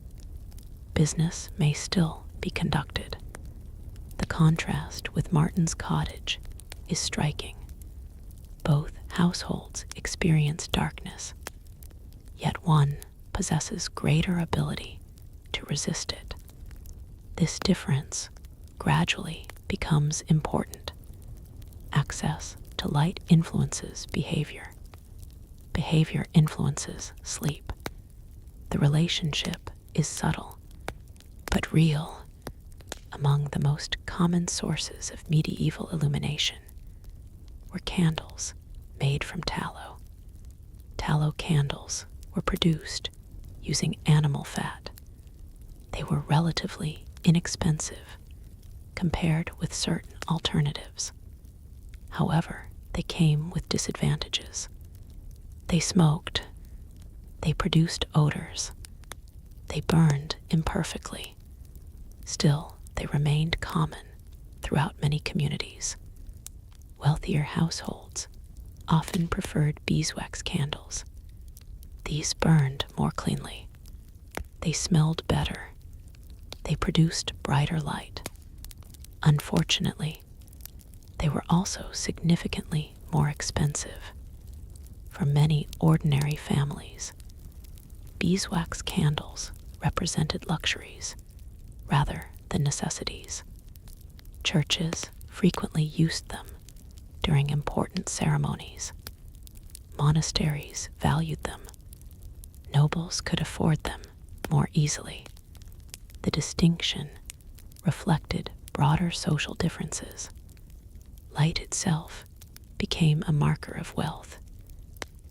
Business may still be conducted. The contrast with Martin's cottage is striking. Both households experience darkness, yet one possesses greater ability to resist it. This difference gradually becomes important. Access to light influences behavior. Behavior influences sleep. The relationship is subtle, but real. Among the most common sources of medieval illumination were candles made from tallow. Tallow candles were produced using animal fat. They were relatively inexpensive compared with certain alternatives. However, they came with disadvantages. They smoked. They produced odors. They burned imperfectly. Still, they remained common throughout many communities. Wealthier households often preferred beeswax candles. These burned more cleanly. They smelled better. They produced brighter light. Unfortunately, they were also significantly more expensive. For many ordinary families, beeswax candles represented luxuries rather than necessities. Churches frequently used them during important ceremonies. Monasteries valued them. Nobles could afford them more easily. The distinction reflected broader social differences. Light itself became a marker of wealth.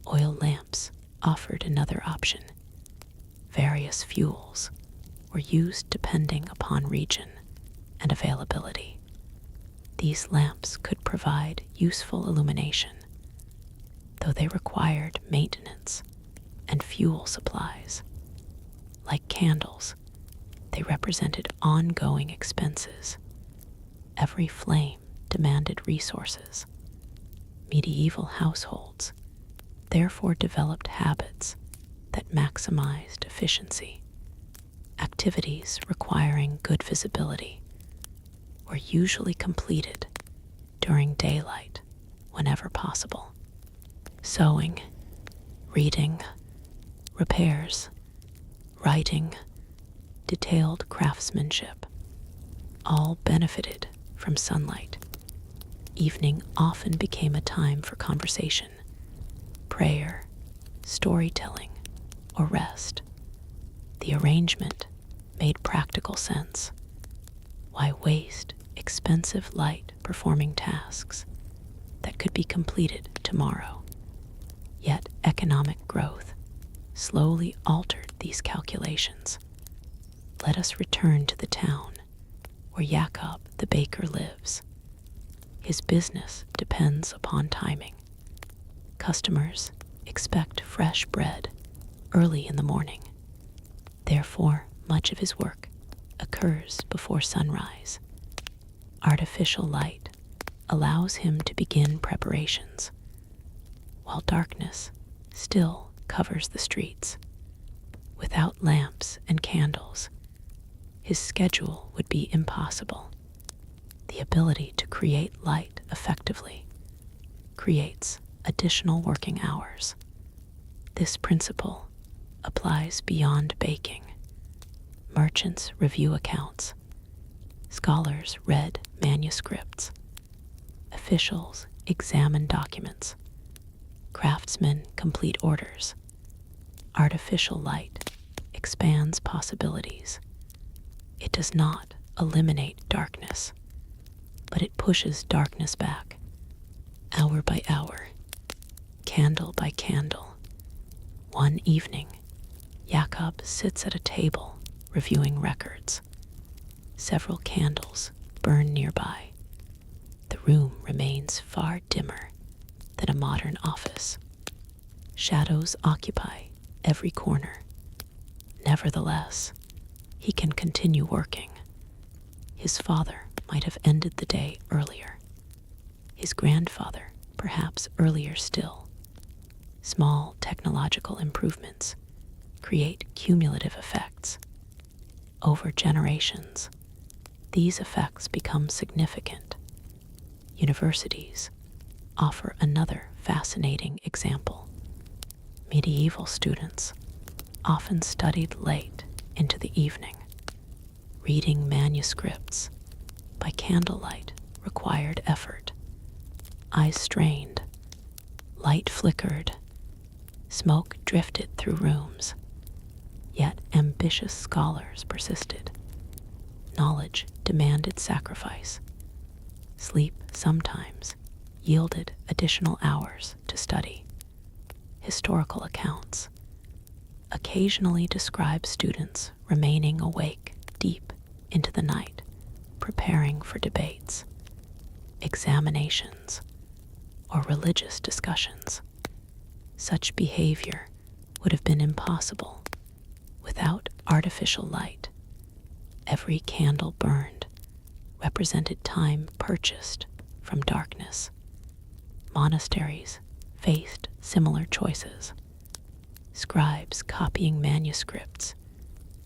Oil lamps offered another option. Various fuels were used depending upon region and availability. These lamps could provide useful illumination, though they required maintenance and fuel supplies. Like candles, they represented ongoing expenses. Every flame demanded resources. Medieval households therefore developed habits that maximized efficiency. Activities requiring good visibility were usually completed during daylight whenever possible. Sewing, reading, repairs, writing, detailed craftsmanship all benefited from sunlight. Evening often became a time for conversation, prayer, storytelling, or rest. The arrangement made practical sense. Why waste expensive light performing tasks that could be completed tomorrow? Yet economic growth slowly altered these calculations. Let us return to the town where Jakob the baker lives. His business depends upon timing. Customers expect fresh bread early in the morning. Therefore, much of his work occurs before sunrise. Artificial light allows him to begin preparations, while darkness still covers the streets. Without lamps and candles, his schedule would be impossible. The ability to create light effectively creates additional working hours. This principle applies beyond baking. Merchants review accounts. Scholars read manuscripts. Officials examine documents. Craftsmen complete orders. Artificial light expands possibilities. It does not eliminate darkness, but it pushes darkness back, hour by hour, candle by candle. One evening, Jakob sits at a table reviewing records. Several candles burn nearby. The room remains far dimmer than a modern office. Shadows occupy every corner. Nevertheless, he can continue working. His father might have ended the day earlier. His grandfather, perhaps earlier still. Small technological improvements create cumulative effects. Over generations, these effects become significant. Universities offer another fascinating example. Medieval students often studied late into the evening. Reading manuscripts by candlelight required effort. Eyes strained, light flickered, smoke drifted through rooms. Yet ambitious scholars persisted. Knowledge demanded sacrifice. Sleep sometimes yielded additional hours to study. Historical accounts occasionally describe students remaining awake deep into the night, preparing for debates, examinations, or religious discussions. Such behavior would have been impossible without artificial light. Every candle burned represented time purchased from darkness. Monasteries faced similar choices. Scribes copying manuscripts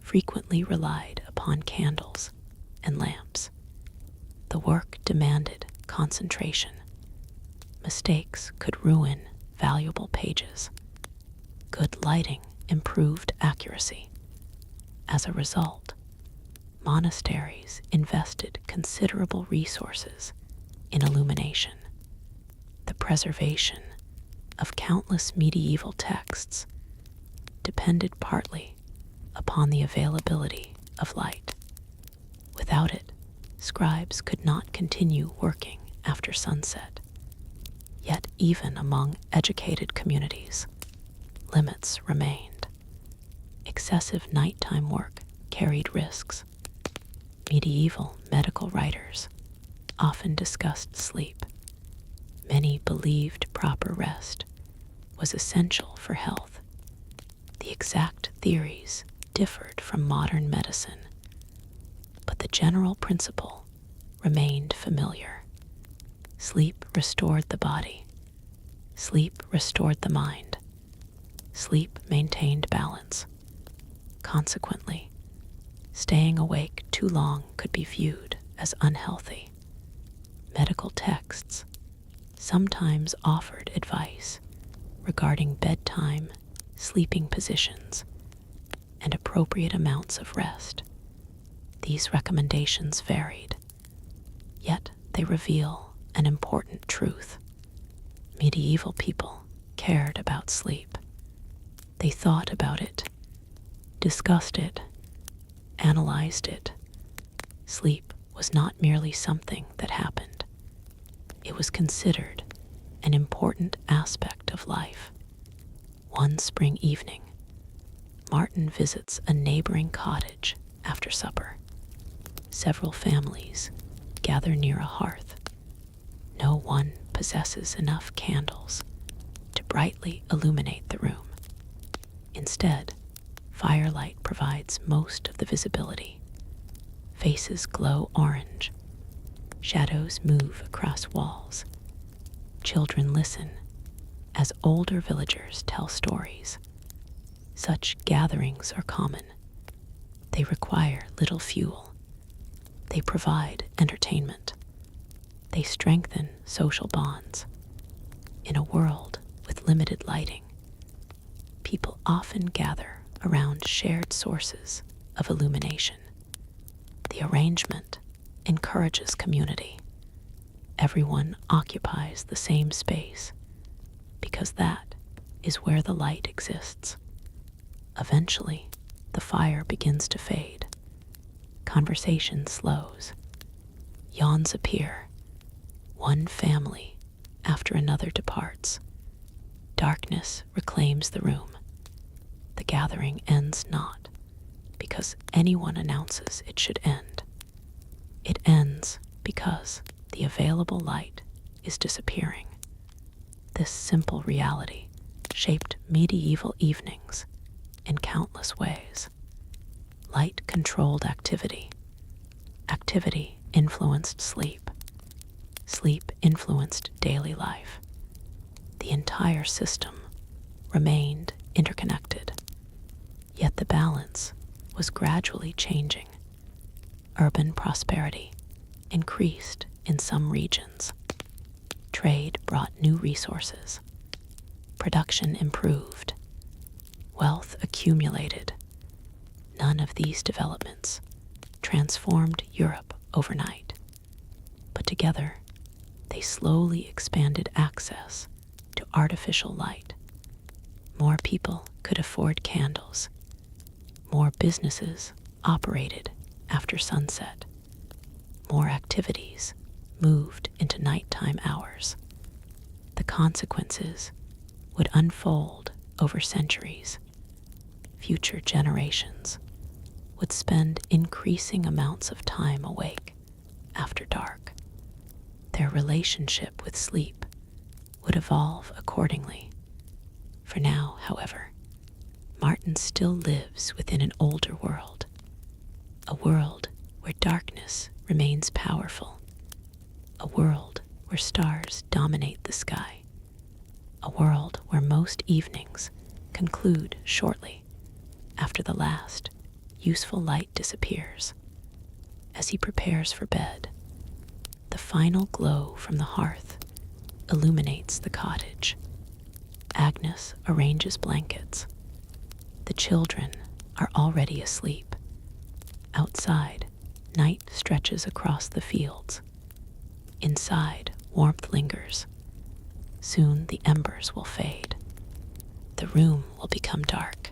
frequently relied upon candles and lamps. The work demanded concentration. Mistakes could ruin valuable pages. Good lighting improved accuracy. As a result, monasteries invested considerable resources in illumination. The preservation of countless medieval texts depended partly upon the availability of light. Without it, scribes could not continue working after sunset. Yet even among educated communities, limits remained. Excessive nighttime work carried risks. Medieval medical writers often discussed sleep. Many believed proper rest was essential for health. The exact theories differed from modern medicine, but the general principle remained familiar. Sleep restored the body. Sleep restored the mind. Sleep maintained balance. Consequently, staying awake too long could be viewed as unhealthy. Medical texts sometimes offered advice regarding bedtime, sleeping positions, and appropriate amounts of rest. These recommendations varied, yet they reveal an important truth. Medieval people cared about sleep. They thought about it, discussed it, analyzed it. Sleep was not merely something that happened. It was considered an important aspect of life. One spring evening, Martin visits a neighboring cottage after supper. Several families gather near a hearth. No one possesses enough candles to brightly illuminate the room. Instead, firelight provides most of the visibility. Faces glow orange. Shadows move across walls. Children listen as older villagers tell stories. Such gatherings are common. They require little fuel. They provide entertainment. They strengthen social bonds. In a world with limited lighting, people often gather around shared sources of illumination. The arrangement encourages community. Everyone occupies the same space because that is where the light exists. Eventually, the fire begins to fade. Conversation slows. Yawns appear. One family after another departs. Darkness reclaims the room. The gathering ends not because anyone announces it should end. It ends because the available light is disappearing. This simple reality shaped medieval evenings in countless ways. Light controlled activity. Activity influenced sleep. Sleep influenced daily life. The entire system remained interconnected, yet the balance was gradually changing. Urban prosperity increased in some regions. Trade brought new resources. Production improved. Wealth accumulated. None of these developments transformed Europe overnight, but together they slowly expanded access to artificial light. More people could afford candles. More businesses operated after sunset. More activities moved into nighttime hours. The consequences would unfold over centuries. Future generations would spend increasing amounts of time awake after dark. Their relationship with sleep would evolve accordingly. For now, however, Martin still lives within an older world, a world where darkness remains powerful, a world where stars dominate the sky, a world where most evenings conclude shortly after the last useful light disappears. As he prepares for bed, the final glow from the hearth illuminates the cottage. Agnes arranges blankets. The children are already asleep. Outside, night stretches across the fields. Inside, warmth lingers. Soon the embers will fade. The room will become dark.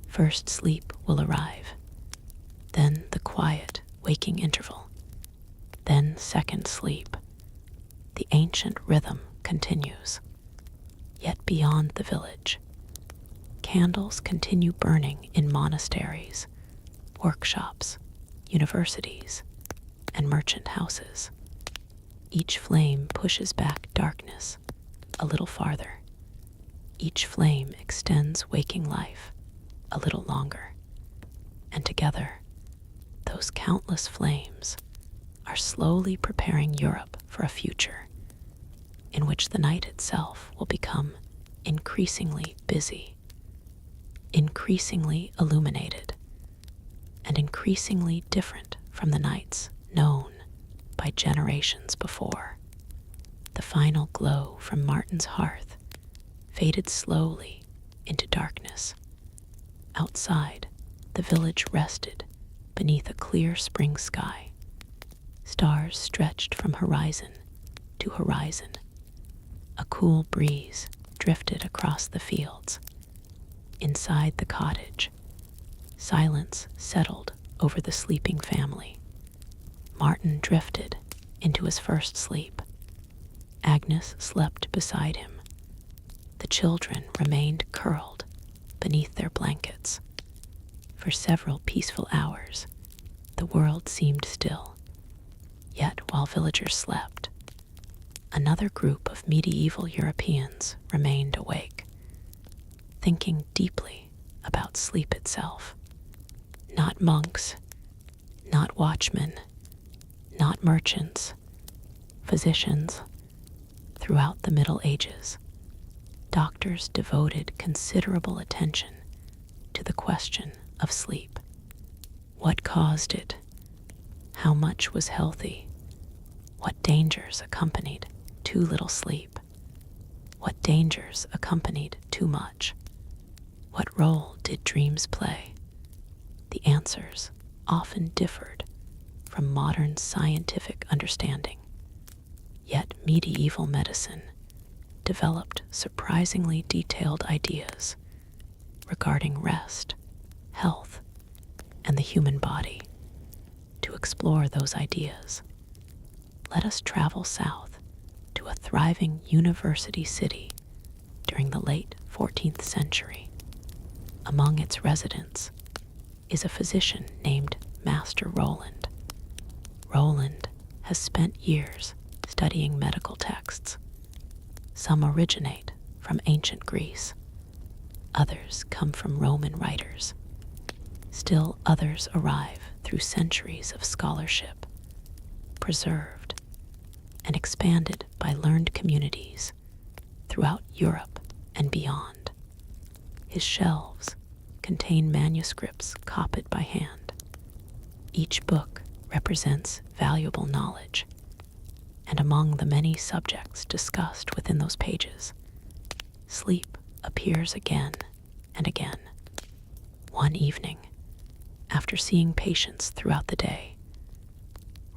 First sleep will arrive. Then the quiet, waking interval. Then second sleep. The ancient rhythm continues. Yet beyond the village, candles continue burning in monasteries, workshops, universities, and merchant houses. Each flame pushes back darkness a little farther. Each flame extends waking life a little longer. And together, those countless flames are slowly preparing Europe for a future in which the night itself will become increasingly busy, increasingly illuminated, and increasingly different from the nights known by generations before. The final glow from Martin's hearth faded slowly into darkness. Outside, the village rested beneath a clear spring sky. Stars stretched from horizon to horizon. A cool breeze drifted across the fields. Inside the cottage, silence settled over the sleeping family. Martin drifted into his first sleep. Agnes slept beside him. The children remained curled beneath their blankets. For several peaceful hours, the world seemed still. Yet while villagers slept, another group of medieval Europeans remained awake, thinking deeply about sleep itself. Not monks, not watchmen, not merchants, physicians. Throughout the Middle Ages, doctors devoted considerable attention to the question of sleep. What caused it? How much was healthy? What dangers accompanied too little sleep? What dangers accompanied too much? What role did dreams play? The answers often differed from modern scientific understanding. Yet medieval medicine developed surprisingly detailed ideas regarding rest, health, and the human body. To explore those ideas, let us travel south to a thriving university city during the late 14th century. Among its residents is a physician named Master Roland. Roland has spent years studying medical texts. Some originate from ancient Greece. Others come from Roman writers. Still others arrive through centuries of scholarship, preserved and expanded by learned communities throughout Europe and beyond. His shelves contain manuscripts copied by hand. Each book represents valuable knowledge, and among the many subjects discussed within those pages, sleep appears again and again. One evening, after seeing patients throughout the day,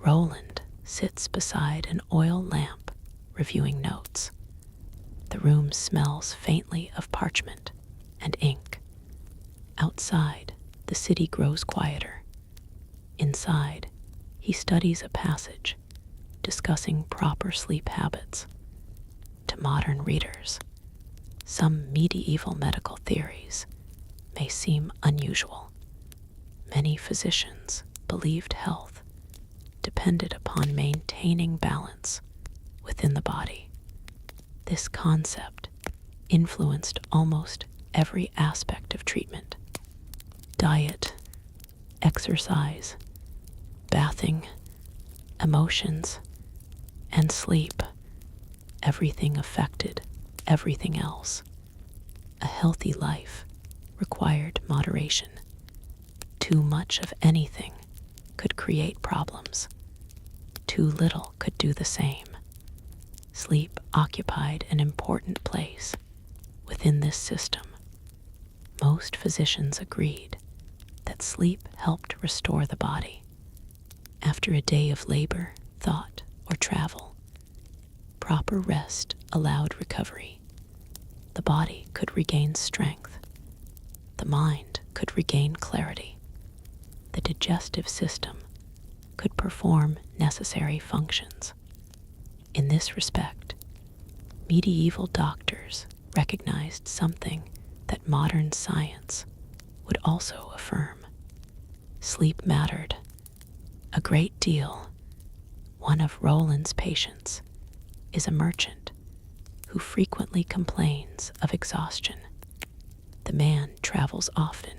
Roland sits beside an oil lamp reviewing notes. The room smells faintly of parchment and ink. Outside, the city grows quieter. Inside, he studies a passage discussing proper sleep habits. To modern readers, some medieval medical theories may seem unusual. Many physicians believed health depended upon maintaining balance within the body. This concept influenced almost every aspect of treatment: diet, exercise, bathing, emotions, and sleep. Everything affected everything else. A healthy life required moderation. Too much of anything could create problems. Too little could do the same. Sleep occupied an important place within this system. Most physicians agreed that sleep helped restore the body. After a day of labor, thought, or travel, proper rest allowed recovery. The body could regain strength. The mind could regain clarity. The digestive system could perform necessary functions. In this respect, medieval doctors recognized something that modern science would also affirm. Sleep mattered a great deal. One of Roland's patients is a merchant who frequently complains of exhaustion. The man travels often.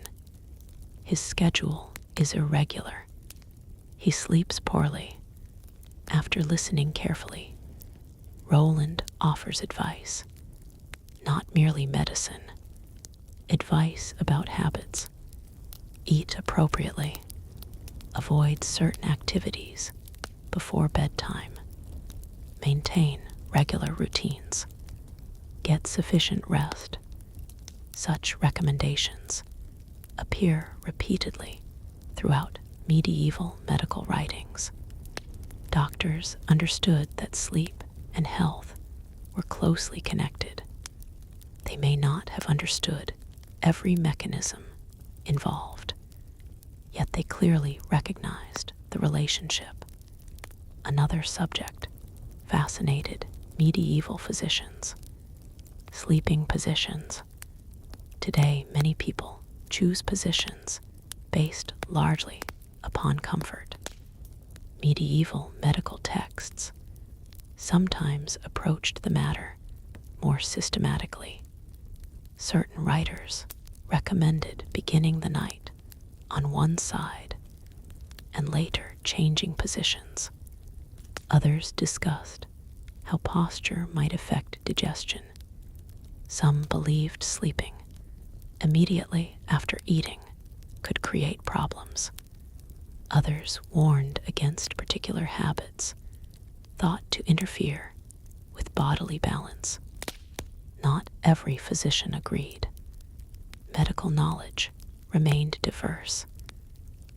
His schedule is irregular. He sleeps poorly. After listening carefully, Roland offers advice, not merely medicine, advice about habits. Eat appropriately. Avoid certain activities before bedtime. Maintain regular routines. Get sufficient rest. Such recommendations appear repeatedly throughout medieval medical writings. Doctors understood that sleep and health were closely connected. They may not have understood every mechanism involved, yet they clearly recognized the relationship. Another subject fascinated medieval physicians: sleeping positions. Today, many people choose positions based largely upon comfort. Medieval medical texts sometimes approached the matter more systematically. Certain writers recommended beginning the night on one side and later changing positions. Others discussed how posture might affect digestion. Some believed sleeping immediately after eating could create problems. Others warned against particular habits thought to interfere with bodily balance. Not every physician agreed. Medical knowledge remained diverse,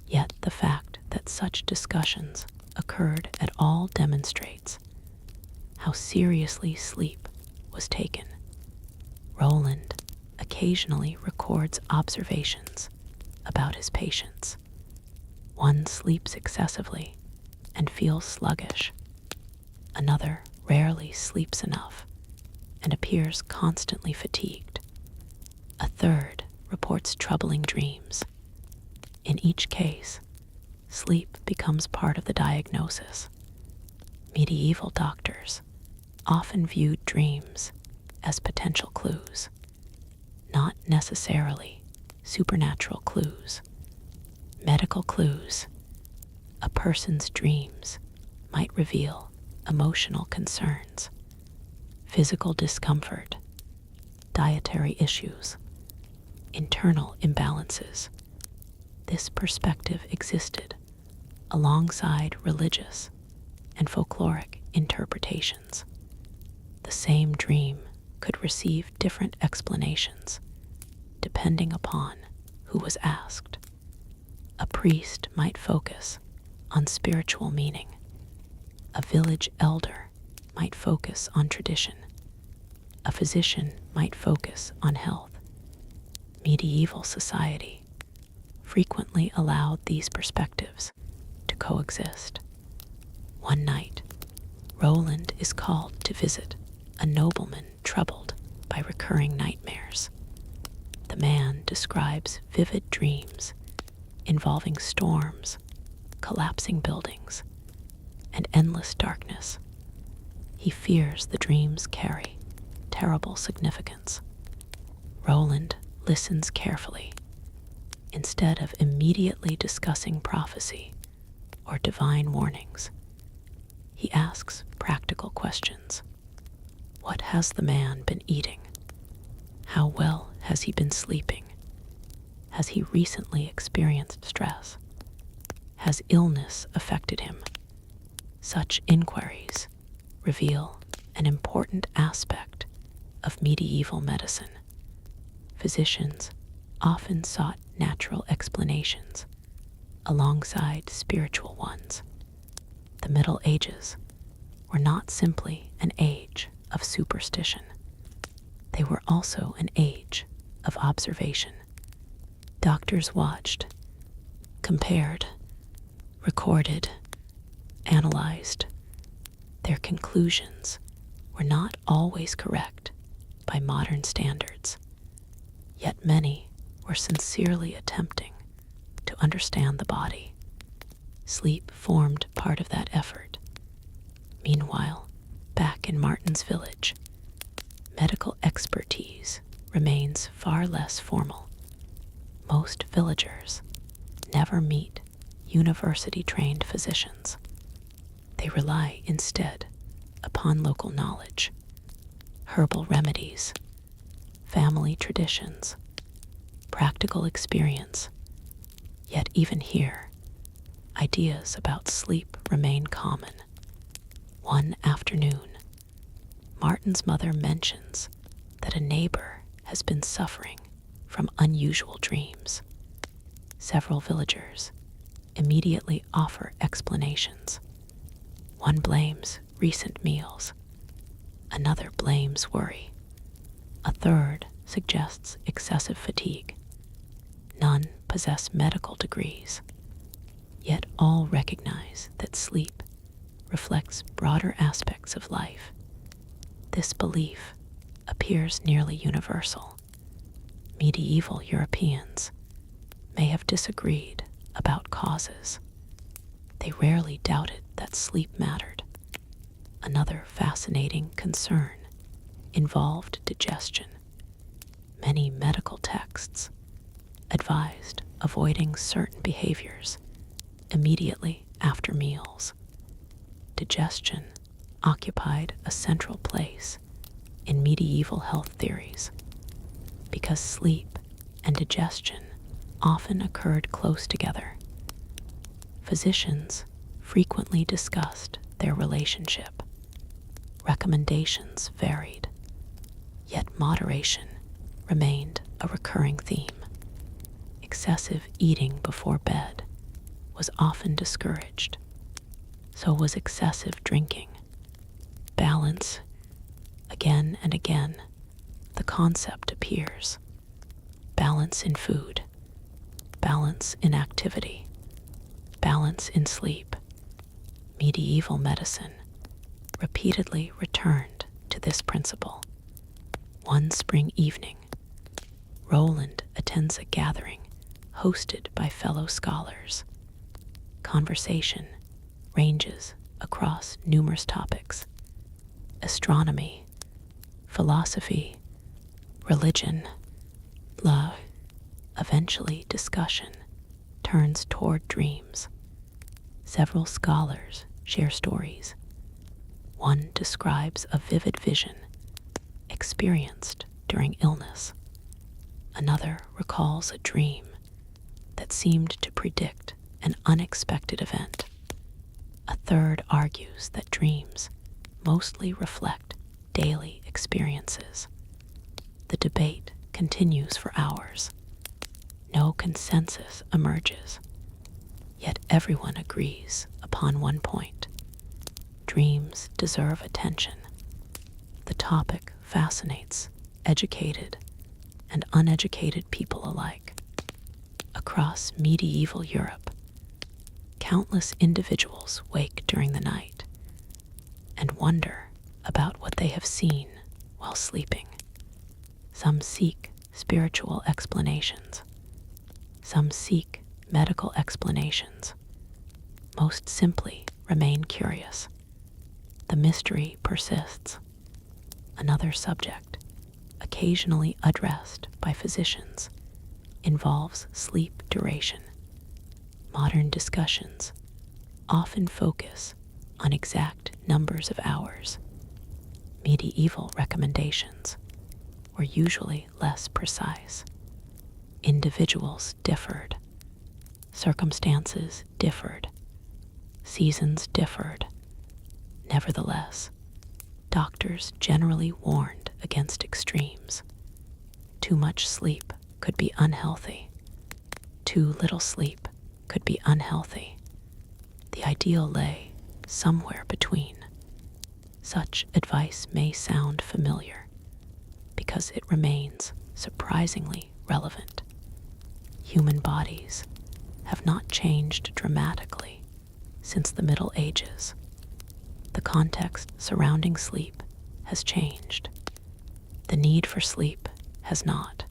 yet the fact that such discussions occurred at all demonstrates how seriously sleep was taken. Roland occasionally records observations about his patients. One sleeps excessively and feels sluggish. Another rarely sleeps enough and appears constantly fatigued. A third reports troubling dreams. In each case, sleep becomes part of the diagnosis. Medieval doctors often viewed dreams as potential clues, not necessarily supernatural clues. Medical clues. A person's dreams might reveal emotional concerns, physical discomfort, dietary issues, internal imbalances. This perspective existed alongside religious and folkloric interpretations. The same dream could receive different explanations depending upon who was asked. A priest might focus on spiritual meaning. A village elder might focus on tradition. A physician might focus on health. Medieval society frequently allowed these perspectives to coexist. One night, Roland is called to visit a nobleman troubled by recurring nightmares. The man describes vivid dreams involving storms, collapsing buildings, and endless darkness. He fears the dreams carry terrible significance. Roland listens carefully. Instead of immediately discussing prophecy or divine warnings, he asks practical questions. What has the man been eating? How well has he been sleeping? Has he recently experienced stress? Has illness affected him? Such inquiries reveal an important aspect of medieval medicine. Physicians often sought natural explanations alongside spiritual ones. The Middle Ages were not simply an age of superstition. They were also an age of observation. Doctors watched, compared, recorded, analyzed. Their conclusions were not always correct by modern standards, yet many were sincerely attempting to understand the body. Sleep formed part of that effort. Meanwhile, back in Martin's village, medical expertise remains far less formal. Most villagers never meet university-trained physicians. They rely instead upon local knowledge, herbal remedies, family traditions, practical experience. Yet even here, ideas about sleep remain common. One afternoon, Martin's mother mentions that a neighbor has been suffering from unusual dreams. Several villagers immediately offer explanations. One blames recent meals. Another blames worry. A third suggests excessive fatigue. None possess medical degrees, yet all recognize that sleep reflects broader aspects of life. This belief appears nearly universal. Medieval Europeans may have disagreed about causes. They rarely doubted that sleep mattered. Another fascinating concern involved digestion. Many medical texts advised avoiding certain behaviors immediately after meals. Digestion occupied a central place in medieval health theories because sleep and digestion often occurred close together. Physicians frequently discussed their relationship. Recommendations varied, yet moderation remained a recurring theme. Excessive eating before bed was often discouraged. So was excessive drinking. Balance, again and again, the concept appears. Balance in food, balance in activity, balance in sleep. Medieval medicine repeatedly returned to this principle. One spring evening, Roland attends a gathering hosted by fellow scholars. Conversation ranges across numerous topics: astronomy, philosophy, religion, love. Eventually, discussion turns toward dreams. Several scholars share stories. One describes a vivid vision experienced during illness. Another recalls a dream that seemed to predict an unexpected event. A third argues that dreams mostly reflect daily experiences. The debate continues for hours. No consensus emerges, yet everyone agrees upon one point. Dreams deserve attention. The topic fascinates educated and uneducated people alike. Across medieval Europe, countless individuals wake during the night and wonder about what they have seen while sleeping. Some seek spiritual explanations. Some seek medical explanations. Most simply remain curious. The mystery persists. Another subject, occasionally addressed by physicians, involves sleep duration. Modern discussions often focus on exact numbers of hours. Medieval recommendations were usually less precise. Individuals differed. Circumstances differed. Seasons differed. Nevertheless, doctors generally warned against extremes. Too much sleep could be unhealthy. Too little sleep could be unhealthy. The ideal lay somewhere between. Such advice may sound familiar because it remains surprisingly relevant. Human bodies have not changed dramatically since the Middle Ages. The context surrounding sleep has changed. The need for sleep has not.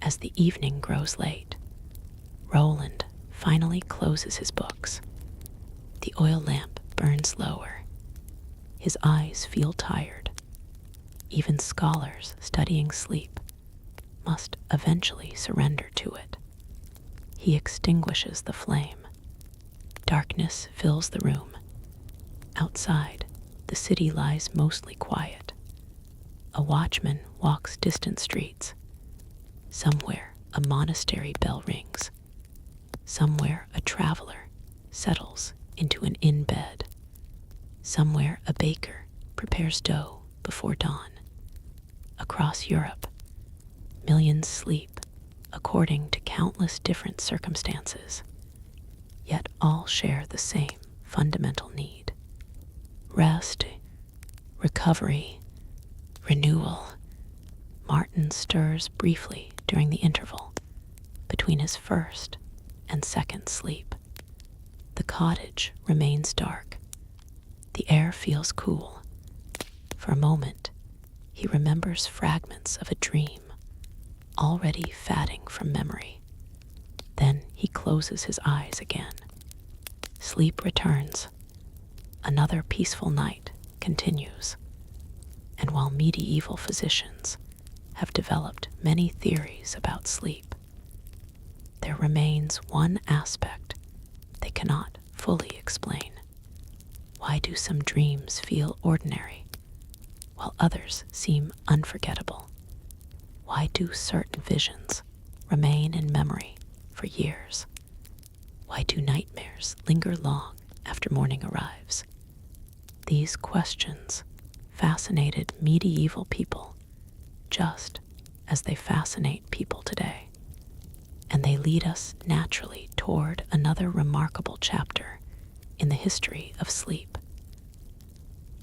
As the evening grows late, Roland finally closes his books. The oil lamp burns lower. His eyes feel tired. Even scholars studying sleep must eventually surrender to it. He extinguishes the flame. Darkness fills the room. Outside, the city lies mostly quiet. A watchman walks distant streets. Somewhere, a monastery bell rings. Somewhere, a traveler settles into an inn bed. Somewhere, a baker prepares dough before dawn. Across Europe, millions sleep according to countless different circumstances, yet all share the same fundamental need. Rest, recovery, renewal. Martin stirs briefly during the interval between his first and second sleep. The cottage remains dark. The air feels cool. For a moment, he remembers fragments of a dream, already fading from memory. Then he closes his eyes again. Sleep returns. Another peaceful night continues. And while medieval physicians have developed many theories about sleep, there remains one aspect they cannot fully explain. Why do some dreams feel ordinary, while others seem unforgettable? Why do certain visions remain in memory for years? Why do nightmares linger long after morning arrives? These questions fascinated medieval people just as they fascinate people today, and they lead us naturally toward another remarkable chapter in the history of sleep.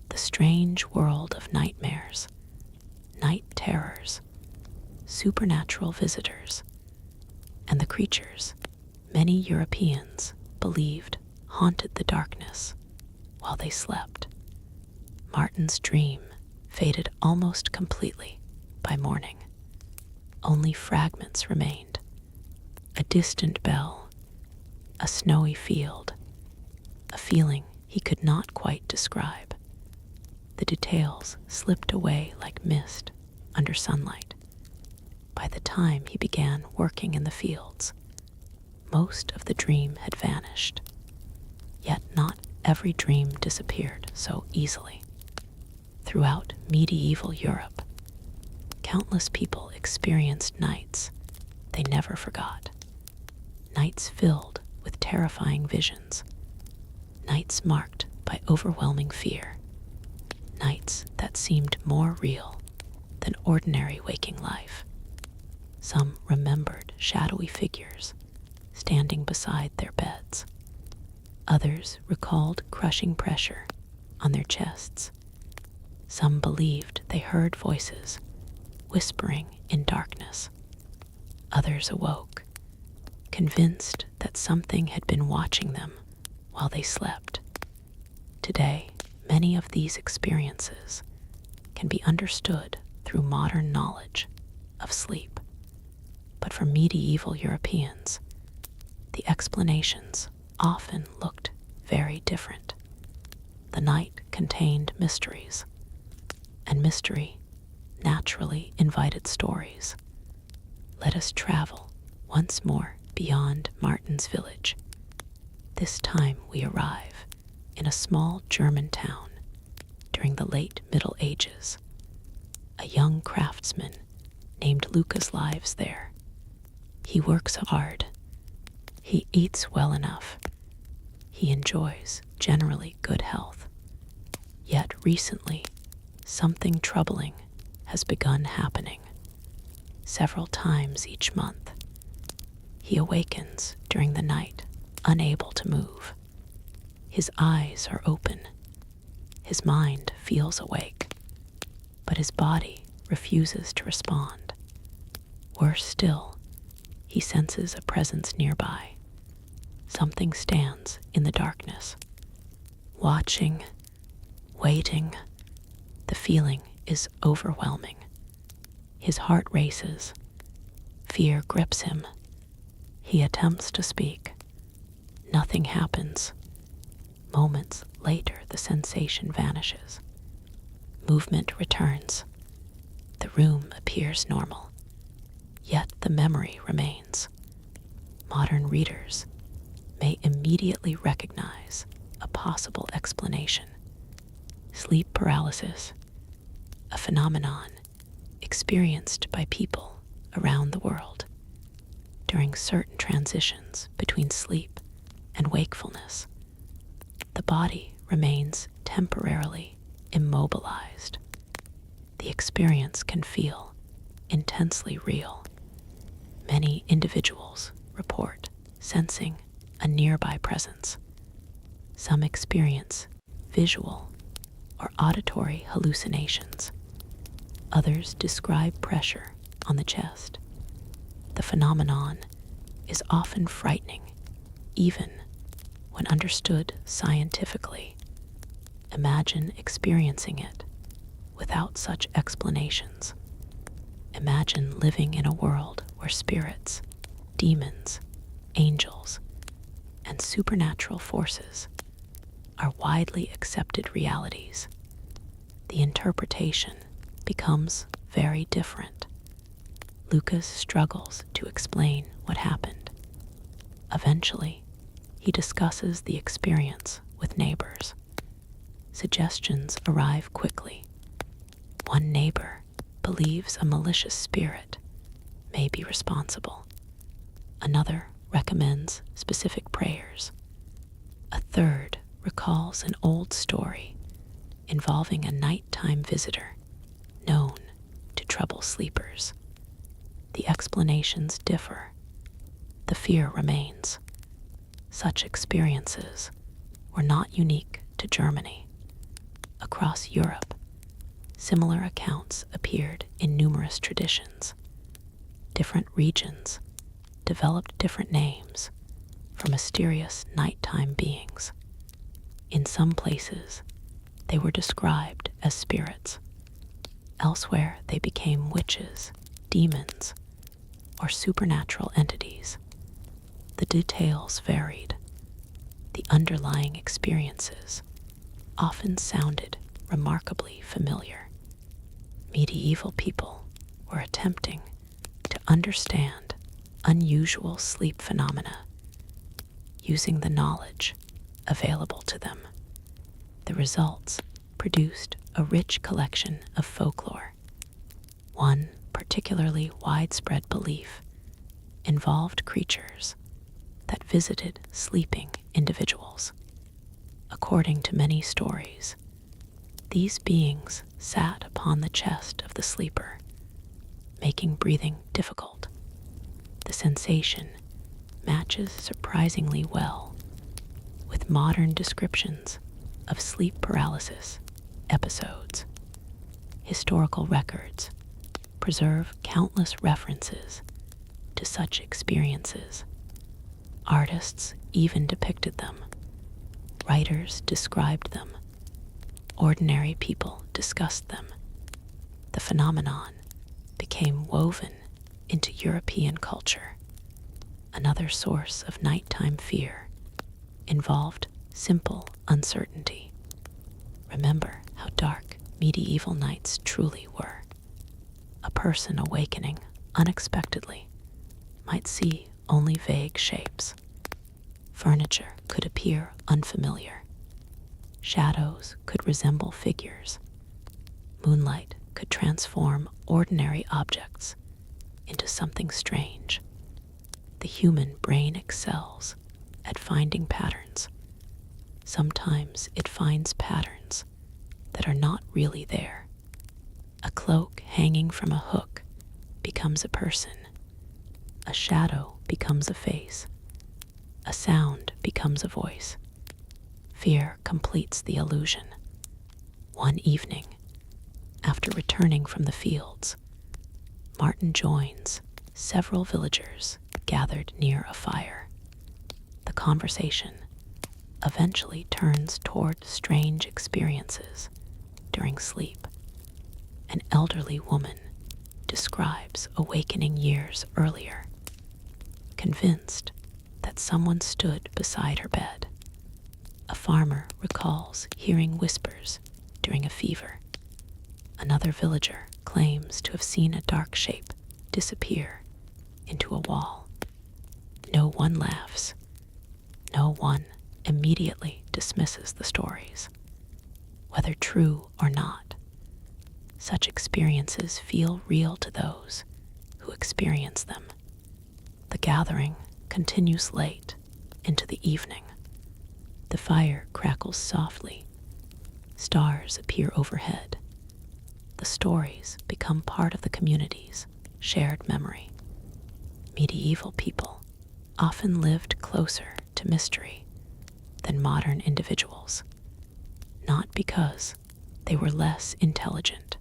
The strange world of nightmares, night terrors, supernatural visitors, and the creatures many Europeans believed haunted the darkness while they slept. Martin's dream faded almost completely by morning. Only fragments remained. A distant bell, a snowy field, a feeling he could not quite describe. The details slipped away like mist under sunlight. By the time he began working in the fields, most of the dream had vanished. Yet not every dream disappeared so easily. Throughout medieval Europe, countless people experienced nights they never forgot. Nights filled with terrifying visions. Nights marked by overwhelming fear. Nights that seemed more real than ordinary waking life. Some remembered shadowy figures standing beside their beds. Others recalled crushing pressure on their chests. Some believed they heard voices whispering in darkness. Others awoke, convinced that something had been watching them while they slept. Today, many of these experiences can be understood through modern knowledge of sleep. But for medieval Europeans, the explanations often looked very different. The night contained mysteries, and mystery naturally invited stories. Let us travel once more beyond Martin's village. This time we arrive in a small German town during the late Middle Ages. A young craftsman named Lucas lives there. He works hard. He eats well enough. He enjoys generally good health. Yet recently, something troubling has begun happening. Several times each month, he awakens during the night, unable to move. His eyes are open. His mind feels awake, but his body refuses to respond. Worse still, he senses a presence nearby. Something stands in the darkness, watching, waiting. The feeling is overwhelming. His heart races. Fear grips him. He attempts to speak. Nothing happens. Moments later, the sensation vanishes. Movement returns. The room appears normal. Yet the memory remains. Modern readers may immediately recognize a possible explanation. Sleep paralysis, a phenomenon experienced by people around the world during certain transitions between sleep and wakefulness. The body remains temporarily immobilized. The experience can feel intensely real. Many individuals report sensing a nearby presence. Some experience visual or auditory hallucinations. Others describe pressure on the chest. The phenomenon is often frightening, even when understood scientifically. Imagine experiencing it without such explanations. Imagine living in a world where spirits, demons, angels, and supernatural forces are widely accepted realities. The interpretation becomes very different. Lucas struggles to explain what happened. Eventually, he discusses the experience with neighbors. Suggestions arrive quickly. One neighbor believes a malicious spirit may be responsible. Another recommends specific prayers. A third recalls an old story involving a nighttime visitor known to trouble sleepers. The explanations differ. The fear remains. Such experiences were not unique to Germany. Across Europe, similar accounts appeared in numerous traditions. Different regions developed different names for mysterious nighttime beings. In some places, they were described as spirits. Elsewhere, they became witches, demons, or supernatural entities. The details varied. The underlying experiences often sounded remarkably familiar. Medieval people were attempting to understand unusual sleep phenomena using the knowledge available to them. The results produced a rich collection of folklore. One particularly widespread belief involved creatures that visited sleeping individuals. According to many stories, these beings sat upon the chest of the sleeper, making breathing difficult. The sensation matches surprisingly well with modern descriptions of sleep paralysis episodes. Historical records preserve countless references to such experiences. Artists even depicted them. Writers described them. Ordinary people discussed them. The phenomenon became woven into European culture. Another source of nighttime fear involved simple uncertainty. Remember how dark medieval nights truly were. A person awakening unexpectedly might see only vague shapes. Furniture could appear unfamiliar. Shadows could resemble figures. Moonlight could transform ordinary objects into something strange. The human brain excels at finding patterns. Sometimes it finds patterns that are not really there. A cloak hanging from a hook becomes a person. A shadow becomes a face. A sound becomes a voice. Fear completes the illusion. One evening, after returning from the fields, Martin joins several villagers gathered near a fire. The conversation eventually turns toward strange experiences during sleep. An elderly woman describes awakening years earlier, convinced that someone stood beside her bed. A farmer recalls hearing whispers during a fever. Another villager claims to have seen a dark shape disappear into a wall. No one laughs. No one immediately dismisses the stories. Whether true or not, such experiences feel real to those who experience them. The gathering continues late into the evening. The fire crackles softly. Stars appear overhead. The stories become part of the community's shared memory. Medieval people often lived closer to mystery than modern individuals, not because they were less intelligent,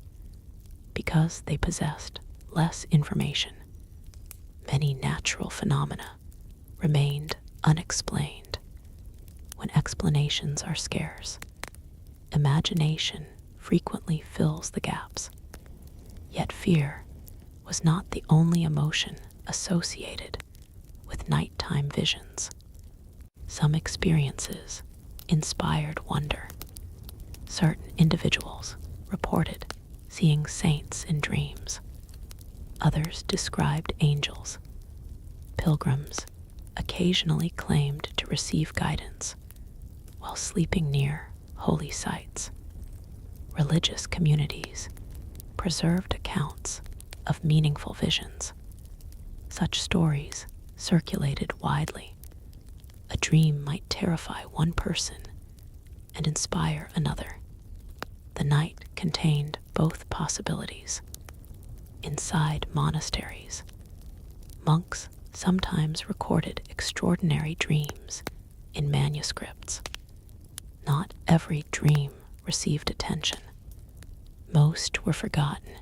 because they possessed less information. Many natural phenomena remained unexplained. When explanations are scarce, imagination frequently fills the gaps. Yet fear was not the only emotion associated with nighttime visions. Some experiences inspired wonder. Certain individuals reported seeing saints in dreams. Others described angels. Pilgrims occasionally claimed to receive guidance while sleeping near holy sites. Religious communities preserved accounts of meaningful visions. Such stories circulated widely. A dream might terrify one person and inspire another. The night contained both possibilities. Inside monasteries, monks sometimes recorded extraordinary dreams in manuscripts. Not every dream received attention. Most were forgotten.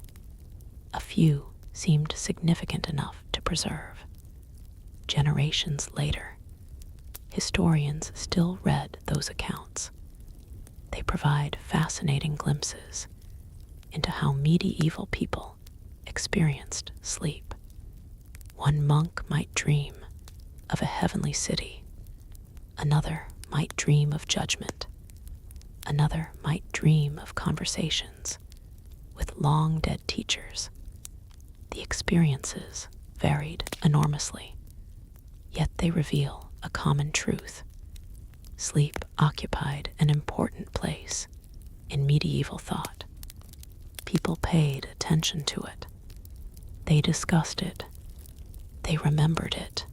A few seemed significant enough to preserve. Generations later, historians still read those accounts. They provide fascinating glimpses into how medieval people experienced sleep. One monk might dream of a heavenly city. Another might dream of judgment. Another might dream of conversations with long-dead teachers. The experiences varied enormously, yet they reveal a common truth. Sleep occupied an important place in medieval thought. People paid attention to it. They discussed it. They remembered it.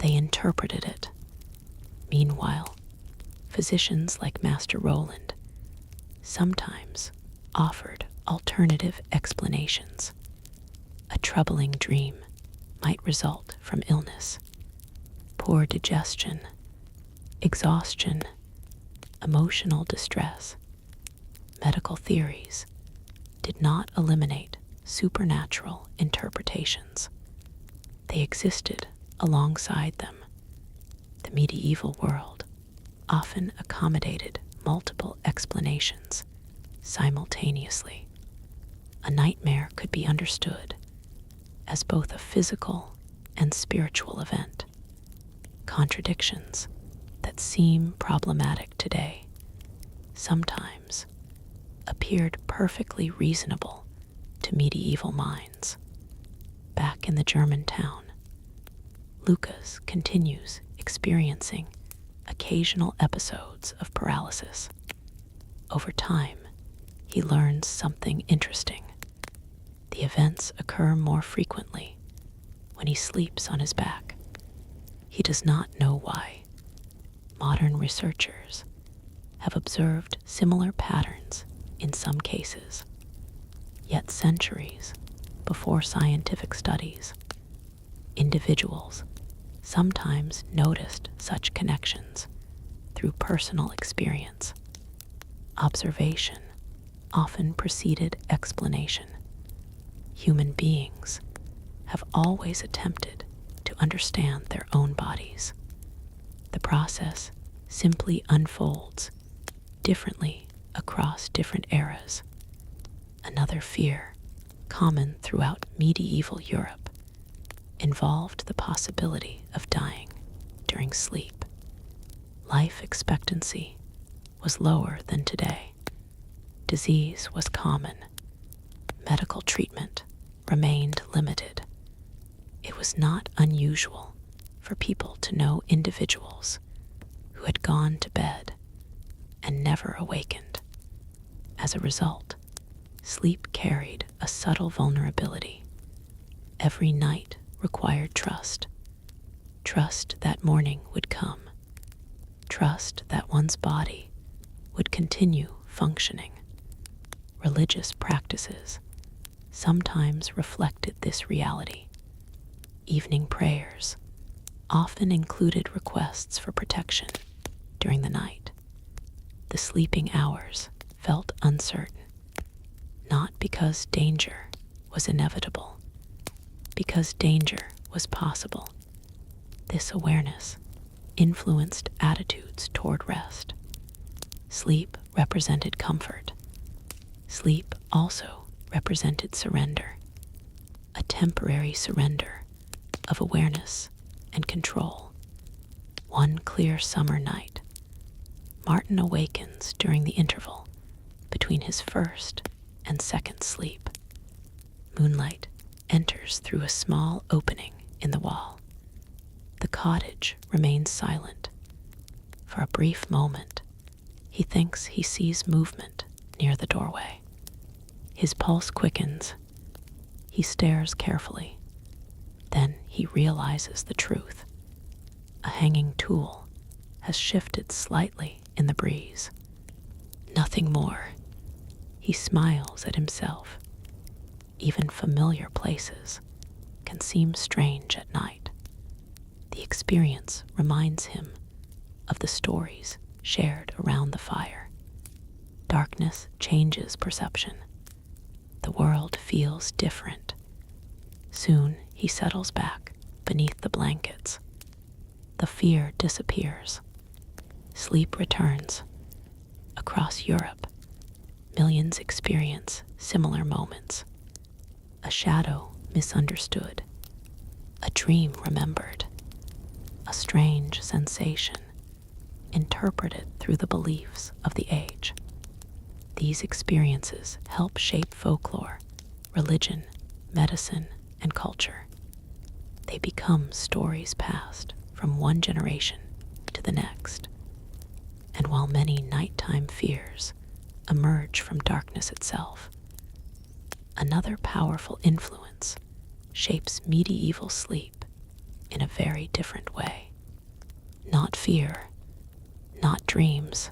They interpreted it. Meanwhile, physicians like Master Roland sometimes offered alternative explanations. A troubling dream might result from illness, poor digestion, exhaustion, emotional distress. Medical theories did not eliminate supernatural interpretations. They existed alongside them. The medieval world often accommodated multiple explanations simultaneously. A nightmare could be understood as both a physical and spiritual event. Contradictions that seem problematic today sometimes appeared perfectly reasonable to medieval minds. Back in the German town, Lucas continues experiencing occasional episodes of paralysis. Over time, he learns something interesting. The events occur more frequently when he sleeps on his back. He does not know why. Modern researchers have observed similar patterns in some cases. Yet centuries before scientific studies, individuals sometimes noticed such connections through personal experience. Observation often preceded explanation. Human beings have always attempted to understand their own bodies. The process simply unfolds differently across different eras. Another fear, common throughout medieval Europe, involved the possibility of dying during sleep. Life expectancy was lower than today. Disease was common. Medical treatment remained limited. It was not unusual for people to know individuals who had gone to bed and never awakened. As a result, sleep carried a subtle vulnerability. Every night required trust. Trust that morning would come. Trust that one's body would continue functioning. Religious practices sometimes reflected this reality. Evening prayers often included requests for protection during the night. The sleeping hours felt uncertain, not because danger was inevitable, because danger was possible. This awareness influenced attitudes toward rest. Sleep represented comfort. Sleep also represented surrender, a temporary surrender of awareness and control. One clear summer night, Martin awakens during the interval between his first and second sleep. Moonlight enters through a small opening in the wall. The cottage remains silent. For a brief moment, he thinks he sees movement near the doorway. His pulse quickens. He stares carefully. Then he realizes the truth. A hanging tool has shifted slightly in the breeze. Nothing more. He smiles at himself. Even familiar places can seem strange at night. The experience reminds him of the stories shared around the fire. Darkness changes perception. The world feels different. Soon he settles back beneath the blankets. The fear disappears. Sleep returns. Across Europe, millions experience similar moments. A shadow misunderstood. A dream remembered. A strange sensation interpreted through the beliefs of the age. These experiences help shape folklore, religion, medicine, and culture. They become stories passed from one generation to the next. And while many nighttime fears emerge from darkness itself. Another powerful influence shapes medieval sleep in a very different way. Not fear, not dreams,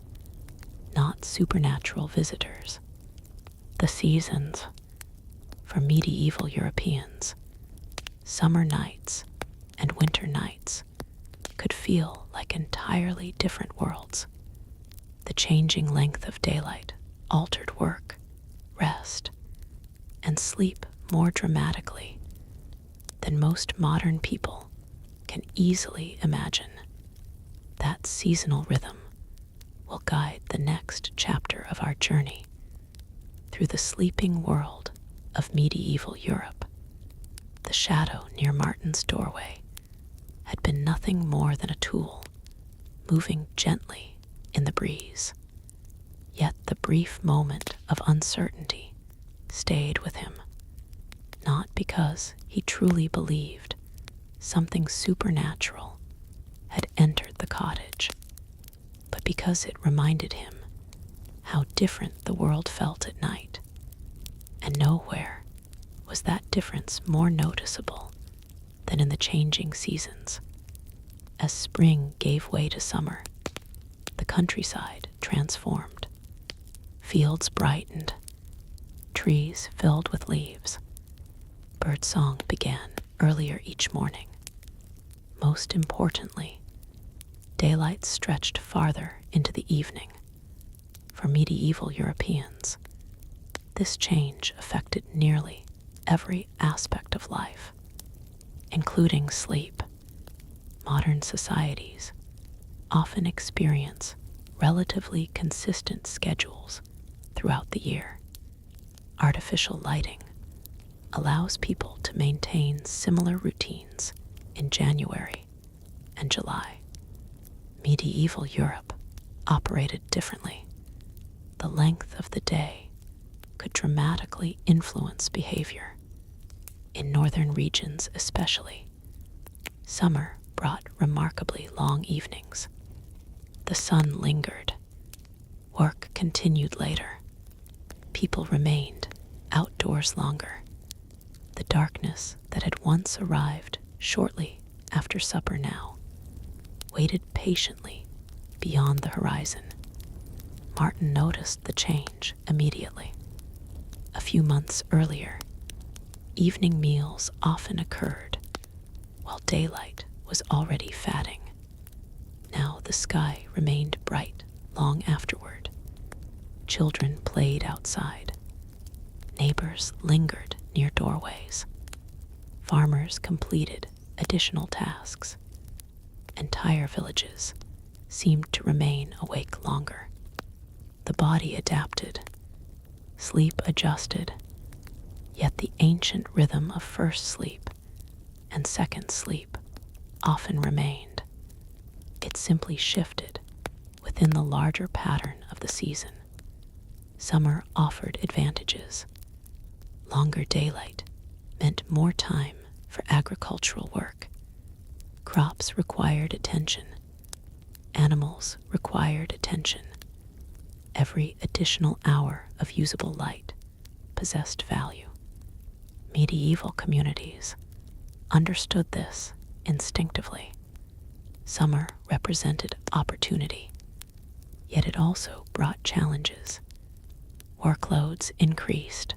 not supernatural visitors. The seasons. For medieval Europeans, summer nights and winter nights could feel like entirely different worlds. The changing length of daylight altered work, rest, and sleep more dramatically than most modern people can easily imagine. That seasonal rhythm will guide the next chapter of our journey through the sleeping world of medieval Europe. The shadow near Martin's doorway had been nothing more than a tool, moving gently in the breeze. Yet the brief moment of uncertainty stayed with him, not because he truly believed something supernatural had entered the cottage, but because it reminded him how different the world felt at night. And nowhere was that difference more noticeable than in the changing seasons. As spring gave way to summer, the countryside transformed. Fields brightened, trees filled with leaves. Birdsong began earlier each morning. Most importantly, daylight stretched farther into the evening. For medieval Europeans, this change affected nearly every aspect of life, including sleep. Modern societies often experience relatively consistent schedules throughout the year. Artificial lighting allows people to maintain similar routines in January and July. Medieval Europe operated differently. The length of the day could dramatically influence behavior. In northern regions especially, summer brought remarkably long evenings. The sun lingered. Work continued later. People remained outdoors longer. The darkness that had once arrived shortly after supper now waited patiently beyond the horizon. Martin noticed the change immediately. A few months earlier, evening meals often occurred while daylight was already fading. Now the sky remained bright long afterward. Children played outside. Neighbors lingered near doorways. Farmers completed additional tasks. Entire villages seemed to remain awake longer. The body adapted. Sleep adjusted, yet the ancient rhythm of first sleep and second sleep often remained. It simply shifted within the larger pattern of the season. Summer offered advantages. Longer daylight meant more time for agricultural work. Crops required attention. Animals required attention. Every additional hour of usable light possessed value. Medieval communities understood this instinctively. Summer represented opportunity, yet it also brought challenges. Workloads increased.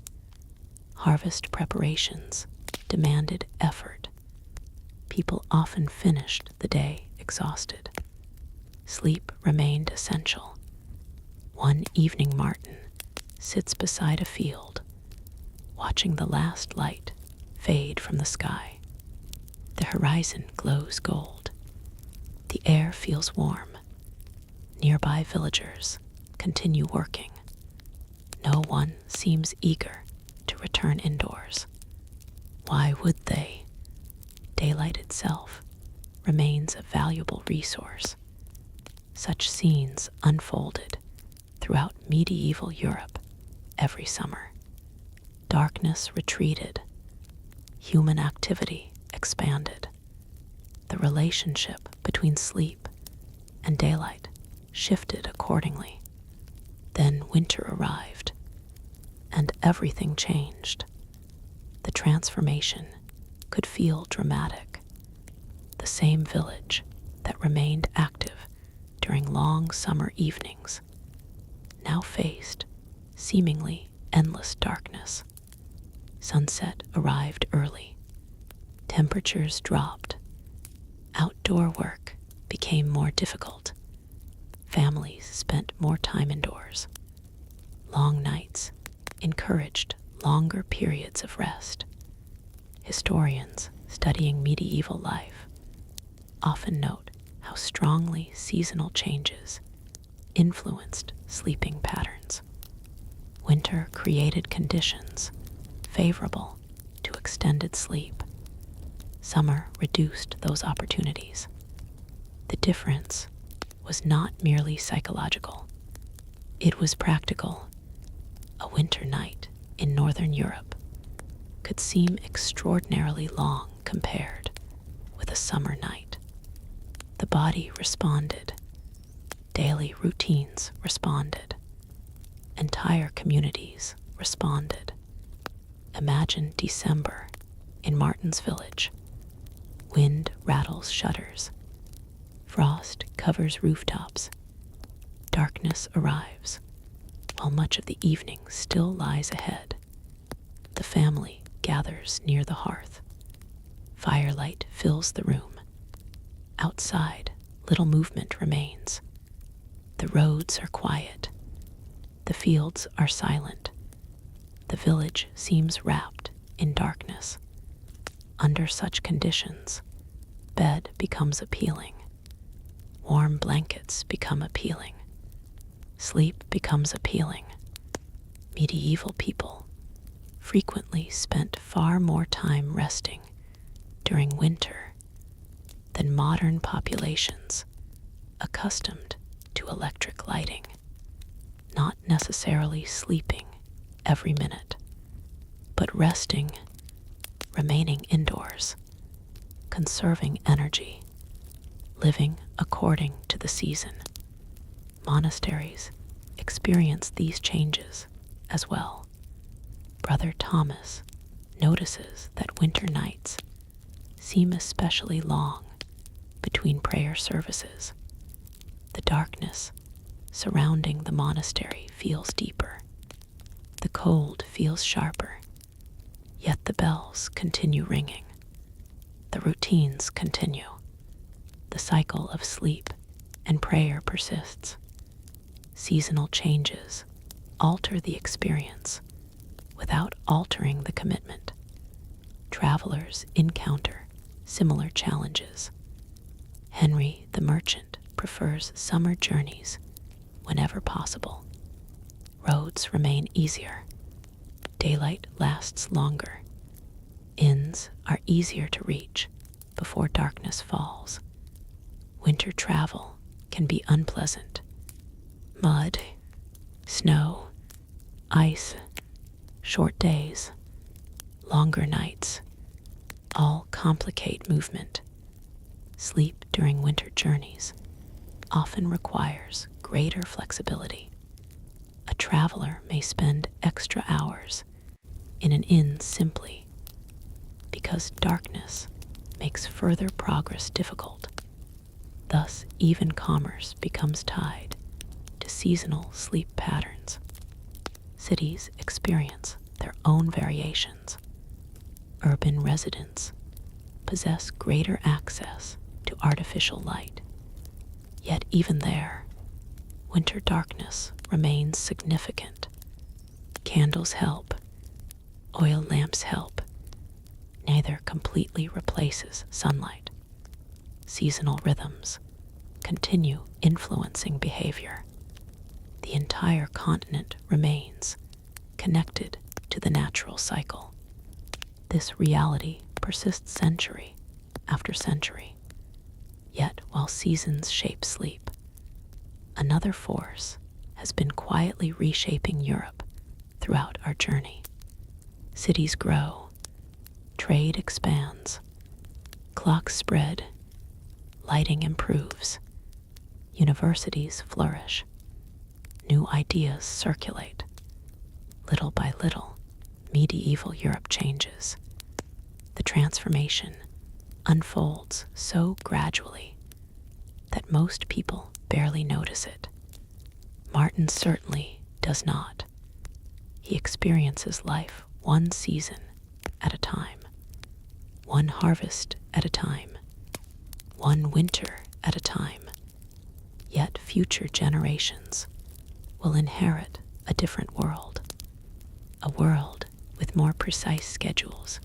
Harvest preparations demanded effort. People often finished the day exhausted. Sleep remained essential. One evening Martin sits beside a field, watching the last light fade from the sky. The horizon glows gold. The air feels warm. Nearby villagers continue working. No one seems eager to return indoors. Why would they? Daylight itself remains a valuable resource. Such scenes unfolded throughout medieval Europe every summer. Darkness retreated. Human activity expanded. The relationship between sleep and daylight shifted accordingly. Then winter arrived, and everything changed. The transformation could feel dramatic. The same village that remained active during long summer evenings now faced seemingly endless darkness. Sunset arrived early. Temperatures dropped. Outdoor work became more difficult. Families spent more time indoors. Long nights encouraged longer periods of rest. Historians studying medieval life often note how strongly seasonal changes influenced sleeping patterns. Winter created conditions favorable to extended sleep. Summer reduced those opportunities. The difference was not merely psychological. It was practical. A winter night in Northern Europe could seem extraordinarily long compared with a summer night. The body responded. Daily routines responded. Entire communities responded. Imagine December in Martin's village. Wind rattles shutters. Frost covers rooftops. Darkness arrives, while much of the evening still lies ahead. The family gathers near the hearth. Firelight fills the room. Outside, little movement remains. The roads are quiet. The fields are silent. The village seems wrapped in darkness. Under such conditions, bed becomes appealing. Warm blankets become appealing. Sleep becomes appealing. Medieval people frequently spent far more time resting during winter than modern populations accustomed to electric lighting, not necessarily sleeping every minute, but resting, remaining indoors, conserving energy, living according to the season. Monasteries experience these changes as well. Brother Thomas notices that winter nights seem especially long between prayer services. The darkness surrounding the monastery feels deeper. The cold feels sharper, yet the bells continue ringing. The routines continue. The cycle of sleep and prayer persists. Seasonal changes alter the experience without altering the commitment. Travelers encounter similar challenges. Henry the merchant prefers summer journeys whenever possible. Roads remain easier. Daylight lasts longer. Inns are easier to reach before darkness falls. Winter travel can be unpleasant. Mud, snow, ice, short days, longer nights, all complicate movement. Sleep during winter journeys often requires greater flexibility. A traveler may spend extra hours in an inn simply because darkness makes further progress difficult. Thus, even commerce becomes tied to seasonal sleep patterns. Cities experience their own variations. Urban residents possess greater access to artificial light. Yet even there, winter darkness remains significant. Candles help. Oil lamps help. Neither completely replaces sunlight. Seasonal rhythms continue influencing behavior. The entire continent remains connected to the natural cycle. This reality persists century after century. Yet, while seasons shape sleep, another force has been quietly reshaping Europe throughout our journey. Cities grow, trade expands, clocks spread, lighting improves, universities flourish. new ideas circulate. Little by little, medieval Europe changes. The transformation unfolds so gradually that most people barely notice it. Martin certainly does not. He experiences life one season at a time, one harvest at a time, one winter at a time. Yet future generations will inherit a different world, a world with more precise schedules,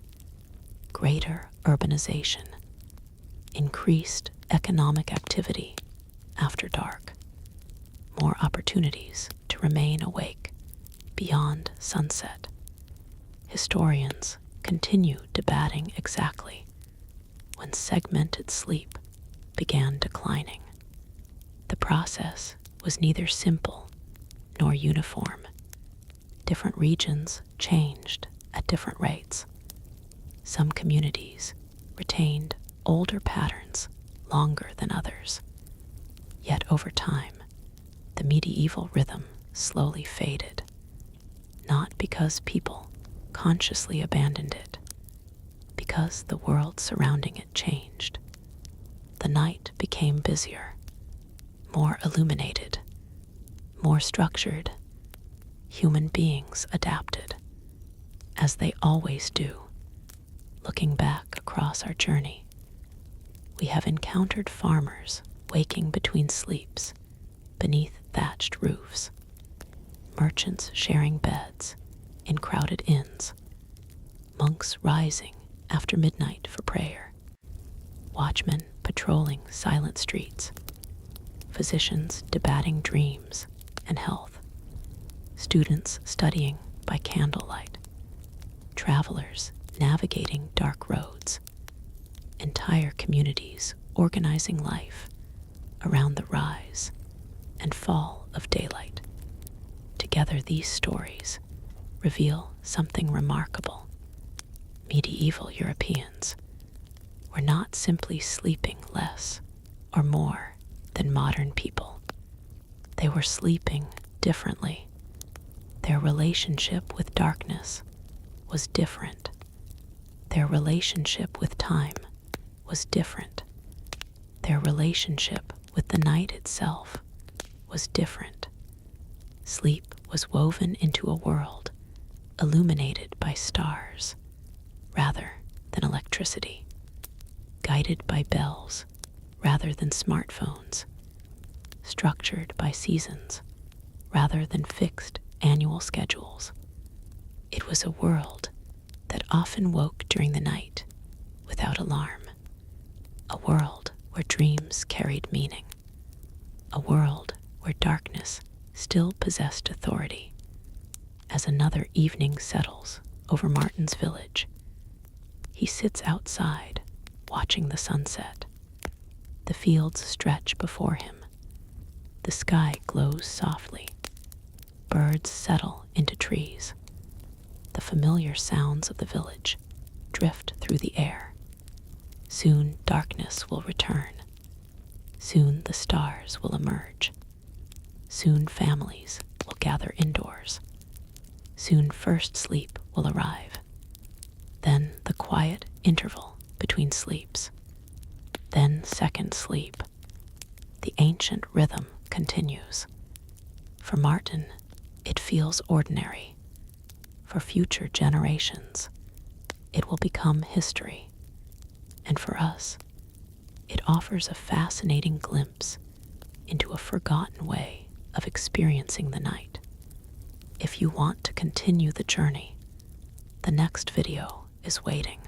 greater urbanization, increased economic activity after dark, more opportunities to remain awake beyond sunset. Historians continue debating exactly when segmented sleep began declining. The process was neither simple nor uniform. Different regions changed at different rates. Some communities retained older patterns longer than others. Yet over time, the medieval rhythm slowly faded, not because people consciously abandoned it, because the world surrounding it changed. The night became busier, more illuminated, more structured. Human beings adapted, as they always do. Looking back across our journey, we have encountered farmers waking between sleeps beneath thatched roofs, merchants sharing beds in crowded inns, monks rising after midnight for prayer, watchmen patrolling silent streets, physicians debating dreams and health, students studying by candlelight, travelers navigating dark roads, entire communities organizing life around the rise and fall of daylight. Together, these stories reveal something remarkable. Medieval Europeans were not simply sleeping less or more than modern people. They were sleeping differently. Their relationship with darkness was different. Their relationship with time was different. Their relationship with the night itself was different. Sleep was woven into a world illuminated by stars rather than electricity, guided by bells rather than smartphones, structured by seasons rather than fixed annual schedules. It was a world that often woke during the night without alarm, a world where dreams carried meaning, a world where darkness still possessed authority. As another evening settles over Martin's village, he sits outside, watching the sunset. The fields stretch before him. The sky glows softly. Birds settle into trees. The familiar sounds of the village drift through the air. Soon darkness will return. Soon the stars will emerge. Soon families will gather indoors. Soon first sleep will arrive. Then the quiet interval between sleeps. Then second sleep. The ancient rhythm continues. For Martin, it feels ordinary. For future generations, it will become history. And for us, it offers a fascinating glimpse into a forgotten way of experiencing the night. If you want to continue the journey, the next video is waiting.